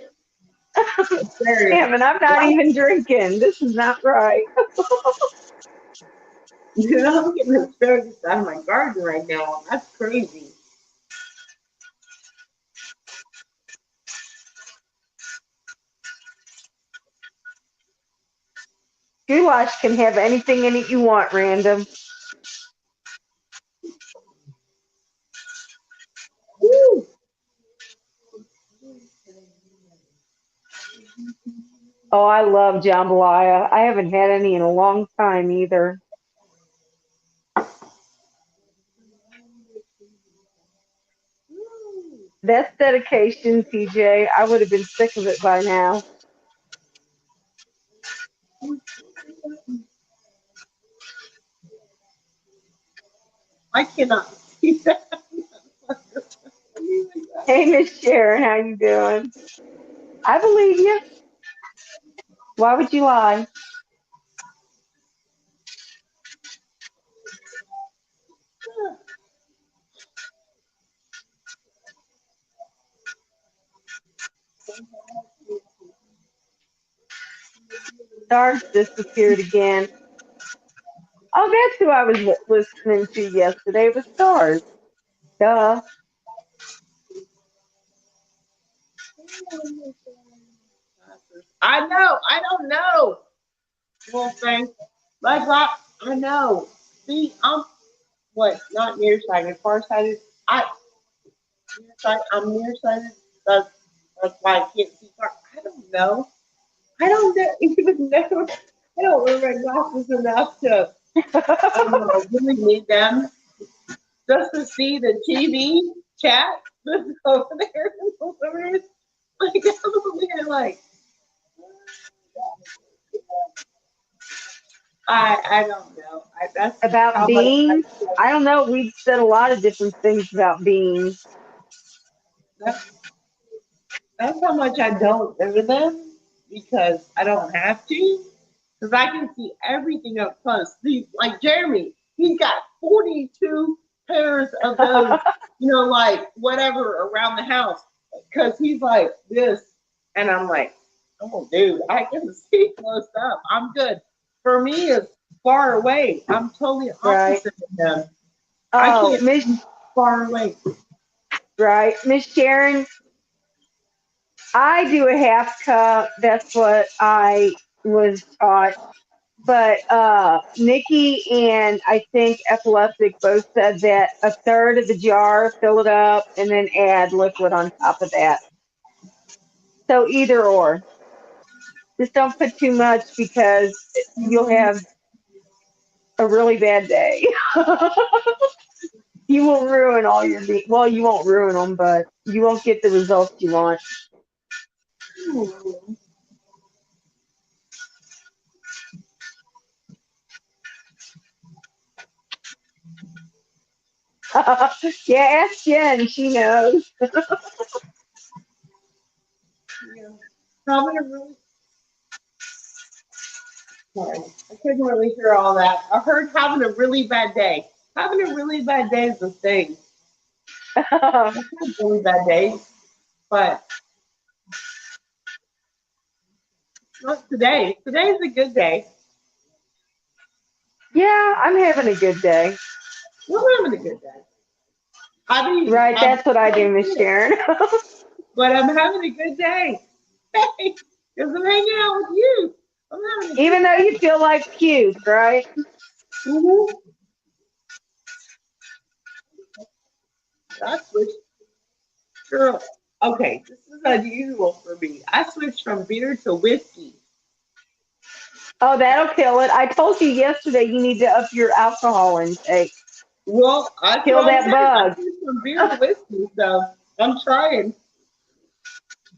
There, Damn, and I'm not even drinking. This is not right. you know, I'm getting asparagus out of my garden right now. That's crazy. Goulash can have anything in it you want, random. Woo! Oh, I love jambalaya. I haven't had any in a long time either. That's dedication, TJ. I would have been sick of it by now. I cannot see that. Hey, Miss Sharon, how you doing? I believe you. Why would you lie? Stars disappeared again. Oh, that's who I was listening to yesterday. It was Stars. Duh. I know. I don't know. Well, thanks. Like rock. I know. See, I'm what? Not nearsighted. Farsighted. I'm nearsighted. That's why I can't see far. I don't know. I don't even know. I don't wear my glasses enough to. I don't know. I really need them just to see the TV chat that's over there. Like I'm over here, like I don't know. That's About how much I beans? feel. I don't know. We've said a lot of different things about beans. That's, that's how much I don't order them because I don't have to. Because I can see everything up close. See, like Jeremy, he's got 42 pairs of those, like whatever around the house. Because he's like this. And I'm like, oh, dude, I can see close up. I'm good. For me, it's far away. I'm totally Right. opposite of them. I Oh, can't see far away. right. Miss Sharon, I do a half cup. That's what I was taught. But Nikki and I think Epileptic both said that a third of the jar, fill it up, and then add liquid on top of that. So either or. Just don't put too much because you'll have a really bad day. You will ruin all your well, you won't ruin them, but you won't get the results you want. Yeah, ask Jen. She knows. Yeah. Having a really sorry, I couldn't really hear all that. I heard having a really bad day. Having a really bad day is a thing. I've had really bad days, but Not today. Today's a good day. Yeah, I'm having a good day. We're having a good day. I mean, Right, I'm that's what I do, Miss Sharon. but I'm having a good day. Hey, because I'm hanging out with you. I'm having a good Even though day. you feel like puke, right? Mm-hmm. I switched, girl. Okay, this is unusual for me. I switched from beer to whiskey. Oh, that'll kill it. I told you yesterday you need to up your alcohol intake. Well, that's Kill what I'm that saying. I bug. switched from beer to whiskey, so I'm trying.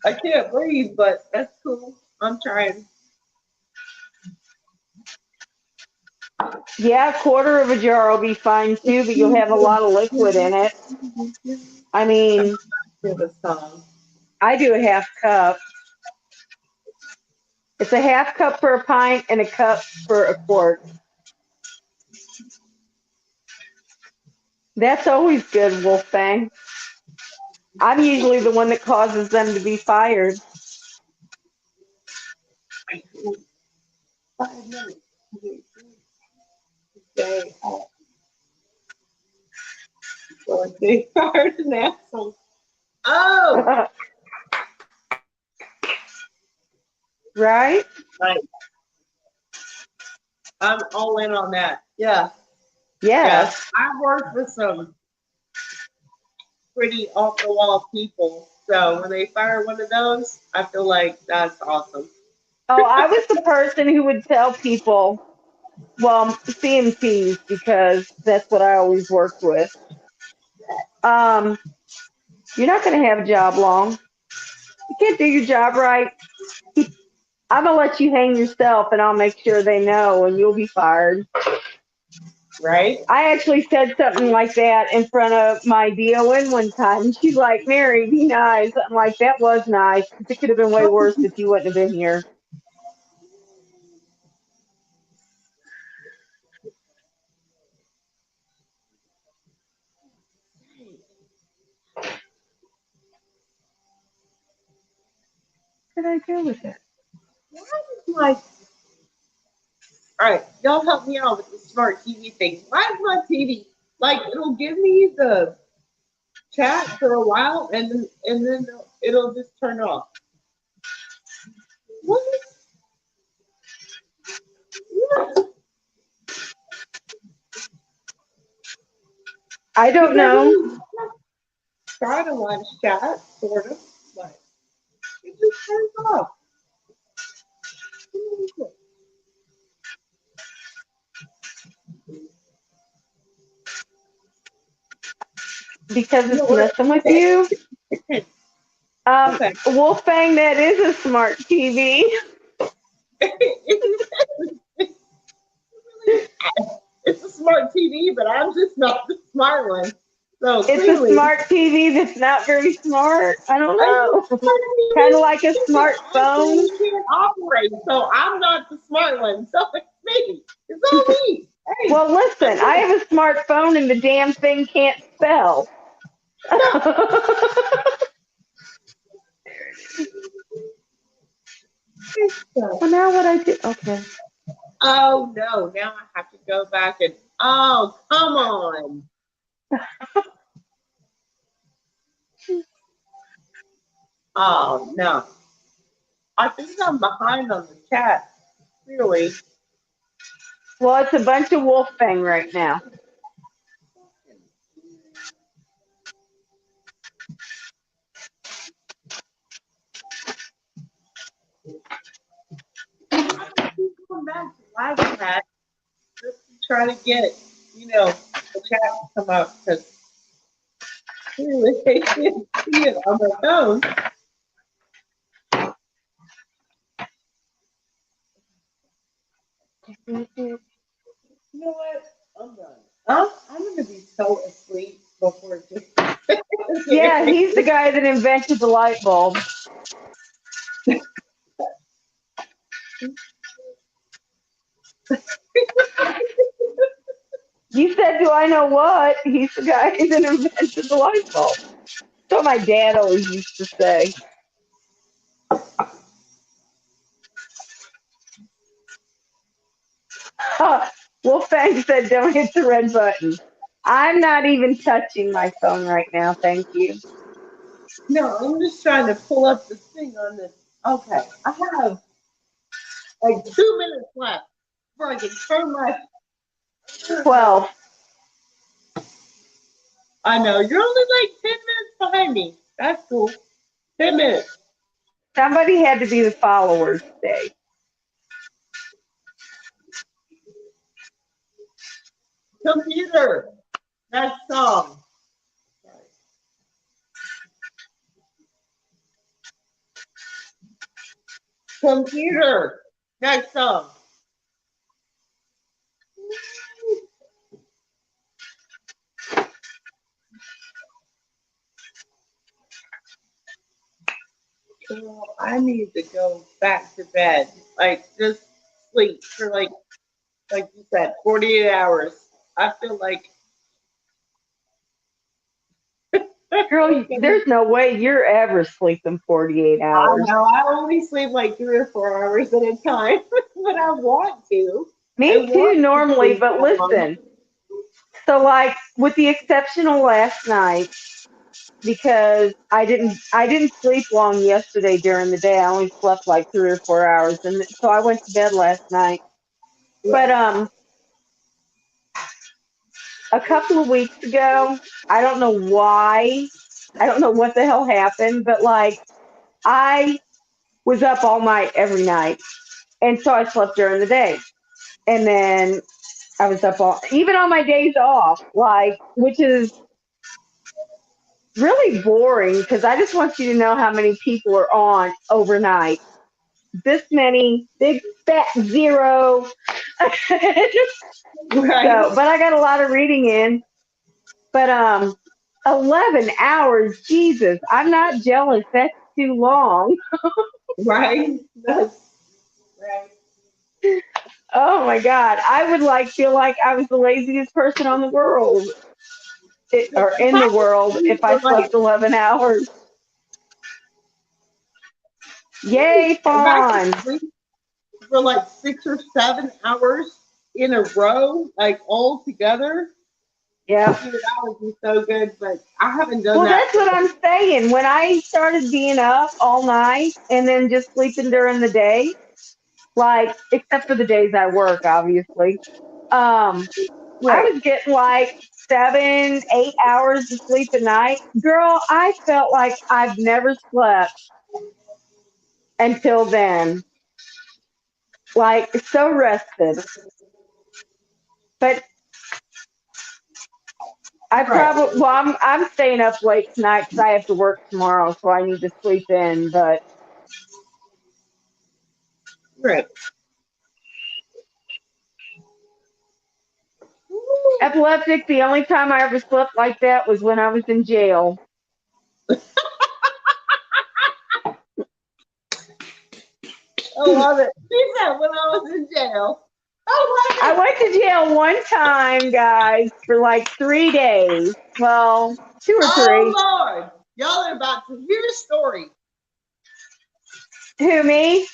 I can't breathe, but that's cool. I'm trying. Yeah, a quarter of a jar will be fine too, but you'll have a lot of liquid in it. I I'm mean, to the song. I do a half cup. It's a half cup for a pint and a cup for a quart. That's always good, Wolfgang. I'm usually the one that causes them to be fired. 5 minutes. Day off. So they fired an asshole. Oh, Right? right. I'm all in on that. Yeah, yeah. Yes. I've worked with some pretty off the wall people. So when they fire one of those, I feel like that's awesome. Oh, I was the person who would tell people, well, CMTs, because that's what I always worked with. Um, you're not going to have a job long. You can't do your job right. I'm going to let you hang yourself and I'll make sure they know and you'll be fired. Right? I actually said something like that in front of my DON one time. And she's like, Mary, be nice. I'm like, that was nice. It could have been way worse if you wouldn't have been here. What did I do with it? Why is my all right? Y'all help me out with the smart TV thing. Why is my TV like it'll give me the chat for a while and then it'll just turn off? What? What? I don't Because know. I try to watch chat, sort of, but it just turns off. Because You know it's what? messing with you. Okay. Wolfgang, that is a smart TV. It's a smart TV, but I'm just not the smart one. So It's a clearly, smart TV that's not very smart. I don't it's a know. smart Kind of TV. like a You can smartphone. actually can't operate. So I'm not the smart one. So it's me. It's all me. Hey, Well, listen, I have a smartphone and the damn thing can't spell. no. Well, now what I do? Okay. Oh no! Now I have to go back and oh come on! Oh no! I think I'm behind on the chat. Really? Well, it's a bunch of Wolfgang right now. I keep going back to live chat just to try to get the chat to come up because clearly they can't see it on their phone. You know what? I'm done. I'm gonna be so asleep before it gets Yeah, here. he's the guy that invented the light bulb. You said, do I know what? He's the guy that invented the light bulb. That's what my dad always used to say. Wolfgang said, "Don't hit the red button." I'm not even touching my phone right now. Thank you. No, I'm just trying to pull up the thing on this. Okay, I have like 2 minutes left before I can turn my. 12. I know you're only like 10 minutes behind me. That's cool. 10 minutes. Somebody had to be the followers today. Computer. Next song. Computer. Next song. Girl, I need to go back to bed. Like just sleep for like you said, 48 hours. I feel like Girl, there's no way you're ever sleeping 48 I hours. know I only sleep like 3 or 4 hours at a time, but I want to. I Me too, want to normally, sleep but that long. listen. So, like, with the exception of last night, because I didn't sleep long yesterday during the day. I only slept like 3 or 4 hours, and so I went to bed last night. But a couple of weeks ago, I don't know why, I don't know what the hell happened, but like I was up all night every night, and so I slept during the day, and then I was up all even on my days off, like which is really boring because I just want you to know how many people are on overnight. This many, big fat zero. So, Right, but I got a lot of reading in. But 11 hours, Jesus, I'm not jealous. That's too long. right. That's right. Oh my God, I would like feel like I was the laziest person on the world, or If in I the could world, sleep if I for like, slept 11 hours. Yay, if I could Fawn. sleep for like 6 or 7 hours in a row, like all together, Yep. dude, that would be so good. But I haven't done Well, that. that's what I'm saying. When I started being up all night and then just sleeping during the day, like, except for the days I work, obviously, I Right. was getting like 7, 8 hours of sleep a night. Girl, I felt like I've never slept until then. Like, so rested. But I Right. probably, well, I'm staying up late tonight because I have to work tomorrow, so I need to sleep in. But Right. epileptic, the only time I ever slept like that was when I was in jail. I love it. She said when I was in jail. I I love it. went to jail one time, guys, for like 3 days. Well, 2 or 3. Oh Lord. Y'all are about to hear a story. Who, me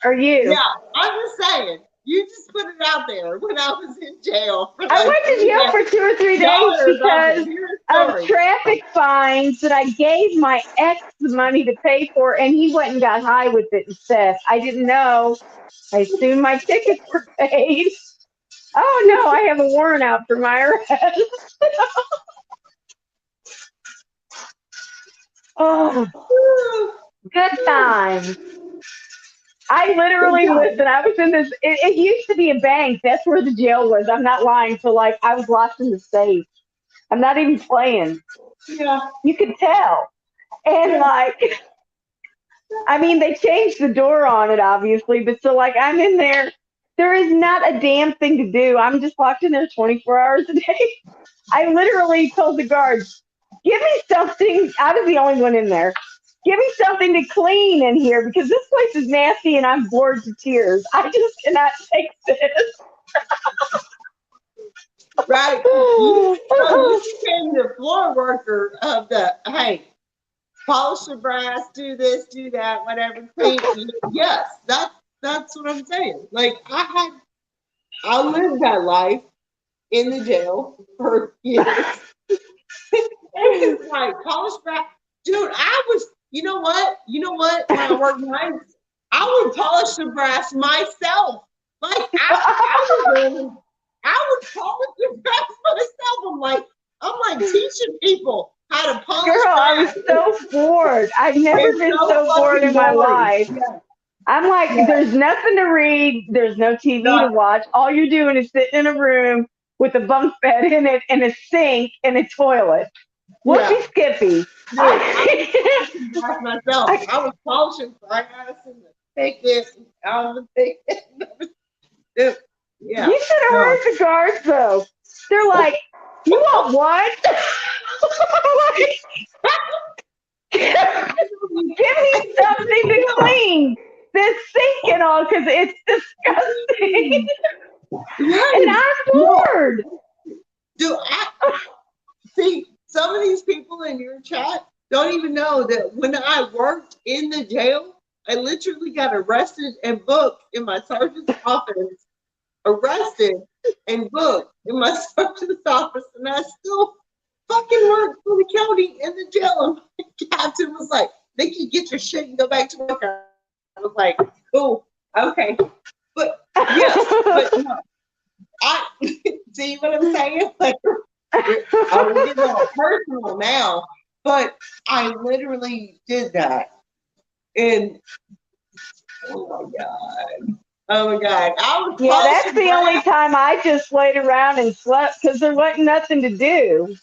or Yeah, you? I'm just saying. You just put it out there when I was in jail for I like went to jail 3 days. for 2 or 3 days Y'all are about to because hear a of story. traffic fines that I gave my ex the money to pay for, and he went and got high with it instead. I didn't know. I assumed my tickets were paid. Oh no, I have a warrant out for my arrest. Oh, good times. I Good literally job. listen. I was in this. It used to be a bank. That's where the jail was. I'm not lying. So like, I was locked in the safe. I'm not even playing. Yeah. You could tell. And Yeah. like, I mean, they changed the door on it, obviously, but so like, I'm in there. There is not a damn thing to do. I'm just locked in there 24 hours a day. I literally told the guards, "Give me something." I was the only one in there. "Give me something to clean in here because this place is nasty and I'm bored to tears. I just cannot take this." Right. You so you became the floor worker of the hey, polish the brass, do this, do that, whatever, clean. Yes, that's what I'm saying. Like I had I lived that life in the jail for years. It's like college grad, dude. I was, you know what? You know what? When I worked nights, I would polish the brass myself. Like I would polish the brass myself. I'm like teaching people how to polish Girl, I brass. was so bored. I've never It's been so so bored fucking in my boring. life. Yeah, I'm like, yeah. there's nothing to read. There's no TV to No, watch. All you're doing is sitting in a room with a bunk bed in it and a sink and a toilet. yeah. Whoopie Skippy. Dude, I was polishing brass myself. I- I was polishing brass and the ticket out of the ticket. Dude, yeah. you should have No. heard the guards though. They're like, you want what? Give me something to clean this sink and all because it's disgusting. And Right. I'm No. bored. Do I see some of these people in your chat don't even know that when I worked in the jail, I literally got arrested and booked in my sergeant's office, arrested and booked in my sergeant's office, and I still fucking worked for the county in the jail. And my captain was like, Nikki, get your shit and go back to work. I was like, cool, okay. But yes, but no. I see what I'm saying? Like, I will get all personal now, but I literally did that. And oh my god. Oh my god. I was Yeah, that's polishing the only brass. time I just laid around and slept because there wasn't nothing to do.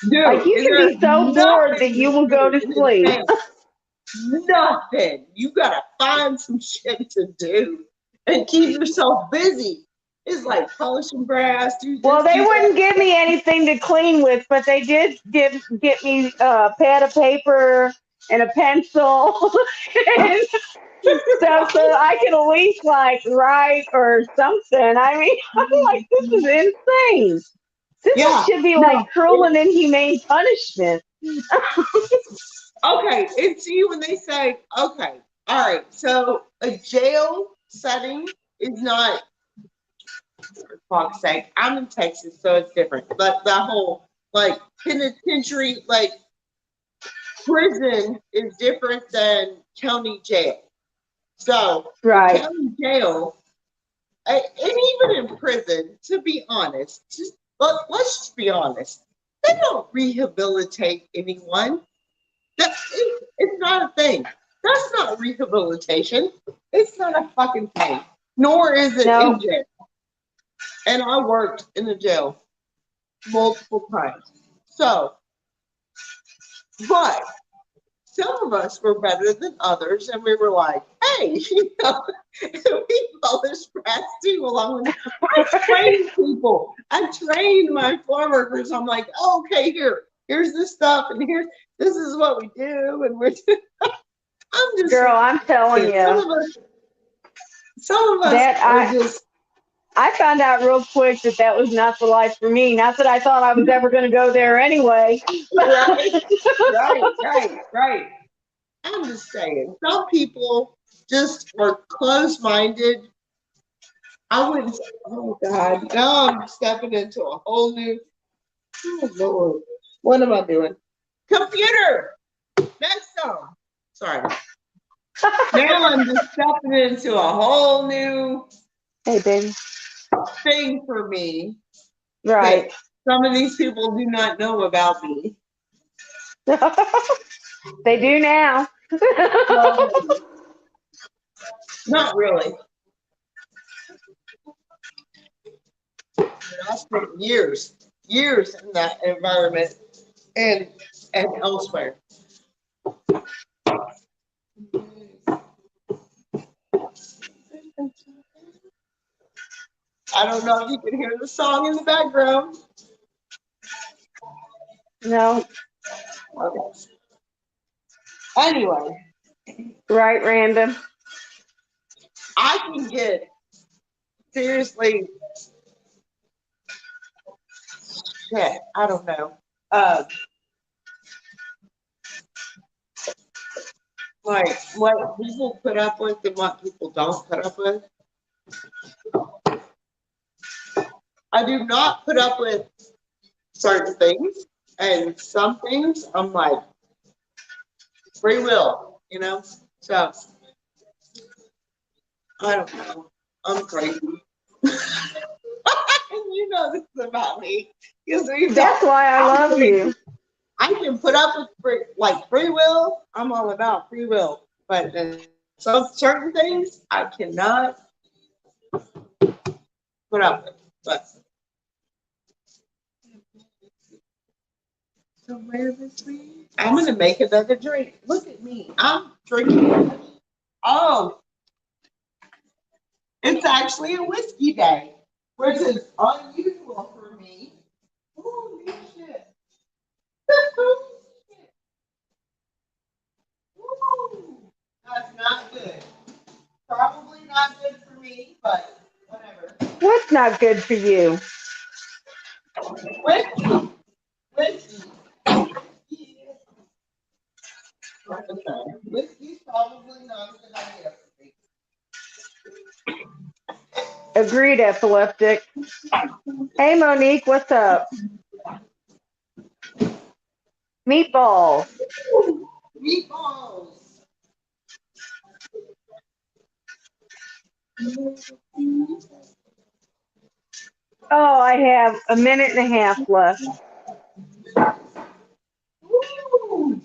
Like Dude, you and can there's be so bored that nothing you to will go do to in the sleep. jail. Nothing. You gotta find some shit to do and keep yourself busy. It's like polishing brass, do this, Well, they do wouldn't that. give me anything to clean with, but they did get me a pad of paper and a pencil and stuff so I could at least like write or something. I mean, I'm like, this is insane. Yeah. Should be like No. cruel and inhumane punishment. Okay, and see when they say, okay, all right, so a jail setting is not, for fuck's sake, I'm in Texas, so it's different. But the whole like penitentiary, like prison is different than county jail. So in Right. county jail, and even in prison, to be honest, let's just be honest, they don't rehabilitate anyone. It's not a thing. That's not rehabilitation. It's not a fucking thing. Nor is it in No. jail. And I worked in the jail multiple times. So, but some of us were better than others, and we were like, hey, we polish brass too along with I trained people. I trained my floor workers. I'm like, oh, okay, here's this stuff, and this is what we do, and we're I'm just Girl, I'm telling you. Some of us That are just I found out real quick that was not the life for me. Not that I thought I was ever going to go there anyway. right. I'm just saying, some people just are close-minded. I wouldn't. Oh God, now I'm stepping into a whole new. Oh Lord, what am I doing? Computer. Next song. Sorry. Now I'm just stepping into a whole new Hey, baby. thing for me. Right. Some of these people do not know about me. They do now. Not really. I spent years in that environment and elsewhere. I don't know if you can hear the song in the background. No. Okay. Anyway, Right, random. I can get seriously shit. I don't know. Like what people put up with and what people don't put up with. I do not put up with certain things, and some things I'm like free will, you know. So I don't know. I'm crazy. You know this is about me because we That's why I love you. I can put up with free will. I'm all about free will, but some certain things I cannot put up with. But somewhere between, I'm gonna make another drink. Look at me, I'm drinking. Oh, it's actually a whiskey day, which is unusual for me. Holy shit! Woo. That's not good. Probably not good for me, but whatever. What's not good for you? Whiskey. Whiskey. Whiskey's probably not a good idea for me. Agreed, epileptic. Hey, Monique, what's up? Meatballs. Meatballs. Oh, I have a minute and a half left. Woo.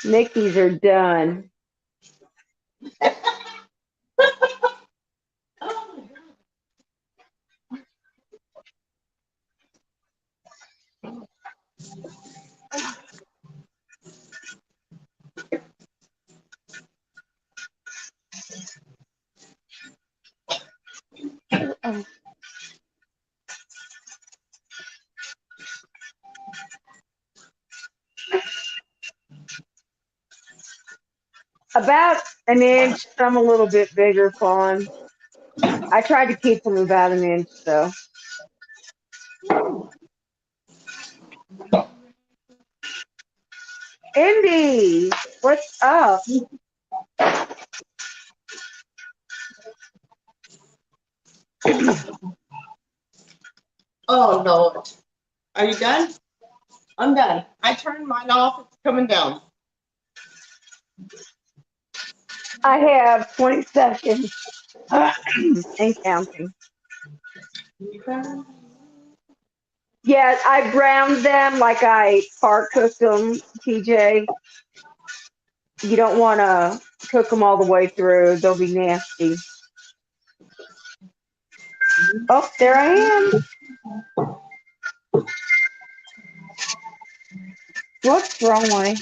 Mickey's are done. About an inch, some a little bit bigger, Fawn. I tried to keep them about an inch, though. Indy, what's up? Oh Lord. Are you done? I'm done. I turned mine off. It's coming down. I have 20 seconds and counting. Yeah, I browned them like I par cooked them, TJ. You don't want to cook them all the way through. They'll be nasty. Oh, there I am. What's wrong, Wayne?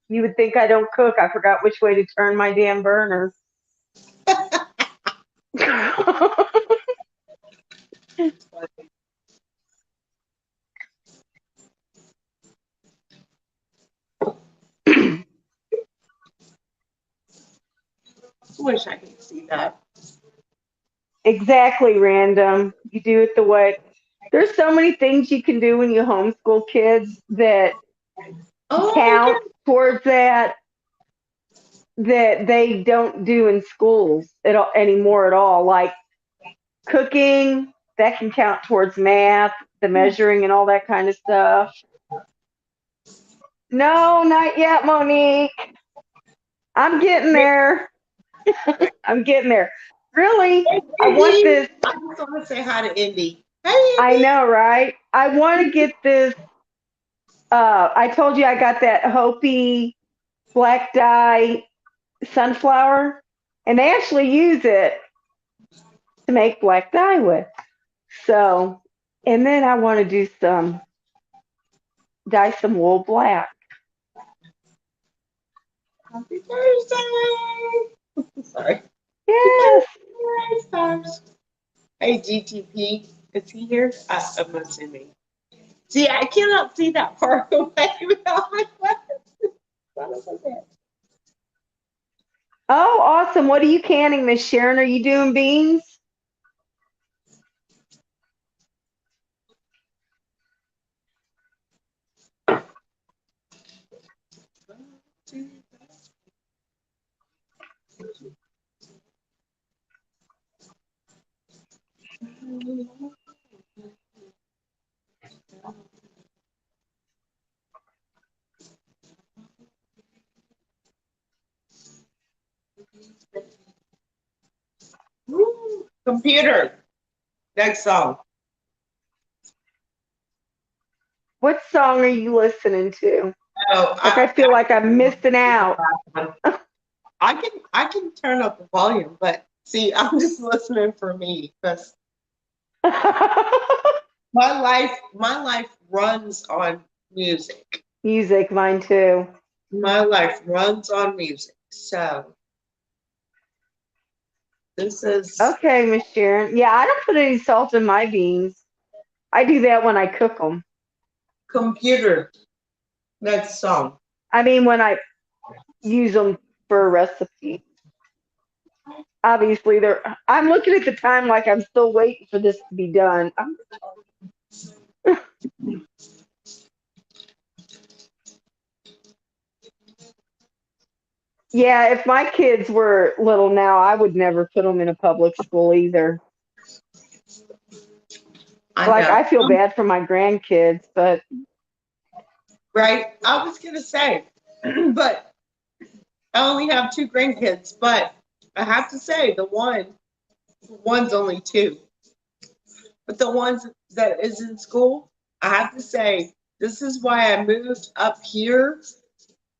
You would think I don't cook. I forgot which way to turn my damn burner. Wish I could see that. Exactly, random. You do it the way. There's so many things you can do when you homeschool kids that Oh my count God. towards that they don't do in schools at all, anymore at all. Like cooking, that can count towards math, the measuring and all that kind of stuff. No, not yet, Monique. I'm getting there. I'm getting there. Really, Hey, I want Indy. this. I just want to say hi to Indy. Hey, I Indy. know, right? I want to get this. I told you I got that Hopi black dye sunflower, and they actually use it to make black dye with. So, and then I want to do some dye some wool black. Happy Thursday. Sorry. Happy Yes. Thursday, stars. Hey, GTP. Is he here? I'm assuming. See, I cannot see that far away without my glasses. Oh, awesome. What are you canning, Miss Sharon? Are you doing beans? Woo. Computer. Next song. What song are you listening to? Oh, Like I feel like I'm missing out. I can turn up the volume, but see, I'm just listening for me because my life runs on music. Music, mine too. My life runs on music. So this is Okay, Miss Sharon. Yeah, I don't put any salt in my beans. I do that when I cook them. computer. Next song. I mean, when I use them for a recipe. Obviously, they're. I'm looking at the time like I'm still waiting for this to be done. Yeah, if my kids were little now, I would never put them in a public school either. I Like, know. I feel bad for my grandkids, but Right? I was gonna say, but I only have two grandkids, but I have to say one's only two. But the ones that is in school, I have to say, this is why I moved up here.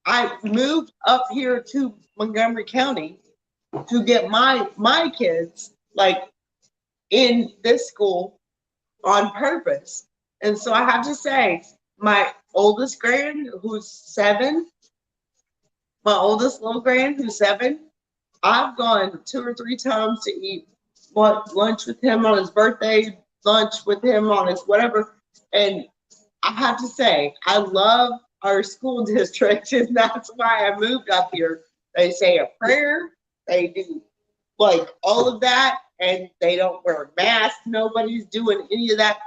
I moved up here to Montgomery County to get my kids like in this school on purpose. And so I have to say, my oldest grand, who's 7, my oldest little grand, who's 7, I've gone 2 or 3 times to eat lunch with him on his birthday, lunch with him on his whatever. And I have to say, I love our school district, and that's why I moved up here. They say a prayer, they do like all of that, and they don't wear masks. Nobody's doing any of that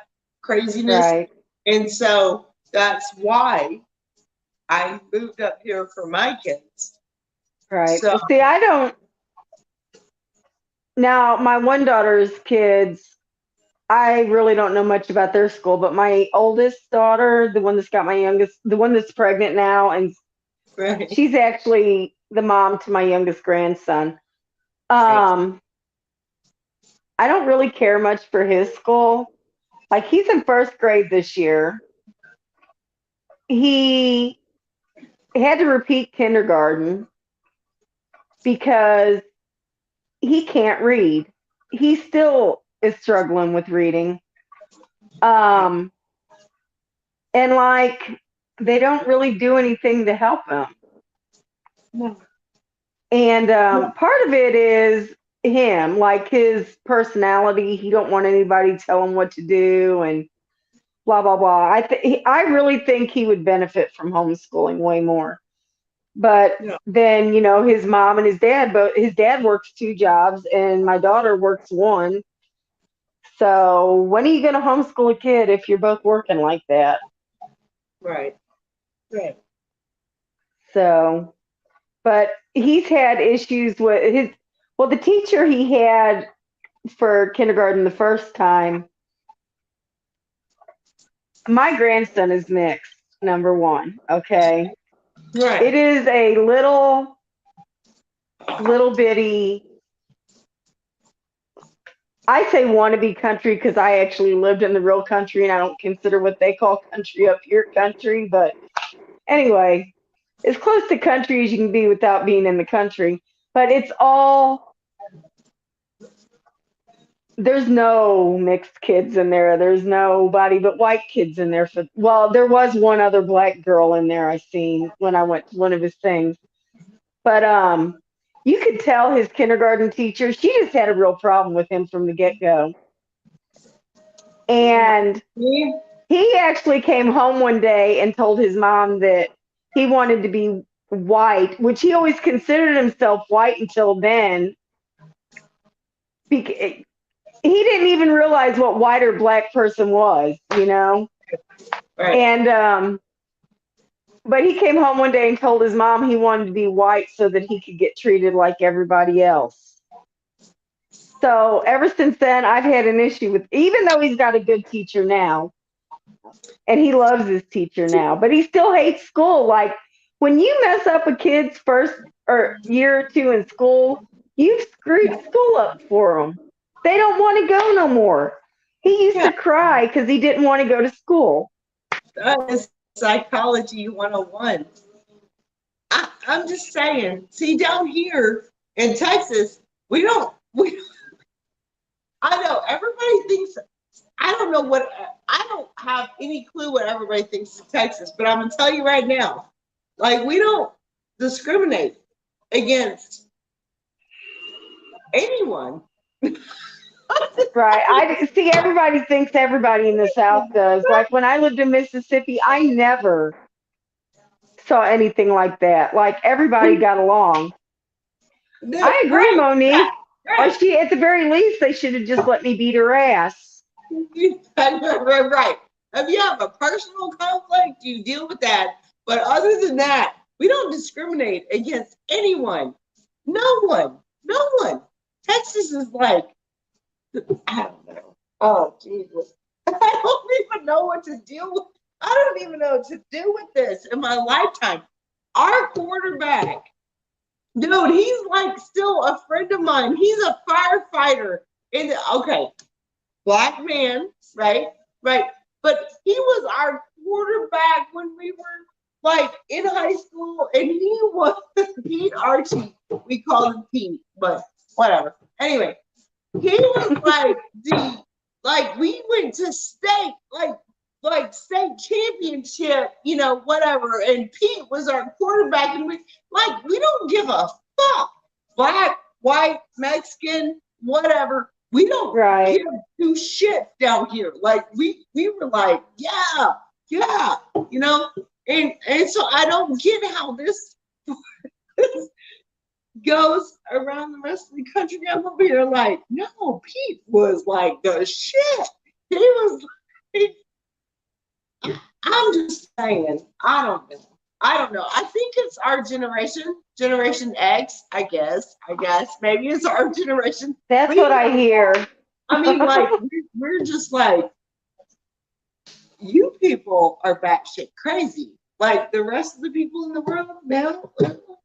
craziness. right, And so that's why I moved up here for my kids. right. So, Well, see, I don't. Now, my one daughter's kids, I really don't know much about their school, but my oldest daughter, the one that's got my youngest, the one that's pregnant now, and right, she's actually the mom to my youngest grandson. right, Um, I don't really care much for his school. Like he's in first grade this year. He had to repeat kindergarten because he can't read. He still is struggling with reading. Um, and like they don't really do anything to help him. no, And no, part of it is him, like his personality. He don't want anybody to tell him what to do, and blah blah blah. I really think he would benefit from homeschooling way more. But no. then his mom and his dad, but his dad works 2 jobs, and my daughter works one. So when are you going to homeschool a kid if you're both working like that? Right, right, So, but he's had issues with his. Well, the teacher he had for kindergarten the first time, my grandson is mixed, number one. Okay. It right. is a little bitty, I say wannabe country because I actually lived in the real country and I don't consider what they call country up here country. But anyway, as close to country as you can be without being in the country. But it's all, there's no mixed kids in there. There's nobody but white kids in there. Well, there was one other black girl in there I seen when I went to one of his things. But you could tell his kindergarten teacher, she just had a real problem with him from the get-go. And Yeah, he actually came home one day and told his mom that he wanted to be white, which he always considered himself white until then. He didn't even realize what white or black person was. right, And but he came home one day and told his mom he wanted to be white so that he could get treated like everybody else. So ever since then, I've had an issue with, even though he's got a good teacher now, and he loves his teacher now, but he still hates school. Like when you mess up a kid's first or year or two in school, you've screwed school up for them. They don't want to go no more. He used Yeah, to cry because he didn't want to go to school. that is psychology 101. I'm just saying. See, down here in Texas, we I know everybody thinks, I don't know what, I don't have any clue what everybody thinks in Texas, but I'm going to tell you right now, like, we don't discriminate against anyone. Right. I see everybody thinks everybody in the South does. Like when I lived in Mississippi, I never saw anything like that. Like everybody got along. No, I agree, right, Monique. Or right, she, at the very least, they should have just let me beat her ass. right, right. If you have a personal conflict, you deal with that. But other than that, we don't discriminate against anyone. No one. No one. Texas is like, I don't know. Oh, Jesus. I don't even know what to deal with. I don't even know what to do with this in my lifetime. Our quarterback, dude, he's like still a friend of mine. He's a firefighter. Okay, black man, right? Right. But he was our quarterback when we were like in high school, and he was Pete Archie. We called him Pete, but whatever. Anyway, he was like we went to state, like state championship, whatever. And Pete was our quarterback, and we don't give a fuck. Black, white, Mexican, whatever. We don't Right. give two shits down here. Like we were like, yeah, yeah, and so I don't get how this goes around the rest of the country. I'm over here like, no, Pete was like the shit. He was like, I'm just saying, I don't know. I don't know. I think it's our generation, Generation X, I guess. Maybe it's our generation. That's what I hear. I mean, like, we're just like, you people are batshit crazy. Like the rest of the people in the world now,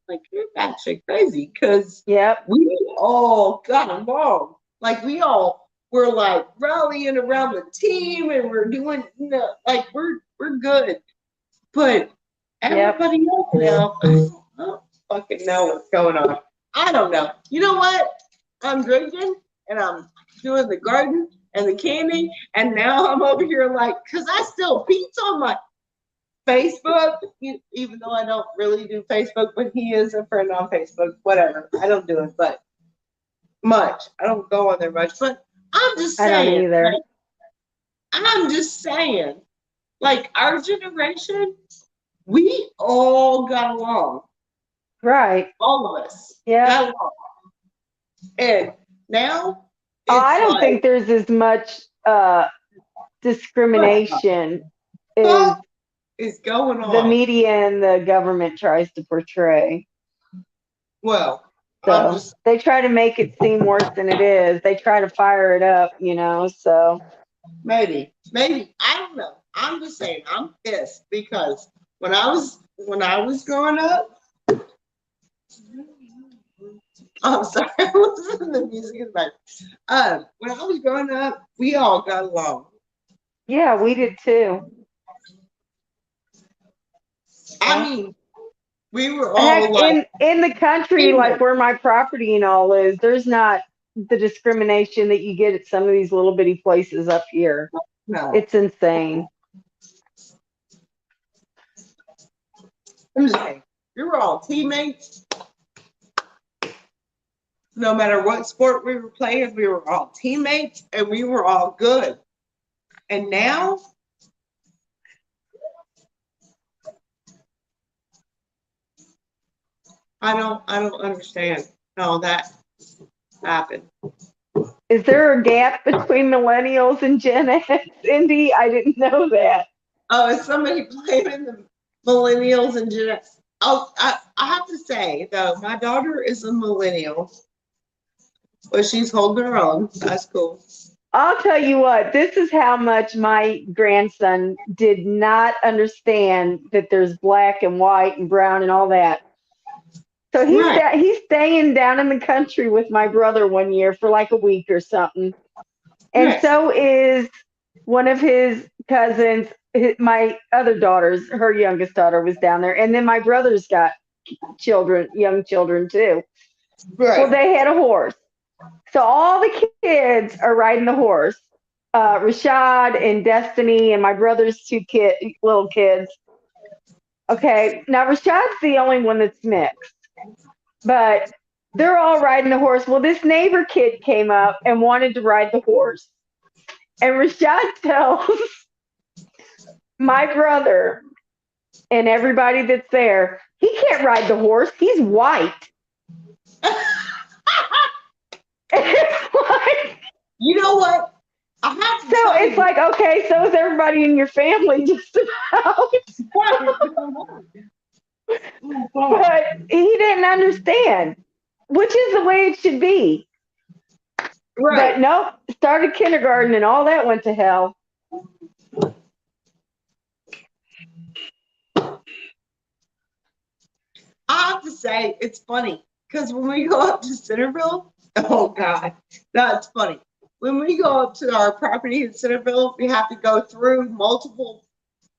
like you're batshit crazy because Yep. we all got along. Like we all were like rallying around the team, and we're doing, like we're good. But everybody else now, I don't fucking know what's going on. I don't know. You know what? I'm drinking and I'm doing the garden and the candy, and now I'm over here like, cause I still Pete's on my Facebook, even though I don't really do Facebook, but he is a friend on Facebook. Whatever. I don't do it, but much. I don't go on there much. But I'm just I don't saying. either. I'm just saying. Like our generation, we all got along. Right. All of us Yeah. got along. And now I don't think there's as much discrimination as is going on. the media and the government tries to portray. Well, so they try to make it seem worse than it is. They try to fire it up, so maybe I don't know. I'm just saying I'm pissed because when I was growing up, I'm sorry, I was listening to the music in the back. When I was growing up, we all got along. Yeah, we did too. I mean, we were all heck, like in the country, like where my property and all is, there's not the discrimination that you get at some of these little bitty places up here. No. It's insane. I'm just saying, we were all teammates. No matter what sport we were playing, we were all teammates and we were all good. And now, I don't understand how that happened. Is there a gap between millennials and Gen X, Indy? I didn't know that. Oh, is somebody blaming the millennials and Gen X? Oh, I have to say though, my daughter is a millennial, but she's holding her own. That's cool. I'll tell you what, this is how much my grandson did not understand that there's black and white and brown and all that. So Right. he's staying down in the country with my brother one year for like a week or something. And Yes. so is one of his cousins, my other daughters, her youngest daughter was down there. And then my brother's got children, young children too. Well, Right. they had a horse. So all the kids are riding the horse. Rashad and Destiny and my brother's little kids. Okay, now Rashad's the only one that's mixed, but they're all riding the horse. Well, this neighbor kid came up and wanted to ride the horse. And Rashad tells my brother and everybody that's there, he can't ride the horse. He's white. It's like, You know what? I have to so tell it's you. like, okay, so is everybody in your family just about. But he didn't understand, which is the way it should be. Right. But nope, started kindergarten and all that went to hell. I have to say, it's funny because when we go up to Centerville, oh God, that's funny. When we go up to our property in Centerville, we have to go through multiple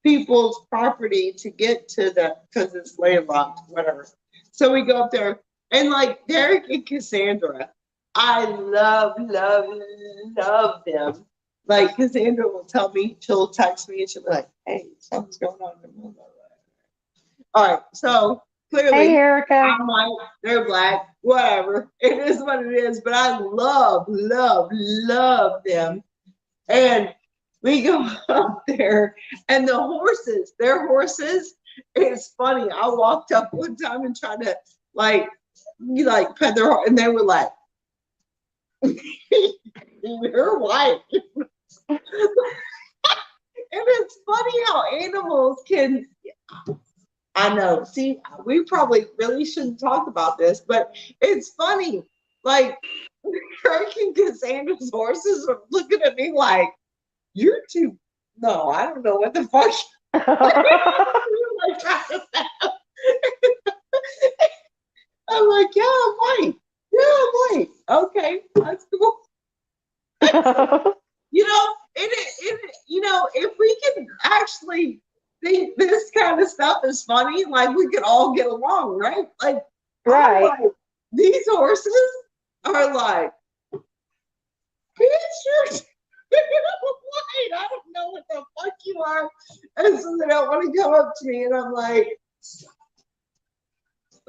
people's property to get to the, because it's landlocked, whatever. So we go up there, and like Derek and Cassandra, I love them. Like Cassandra will tell me, she'll text me, and she'll be like, "Hey, something's going on." All right, so Hey, clearly Erica. I'm white, they're black, whatever. It is what it is. But I love them. And we go up there, and the horses, their horses, it's funny. I walked up one time and tried to pet their horse, and they were like, "You're white." And it's funny how animals can. I know. See, we probably really shouldn't talk about this, but it's funny. Like, Kirk and Cassandra's horses are looking at me like, "You're too." No, I don't know what the fuck. I'm like, "Yeah, I'm white. Yeah, I'm white. Okay, that's cool." If we can actually think this kind of stuff is funny, like we could all get along, right? Like, Right. like, these horses are like, "Bitch, you're white. I don't know what the fuck you are." And so they don't want to come up to me, and I'm like,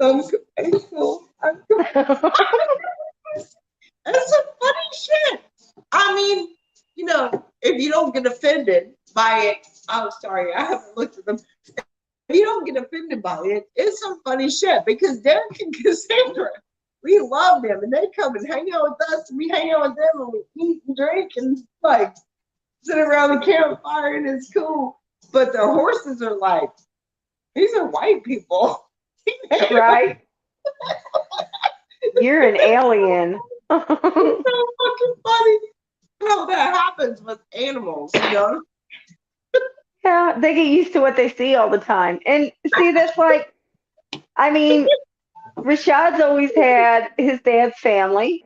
I'm cool. That's some funny shit. I mean, if you don't get offended by it, I'm sorry, I haven't looked at them. If you don't get offended by it, it's some funny shit because Derek and Cassandra, we love them and they come and hang out with us and we hang out with them and we eat and drink and like sit around the campfire and it's cool. But the horses are like, these are white people. Right? You're an alien. It's so fucking funny how that happens with animals, Yeah, they get used to what they see all the time. And see, that's like, I mean, Rashad's always had his dad's family,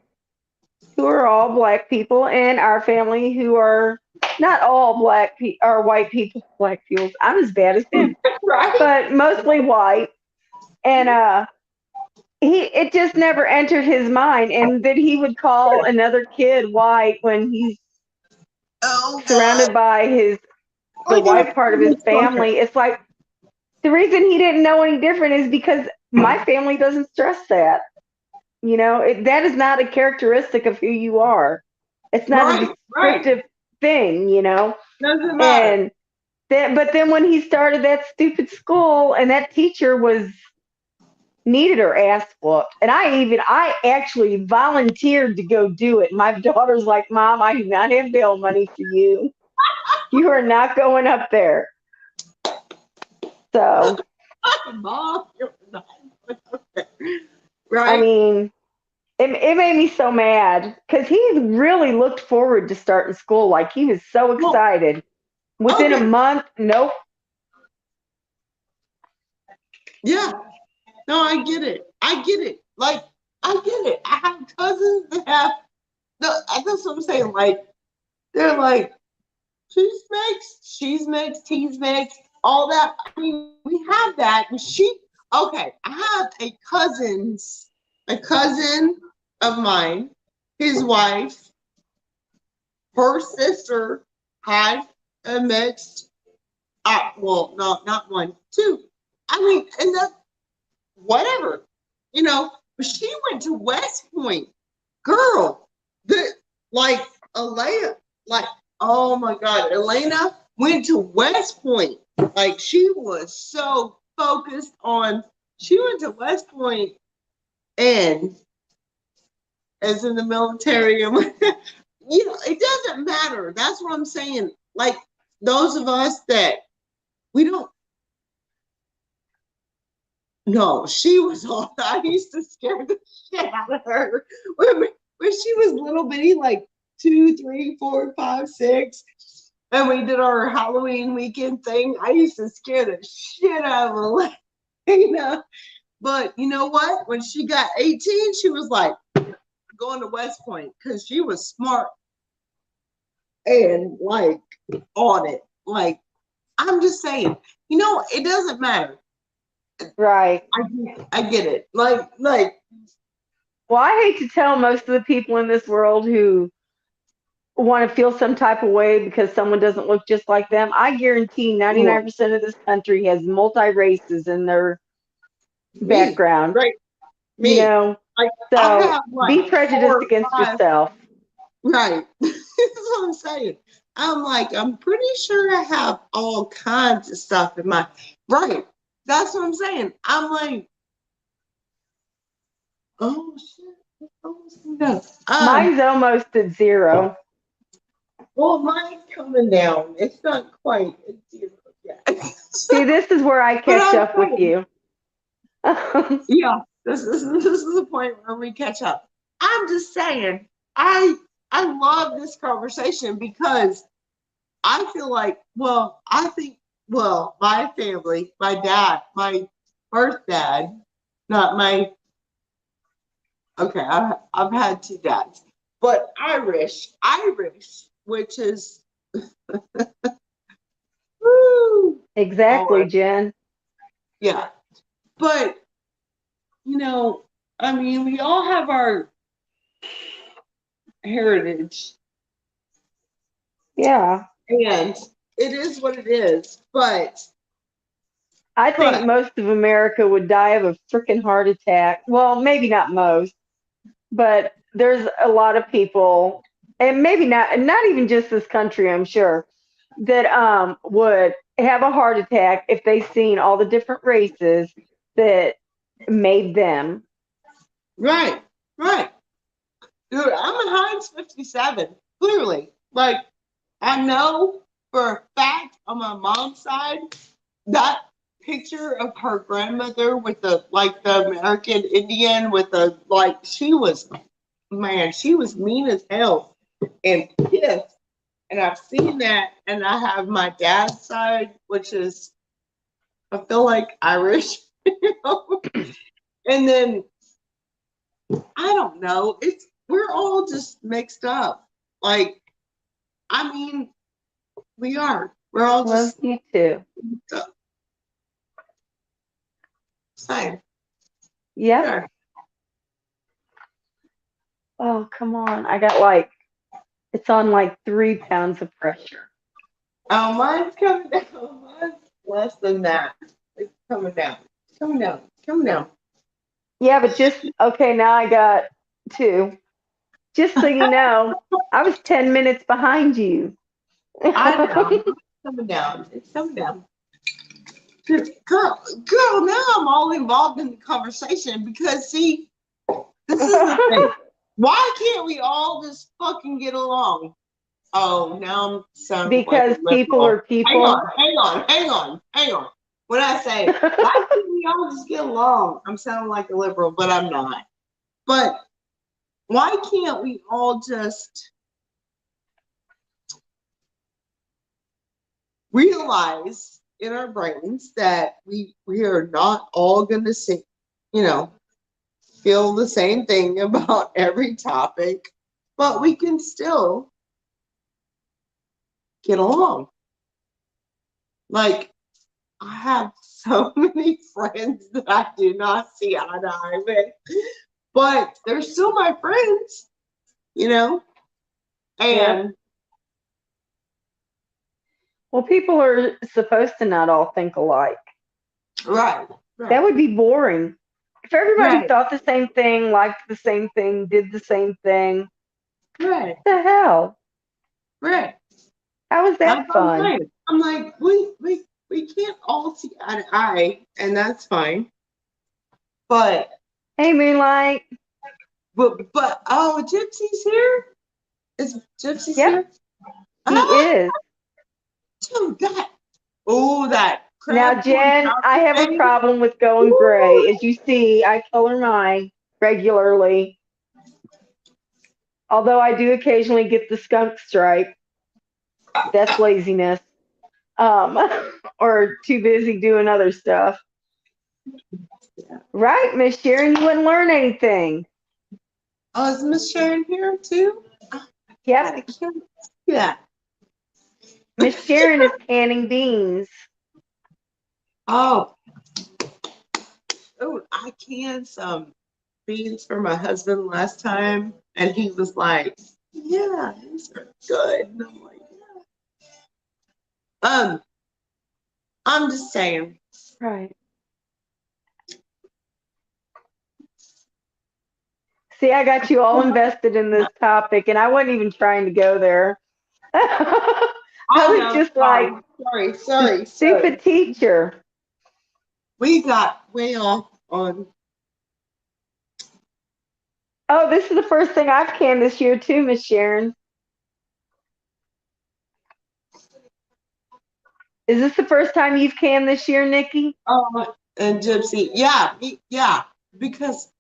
who are all black people, and our family, who are not all or white people, black people. I'm as bad as him, Right? but mostly white. And it just never entered his mind, and that he would call another kid white when he's Oh, surrounded by the white part of his family. It's like the reason he didn't know any different is because my family doesn't stress that. That is not a characteristic of who you are. It's not a descriptive thing, Doesn't matter. And but then when he started that stupid school and that teacher needed her ass whooped, and I actually volunteered to go do it. My daughter's like, "Mom, I do not have bail money for you. You are not going up there." So, Mom, I right? mean, it made me so mad because he really looked forward to starting school. Like he was so excited. Within a month, nope. Yeah. No, I get it. I get it. Like, I get it. I have cousins that have, that's what I'm saying. Like, they're like, she's mixed, he's mixed, all that. I mean, we have that. And okay, I have a cousin of mine, his wife, her sister had a mixed, well, no, not one, two. I mean, and that, whatever, but she went to West Point. Girl, like, Alea, like, oh my God, Elena went to West Point. Like, she was so focused on, she went to West Point and as in the military. It doesn't matter. That's what I'm saying. Like, those of us that we don't, no, she was all, I used to scare the shit out of her when she was little bitty, like 2, 3, 4, 5, 6. And we did our Halloween weekend thing. I used to scare the shit out of Elena. But you know what? When she got 18, she was like going to West Point because she was smart and like on it. Like, I'm just saying, it doesn't matter. Right. I get it. Like. Well, I hate to tell most of the people in this world who want to feel some type of way because someone doesn't look just like them. I guarantee 99% of this country has multi races in their background. Right. Me. Like, so be prejudiced against yourself. Right. That's what I'm saying. I'm like, I'm pretty sure I have all kinds of stuff in my, right. That's what I'm saying. I'm like, oh shit. Mine's almost at 0. Well, mine's coming down. It's not quite at 0 yet. See, this is where I catch up with you. Yeah, this is the point where we catch up. I'm just saying, I love this conversation because I feel like, my family, my dad, my birth dad, not my, okay, I've had 2 dads, but Irish, which is, woo, exactly, Jen. Yeah, but, I mean, we all have our heritage. Yeah. And it is what it is, but I think most of America would die of a freaking heart attack. Well, maybe not most, but there's a lot of people, and maybe not even just this country, I'm sure, that would have a heart attack if they seen all the different races that made them. Right. Dude, I'm a Heinz 57, clearly. Like, I know for a fact on my mom's side, that picture of her grandmother with the American Indian with she was mean as hell and pissed. And I've seen that, and I have my dad's side, which is, I feel like Irish, and then I don't know. We're all just mixed up. Like, I mean, we are. We're all just. You too. Same. Yeah. Oh, come on. I got it's on 3 pounds of pressure. Oh, mine's coming down. Mine's less than that. It's coming down. Coming down. Yeah, but okay, now I got 2. Just so you know, I was 10 minutes behind you. I know. It's coming down. Girl, now I'm all involved in the conversation because, see, this is the thing. Why can't we all just fucking get along? Oh, now I'm sounding because people are people. Hang on. When I say, why can't we all just get along? I'm sounding like a liberal, but I'm not. But why can't we all just realize in our brains that we are not all going to you know, feel the same thing about every topic, but we can still get along. Like, I have so many friends that I do not see eye to eye with, but they're still my friends, you know? And Well, people are supposed to not all think alike. right, That would be boring. If everybody right, thought the same thing, liked the same thing, did the same thing, right, what the hell? right. How is That's that what I'm fun? saying. I'm like, we can't all see eye to eye, and that's fine. But Hey, Moonlight. but oh, Gypsy's here. Is Gypsy's Yep, here? he Ah, is. dude, that Now, crab corn Jen, I chowder have a thing. problem with going gray. Woo! As you see, I color mine regularly, although I do occasionally get the skunk stripe. That's laziness. Um, or too busy doing other stuff. Right, Miss Sharon, you wouldn't learn anything. Oh, is Miss Sharon here too? Oh, God, I Yep, can't see that. Miss Sharon is canning beans. Oh, oh, I canned some beans for my husband last time, and he was like, "Yeah, these are good." And I'm like, "Yeah." I'm just saying. Right. See, I got you all invested in this topic, and I wasn't even trying to go there. I Oh was no, just like, the sorry. stupid teacher. We got way off on. Oh, this is the first thing I've canned this year too, Miss Sharon. Is this the first time you've canned this year, Nikki? And Gypsy, yeah, because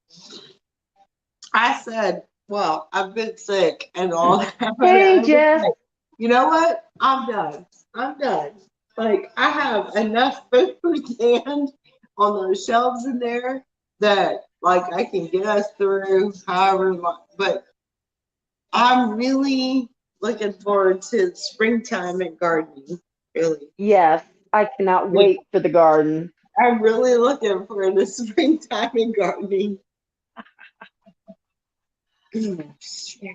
I said, well, I've been sick and all that, but Hey, I was Jess. like, you know what? I'm done. I'm done. Like, I have enough food canned on those shelves in there that, like, I can get us through however long. But I'm really looking forward to springtime and gardening. Really. Yes, I cannot Like, wait for the garden. I'm really looking for the springtime and gardening.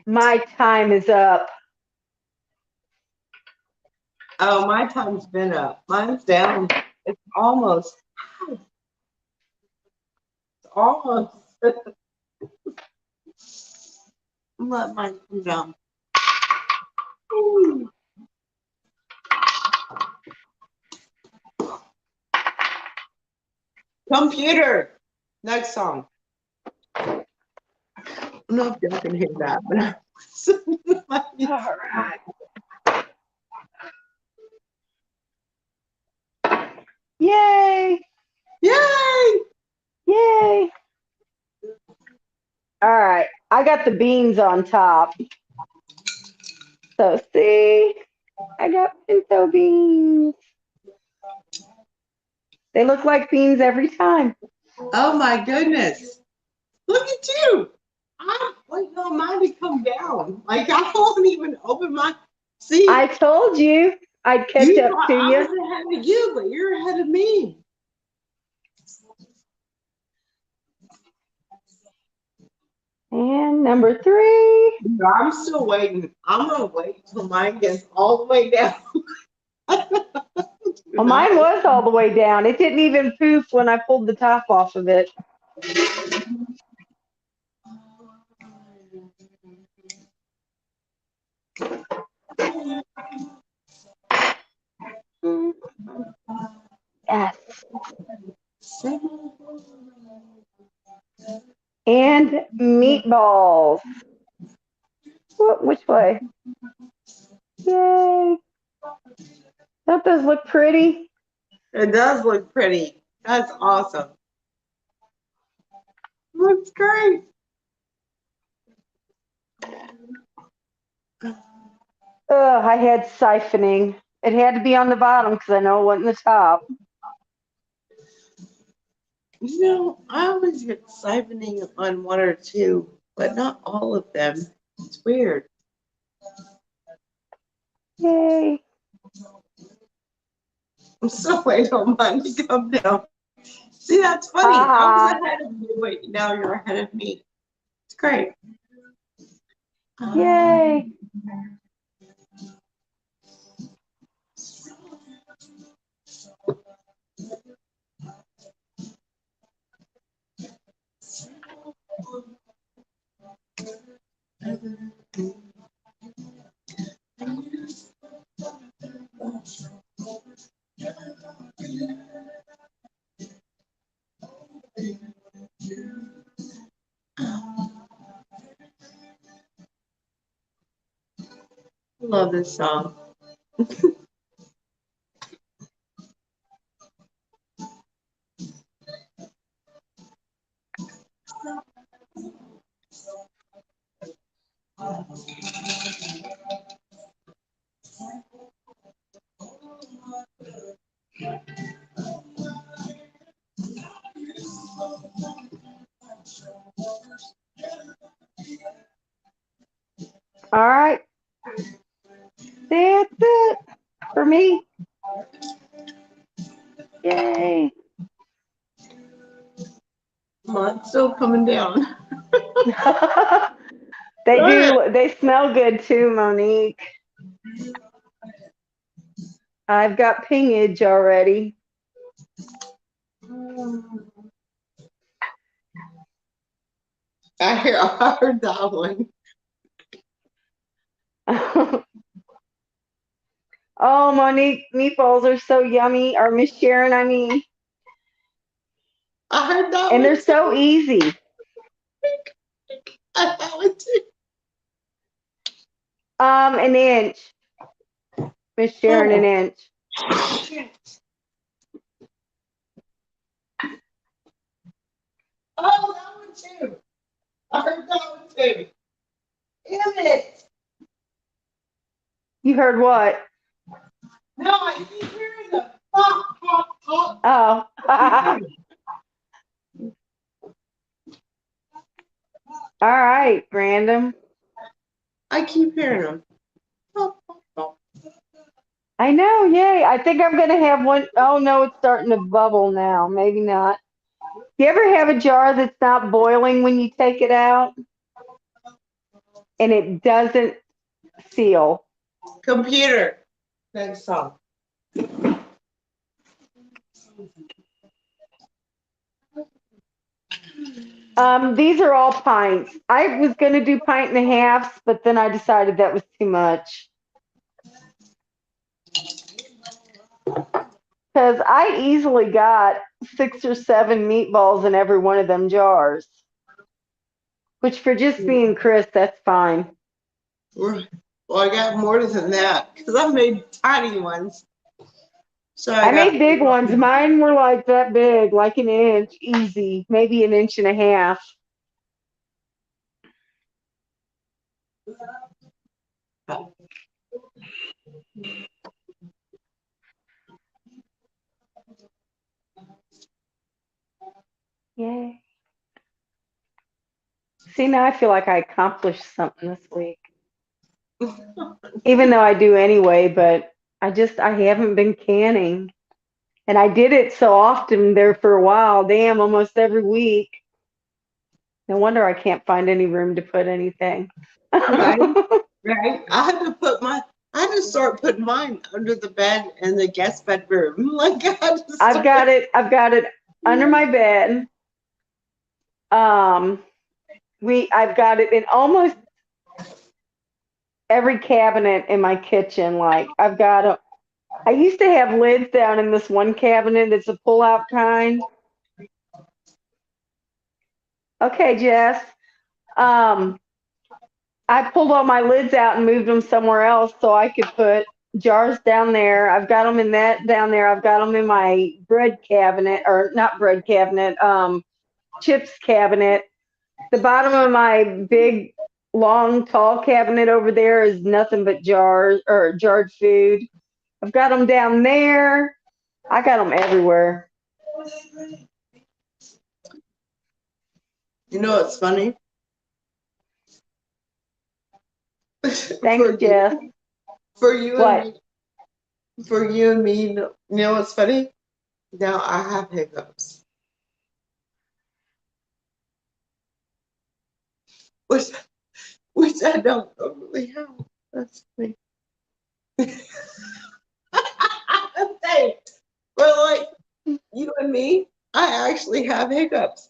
My time is up. Oh, my time's been up. Mine's down. It's almost, almost. Let mine come down. Ooh. Computer. Next song. I don't know if y'all can hear that, but All right. Yay! yay! Yay! All right. I got the beans on top. So see, I got pinto beans. They look like beans every time. Oh my goodness. Look at you. I'm waiting on mine to come down. Like I won't even open my see. I told you I'd catch You up thought to I you. was ahead of you, but you're ahead of me. And number 3. I'm still waiting. I'm gonna wait till mine gets all the way down. Well, mine was all the way down. It didn't even poof when I pulled the top off of it. Yes. And meatballs. Which way? Yay. Don't those look pretty? It does look pretty. That's awesome. Looks great. I had siphoning. It had to be on the bottom because I know it wasn't the top. I always get siphoning on one or two, but not all of them. It's weird. Yay. I'm so wait on mine to come down. See, that's funny. I was ahead of you. Wait, now you're ahead of me. It's great. Yay. Love this song. All right. That's it for me. Yay. Mine's still coming down. They do. They smell good too, Monique. I've got pingage already. I heard that one. Oh, Monique, meatballs are so yummy. Or Miss Sharon, I mean. I heard that and one. They're so easy. I heard that one too. An inch. Miss Sharon, an inch. Oh, that one too. I heard that one too. Damn it. You heard what? No, I keep hearing the pop, pop, pop. Oh. All right, random. I keep hearing them. Pop, pop, pop. I know, yay. I think I'm going to have one. Oh, no, it's starting to bubble now. Maybe not. You ever have a jar that's not boiling when you take it out? And it doesn't seal? Computer. Next song. These are all pints. I was going to do pint and a halves, but then I decided that was too much. Because I easily got 6 or 7 meatballs in every one of them jars. Which for just me and Chris, that's fine. Well, I got more than that because I made tiny ones. So I made big ones. Mine were like that big, like an inch, easy, maybe an inch and a half. Yay. See, now I feel like I accomplished something this week. Even though I do anyway, but I haven't been canning. And I did it so often there for a while. Damn, almost every week. No wonder I can't find any room to put anything. Right. I had to start putting mine under the bed in the guest bedroom. Like I've got it under my bed. I've got it in almost every cabinet in my kitchen. Like I used to have lids down in this one cabinet. It's a pull-out kind. Okay, Jess. I pulled all my lids out and moved them somewhere else so I could put jars down there. I've got them in that down there. I've got them in my bread cabinet, or not bread cabinet, chips cabinet. The bottom of my big, long, tall cabinet over there is nothing but jars or jarred food. I've got them down there. I got them everywhere. You know what's funny? Thanks, Jeff. For you What? and me. For you and me, you know what's funny? Now I have hiccups. Which I don't normally have. That's funny. Thanks. But like you and me, I actually have hiccups.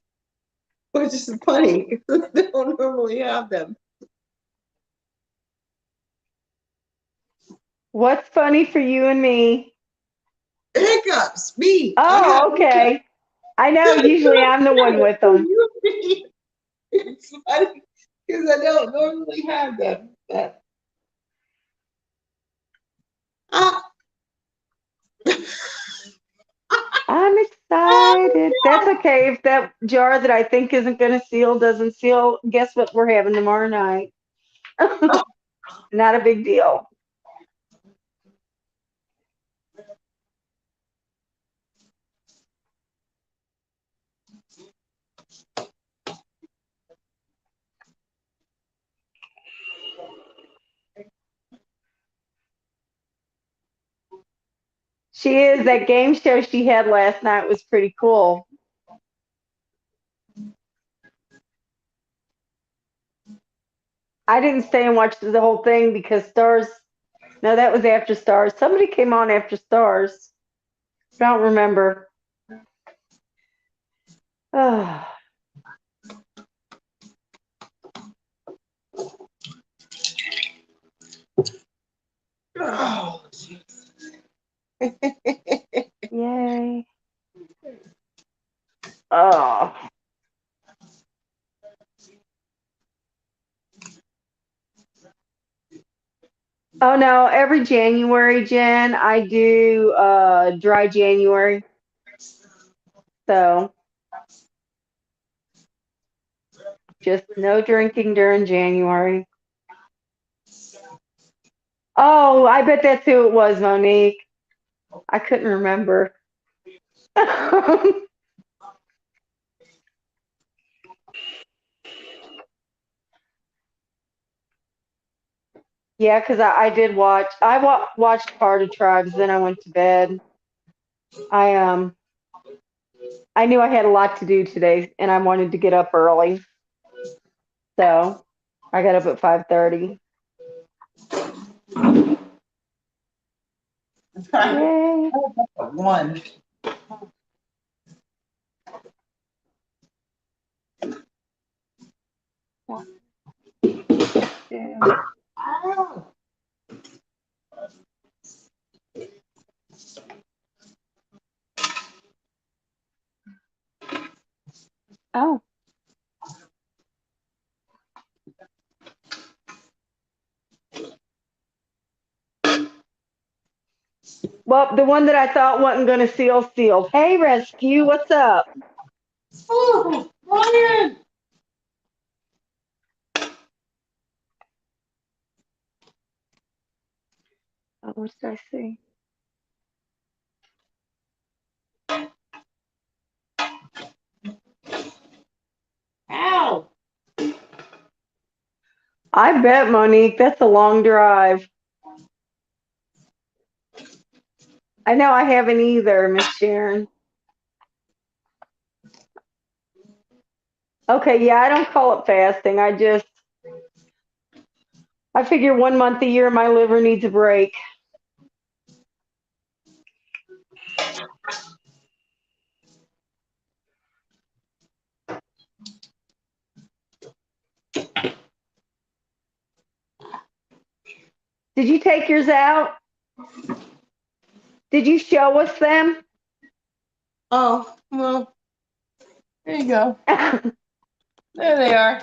Which is funny. I don't normally have them. What's funny for you and me? Hiccups, me. Oh, okay. I know. Usually I'm the one with them. It's funny because I don't normally have them. But, I'm excited. That's okay. If that jar that I think isn't going to seal doesn't seal, guess what we're having tomorrow night? Not a big deal. She is. That game show she had last night was pretty cool. I didn't stay and watch the whole thing because Stars, no, that was after Stars. Somebody came on after Stars. I don't remember. Oh, oh, yay. Oh. Oh no, every January, Jen, I do dry January. So just no drinking during January. Oh, I bet that's who it was, Monique. I couldn't remember. Yeah, because I did watch. Watched part of Tribes, then I went to bed. I I knew I had a lot to do today, and I wanted to get up early, so I got up at 5:30. Yay! one. Ow. Oh, well, the one that I thought wasn't going to seal sealed. Hey, rescue, what's up? Oh, Ryan. Oh, what did I see? Ow. I bet, Monique, that's a long drive. I know I haven't either, Miss Sharon. Okay, yeah, I don't call it fasting. I figure 1 month a year my liver needs a break. Did you take yours out? Did you show us them? Oh, well, there you go. There they are.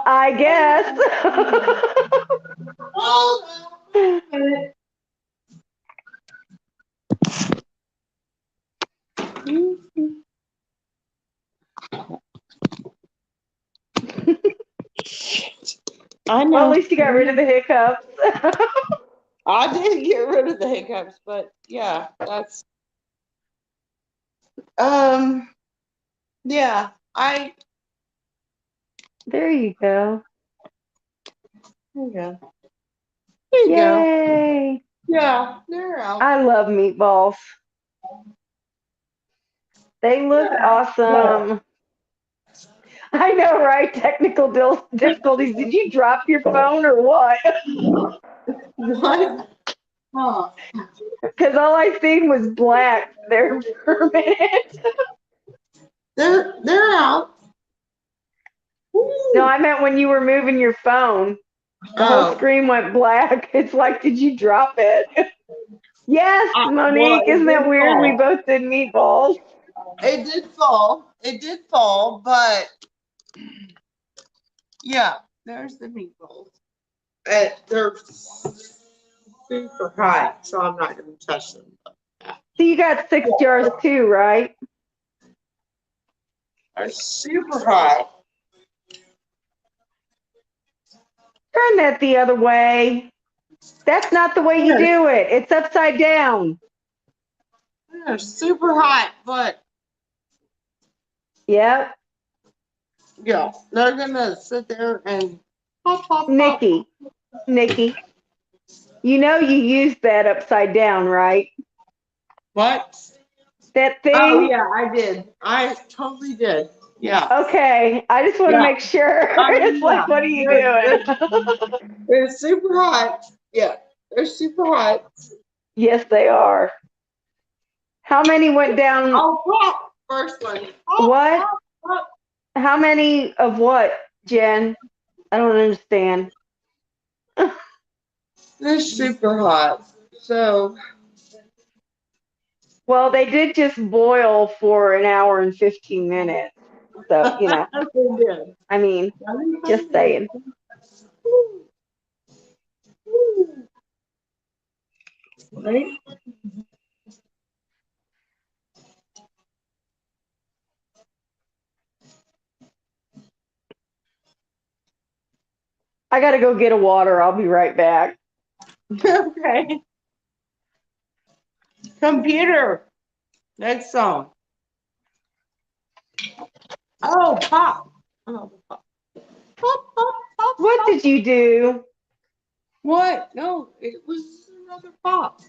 I guess. I know. Well, at least you got rid of the hiccups. I did get rid of the hiccups, but yeah, that's Yeah, There you go. there you go. There you go. Yay! Yeah, they're out. I love meatballs. They look awesome. I know, right? Technical difficulties. Did you drop your phone or what? What? Huh. Because all I seen was black there for a minute. They're out. No, I meant when you were moving your phone. The whole screen went black. It's like, did you drop it? Yes, Well, Monique. it Isn't did that weird? We fall. both did meatballs. It did fall. It did fall, but yeah, there's the meatballs. They're super hot, so I'm not going to touch them. So you got 6 jars too, right? They're super hot. Turn that the other way. That's not the way you do it. It's upside down. They're super hot, but Yep. yeah, they're gonna sit there and pop, pop, pop. Nikki, you know you used that upside down, right? What? That thing? Oh yeah, I did. I totally did. Yeah. Okay, I just want to make sure. It's like, what are you doing? They're super hot. Yeah, they're super hot. Yes, they are. How many went down? Oh, pop! First one. Pop, What? pop, pop. How many of what, Jen? I don't understand. They're super hot. So, Well, they did just boil for an hour and 15 minutes. So, they did. I mean, just saying. Right? I got to go get a water. I'll be right back. Okay. Computer. Next song. Oh, pop. Oh, pop. Pop, pop, pop. What did you do? What? No, it was another pop.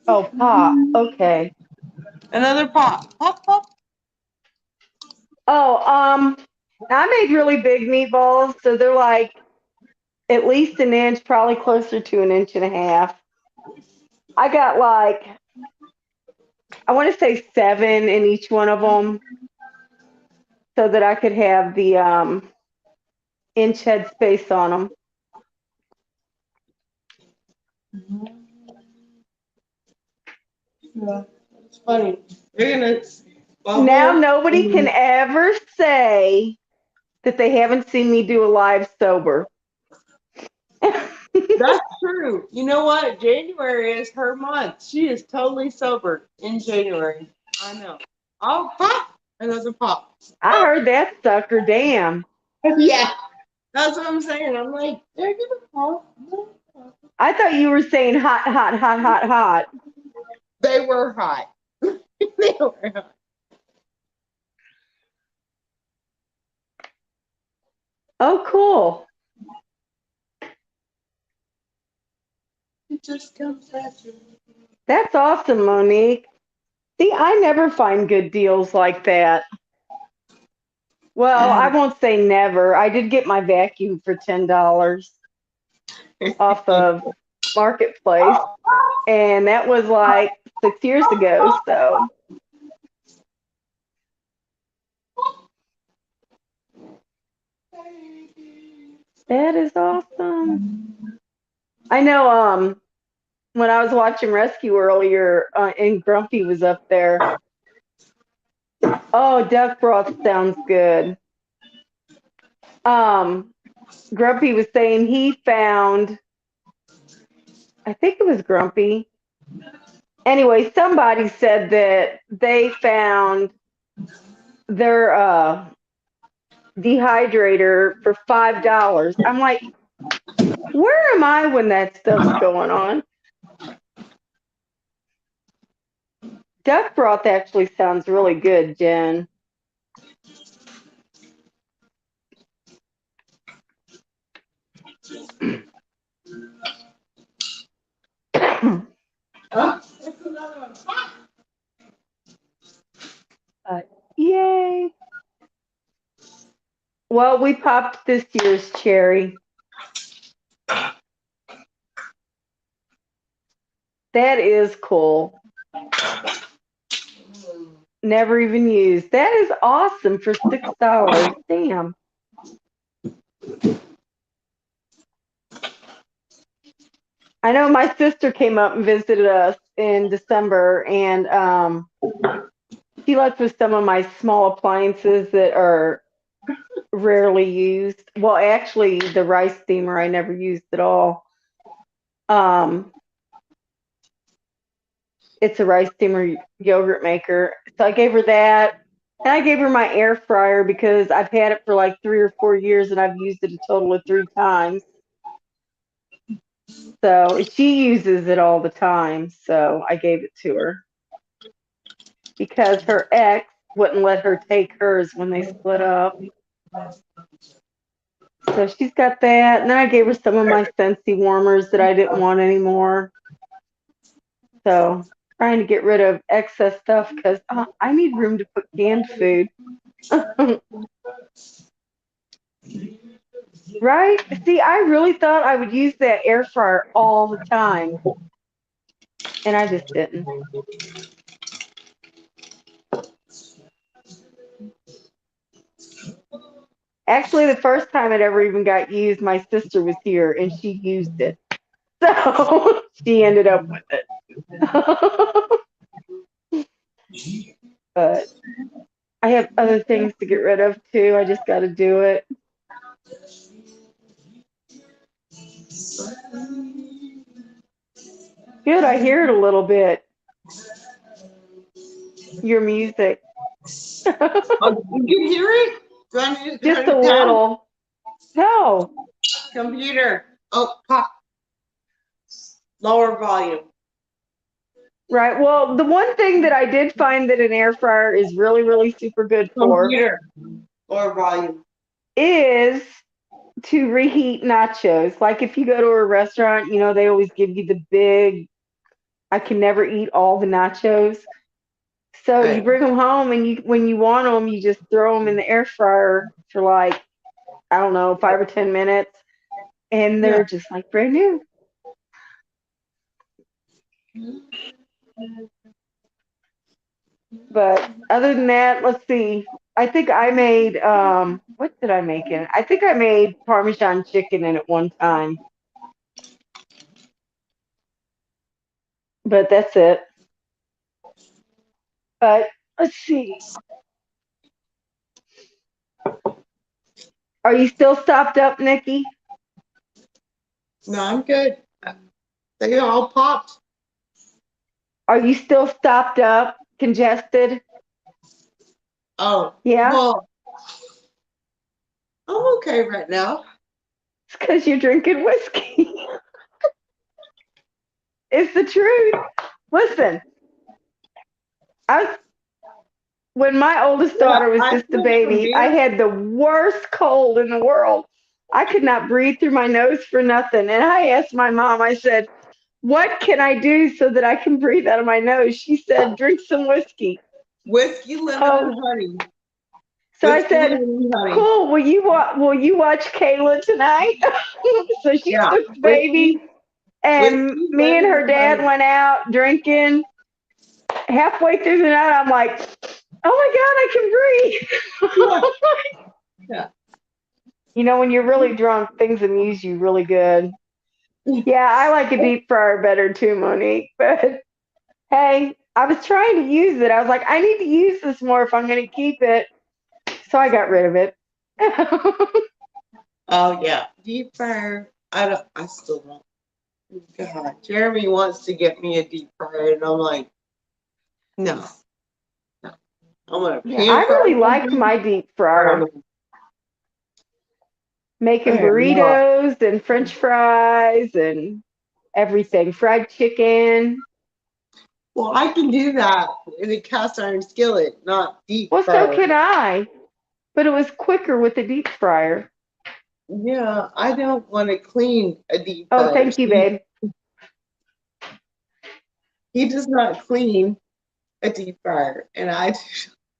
Oh, pop. Okay. Another pop. Pop, pop. Oh, I made really big meatballs, so they're like at least an inch, probably closer to an inch and a half. I got like, I want to say 7 in each one of them so that I could have the inch head space on them. Yeah, it's funny. You're gonna Now nobody can ever say that they haven't seen me do a live sober. That's true. You know what? January is her month. She is totally sober in January. I know. Oh, pop! Another pop. I heard that sucker. Damn. Yeah, that's what I'm saying. I'm like, they're gonna pop. I thought you were saying hot, hot, hot, hot, hot. They were hot. They were hot. Oh, cool. It just comes at you. That's awesome, Monique. See, I never find good deals like that. Well, I won't say never. I did get my vacuum for $10 off of Marketplace, and that was like 6 years ago. So that is awesome. I know. When I was watching Rescue earlier, and Grumpy was up there. Oh, duck broth sounds good. Grumpy was saying he found, I think it was Grumpy. Anyway, somebody said that they found their dehydrator for $5. I'm like, where am I when that stuff's going on? duck broth actually sounds really good, Jen. Huh? Yay! Well, we popped this year's cherry. That is cool. Never even used. That is awesome for $6. Damn. I know my sister came up and visited us in December, and she left with some of my small appliances that are rarely used. Well, actually, the rice steamer I never used at all. It's a rice steamer yogurt maker. So I gave her that. And I gave her my air fryer because I've had it for like 3 or 4 years and I've used it a total of 3 times. So she uses it all the time. So I gave it to her because her ex wouldn't let her take hers when they split up. So she's got that. And then I gave her some of my Scentsy warmers that I didn't want anymore. So trying to get rid of excess stuff because I need room to put canned food. Right? See, I really thought I would use that air fryer all the time, and I just didn't. Actually, the first time it ever even got used, my sister was here and she used it. So she ended up with it. But I have other things to get rid of too. I just got to do it. Good, I hear it a little bit. Your music. Oh, you can hear it? Do I need to Just turn a it down? little. No. Computer. Oh, pop. Lower volume. Right. Well, the one thing that I did find that an air fryer is really, really super good for Computer. Lower volume. is to reheat nachos. Like if you go to a restaurant, they always give you the big, I can never eat all the nachos. So you Right. bring them home and when you want them, you just throw them in the air fryer for like, I don't know, 5 or 10 minutes. And they're just like brand new. But other than that, let's see. I think I made what did I make in it? I think I made Parmesan chicken in it one time. But that's it. But let's see. Are you still stopped up, Nikki? No, I'm good. They all popped. Are you still stopped up, congested? Oh, Yeah? well, I'm okay right now. It's because you're drinking whiskey. It's the truth. Listen, when my oldest daughter was I just a switched from baby, I beer. had the worst cold in the world. I could not breathe through my nose for nothing. And I asked my mom, I said, what can I do so that I can breathe out of my nose? She said, drink some whiskey. Whiskey, lemon, and honey. So I Whiskey, said, lemon, and honey. cool, will you watch Kayla tonight? So she Yeah. took the baby, and Whiskey, me and lemon, her and dad honey. went out drinking. Halfway through the night, I'm like, oh my God, I can breathe. Yeah. When you're really drunk, things amuse you really good. Yeah, I like a deep fryer better too, Monique. But hey, I was trying to use it. I was like, I need to use this more if I'm going to keep it. So I got rid of it. Oh yeah, deep fryer. I still don't. God, Jeremy wants to get me a deep fryer, and I'm like, no. I'm gonna Yeah, I pan fry really liked something. my deep I fryer. don't know. Making I am not. burritos and French fries and everything. Fried chicken. Well, I can do that in a cast iron skillet, not deep Well, so fryer. can I. But it was quicker with the deep fryer. Yeah, I don't want to clean a deep Oh, fryer. thank you, babe. He does not clean a deep fryer, and I do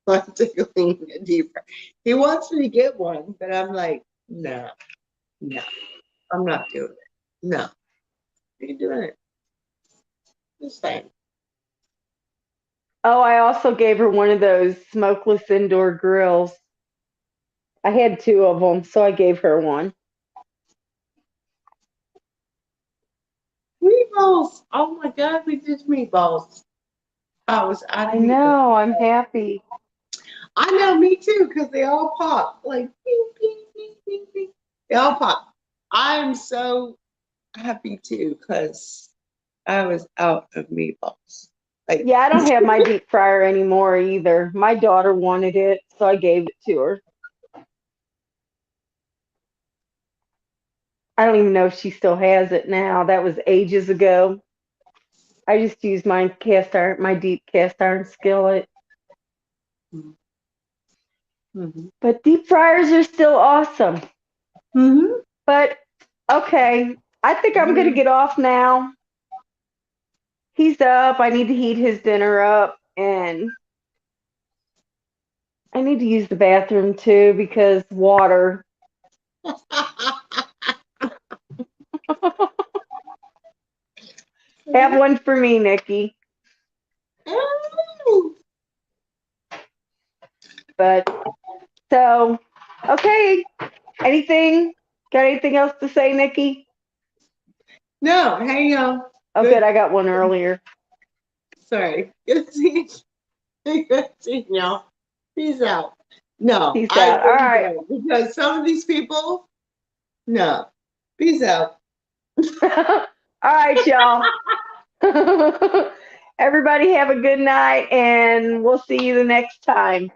want to clean a deep fryer. He wants me to get one, but I'm like, no, I'm not doing it. No, you're doing it. Just saying. Oh, I also gave her one of those smokeless indoor grills. I had two of them, so I gave her one. Meatballs. Oh my God, we did meatballs. I was out I of here. know, I'm happy. I know, me too, because they all pop. Like, ping, ping, ping, ping, ping. They all pop. I'm so happy too, because I was out of meatballs. Like, Yeah, I don't have my deep fryer anymore either. My daughter wanted it, so I gave it to her. I don't even know if she still has it now. That was ages ago. I just use my deep cast iron skillet. mm-hmm. But deep fryers are still awesome. Mm-hmm. But okay, I think I'm gonna get off now. He's up. I need to heat his dinner up, and I need to use the bathroom too because water. Have one for me, Nikki. But so, okay. Anything? Got anything else to say, Nikki? No, hang on. Oh, good. I got one earlier. Sorry. Good seeing you. Good seeing y'all. Peace out. No, Peace I out. All really right. don't, because some of these people, no. Peace out. All right, y'all. Everybody have a good night, and we'll see you the next time.